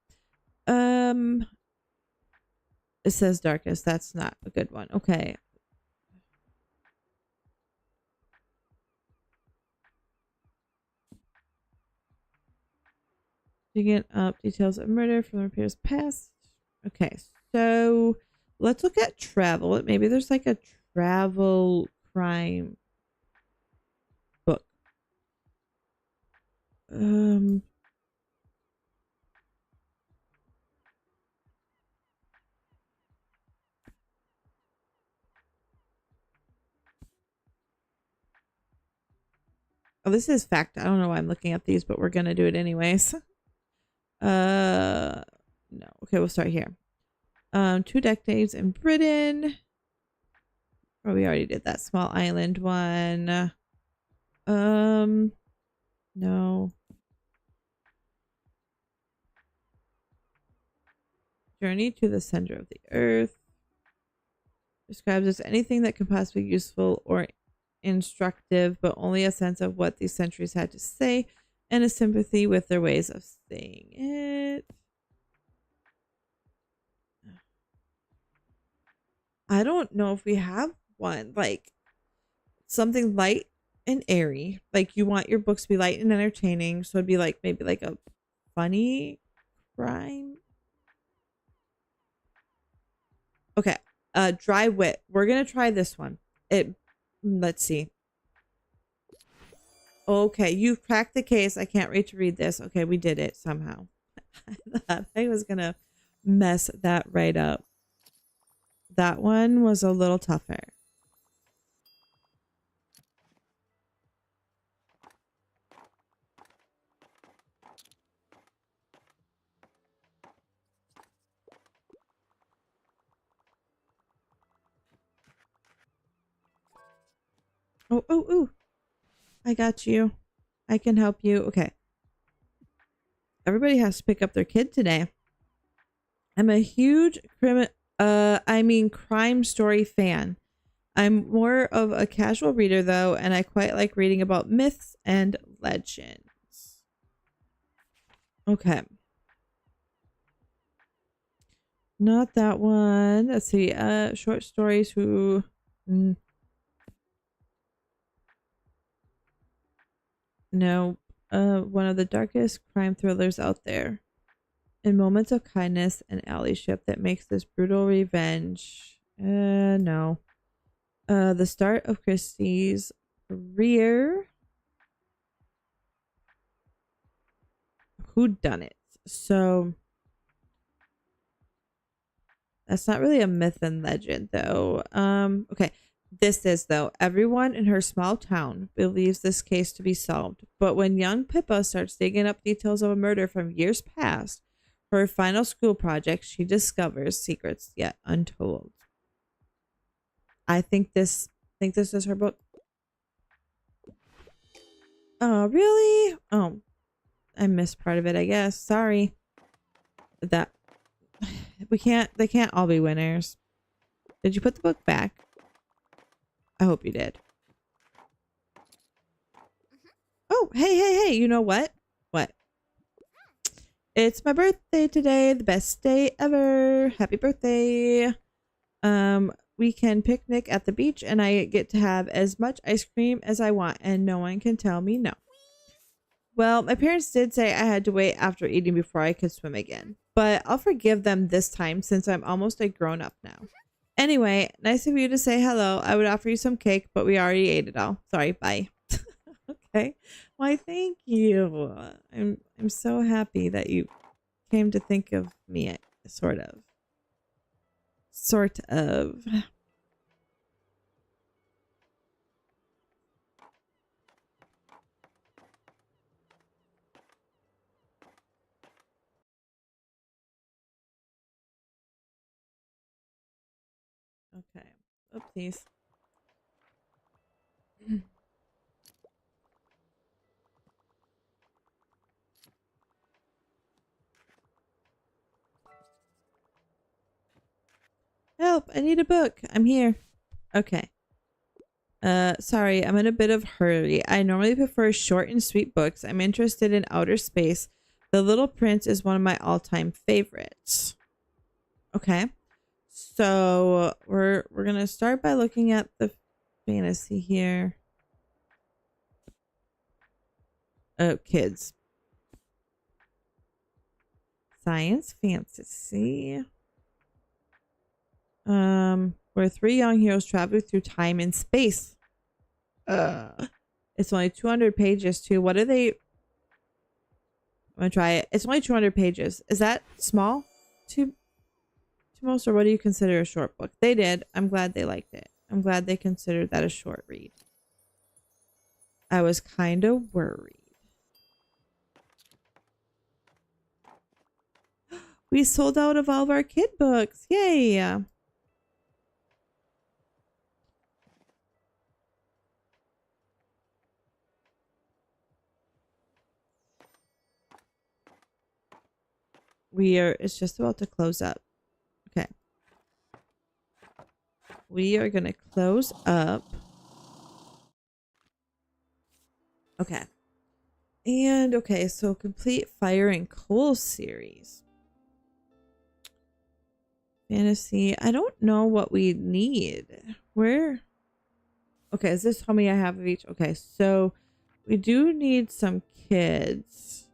It says darkest. That's not a good one. Okay. Digging up details of murder from the repair's past. Okay, so let's look at travel. Maybe there's like a travel crime book. Oh, this is fact. I don't know why I'm looking at these, but we're gonna do it anyways. No. Okay, we'll start here. 2 decades in Britain. Oh, we already did that small island one. No. Journey to the center of the earth. Describes as anything that can possibly be useful or instructive, but only a sense of what these centuries had to say and a sympathy with their ways of saying it. I don't know if we have one like something light and airy. Like you want your books to be light and entertaining, so it'd be like maybe like a funny crime. Okay, dry wit. We're gonna try this one. Let's see. Okay, you've cracked the case. I can't wait to read this. Okay, we did it somehow. I thought I was gonna mess that right up. That one was a little tougher. Oh. I got you. I can help you. Okay. Everybody has to pick up their kid today. I'm a huge crime story fan. I'm more of a casual reader though, and I quite like reading about myths and legends. Okay. Not that one. Let's see. Short stories who No. One of the darkest crime thrillers out there. In moments of kindness and allyship that makes this brutal revenge. No. The start of Christie's career. Who done it? So that's not really a myth and legend though. Okay. This is though. Everyone in her small town believes this case to be solved. But when young Pippa starts digging up details of a murder from years past, for her final school project, she discovers secrets yet untold. I think this is her book. Oh, really? Oh, I missed part of it, I guess. Sorry. That they can't all be winners. Did you put the book back? I hope you did. Oh, hey, you know what? What? It's my birthday today, the best day ever. Happy birthday. We can picnic at the beach and I get to have as much ice cream as I want and no one can tell me no. Well, my parents did say I had to wait after eating before I could swim again, but I'll forgive them this time since I'm almost a grown up now. Anyway, nice of you to say hello. I would offer you some cake, but we already ate it all. Sorry, bye. Okay. Why, thank you. I'm so happy that you came to think of me, sort of. Sort of. Okay. Oopsies. Help! I need a book. I'm here. Okay. Sorry, I'm in a bit of hurry. I normally prefer short and sweet books. I'm interested in outer space. The Little Prince is one of my all-time favorites. Okay. So we're gonna start by looking at the fantasy here. Oh, kids. Science fantasy. Where three young heroes travel through time and space. It's only 200 pages too. What are they? I'm gonna try it. It's only 200 pages. Is that small to most, or what do you consider a short book? They did. I'm glad they liked it. I'm glad they considered that a short read. I was kind of worried. We sold out of all of our kid books. Yay! It's just about to close up. Okay. We are going to close up. Okay. And okay, so complete Fire and Coal series. Fantasy. I don't know what we need. Where? Okay, is this how many I have of each? Okay, so we do need some kids.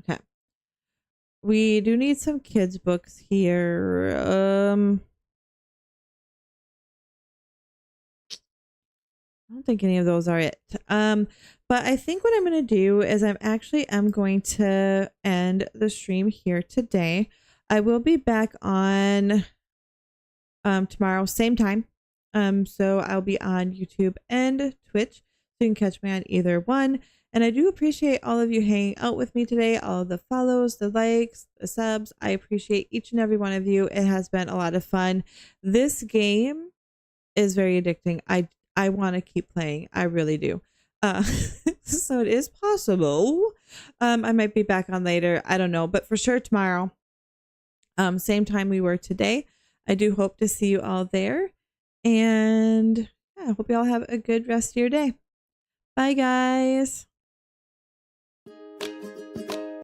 Okay. We do need some kids books here. I don't think any of those are it. But I think what I'm going to do is I'm going to end the stream here today. I will be back on tomorrow, same time. So I'll be on YouTube and Twitch. So you can catch me on either one. And I do appreciate all of you hanging out with me today, all of the follows, the likes, the subs. I appreciate each and every one of you. It has been a lot of fun. This game is very addicting. I want to keep playing. I really do. So it is possible. I might be back on later. I don't know, but for sure tomorrow. Same time we were today. I do hope to see you all there. And yeah, I hope you all have a good rest of your day. Bye, guys.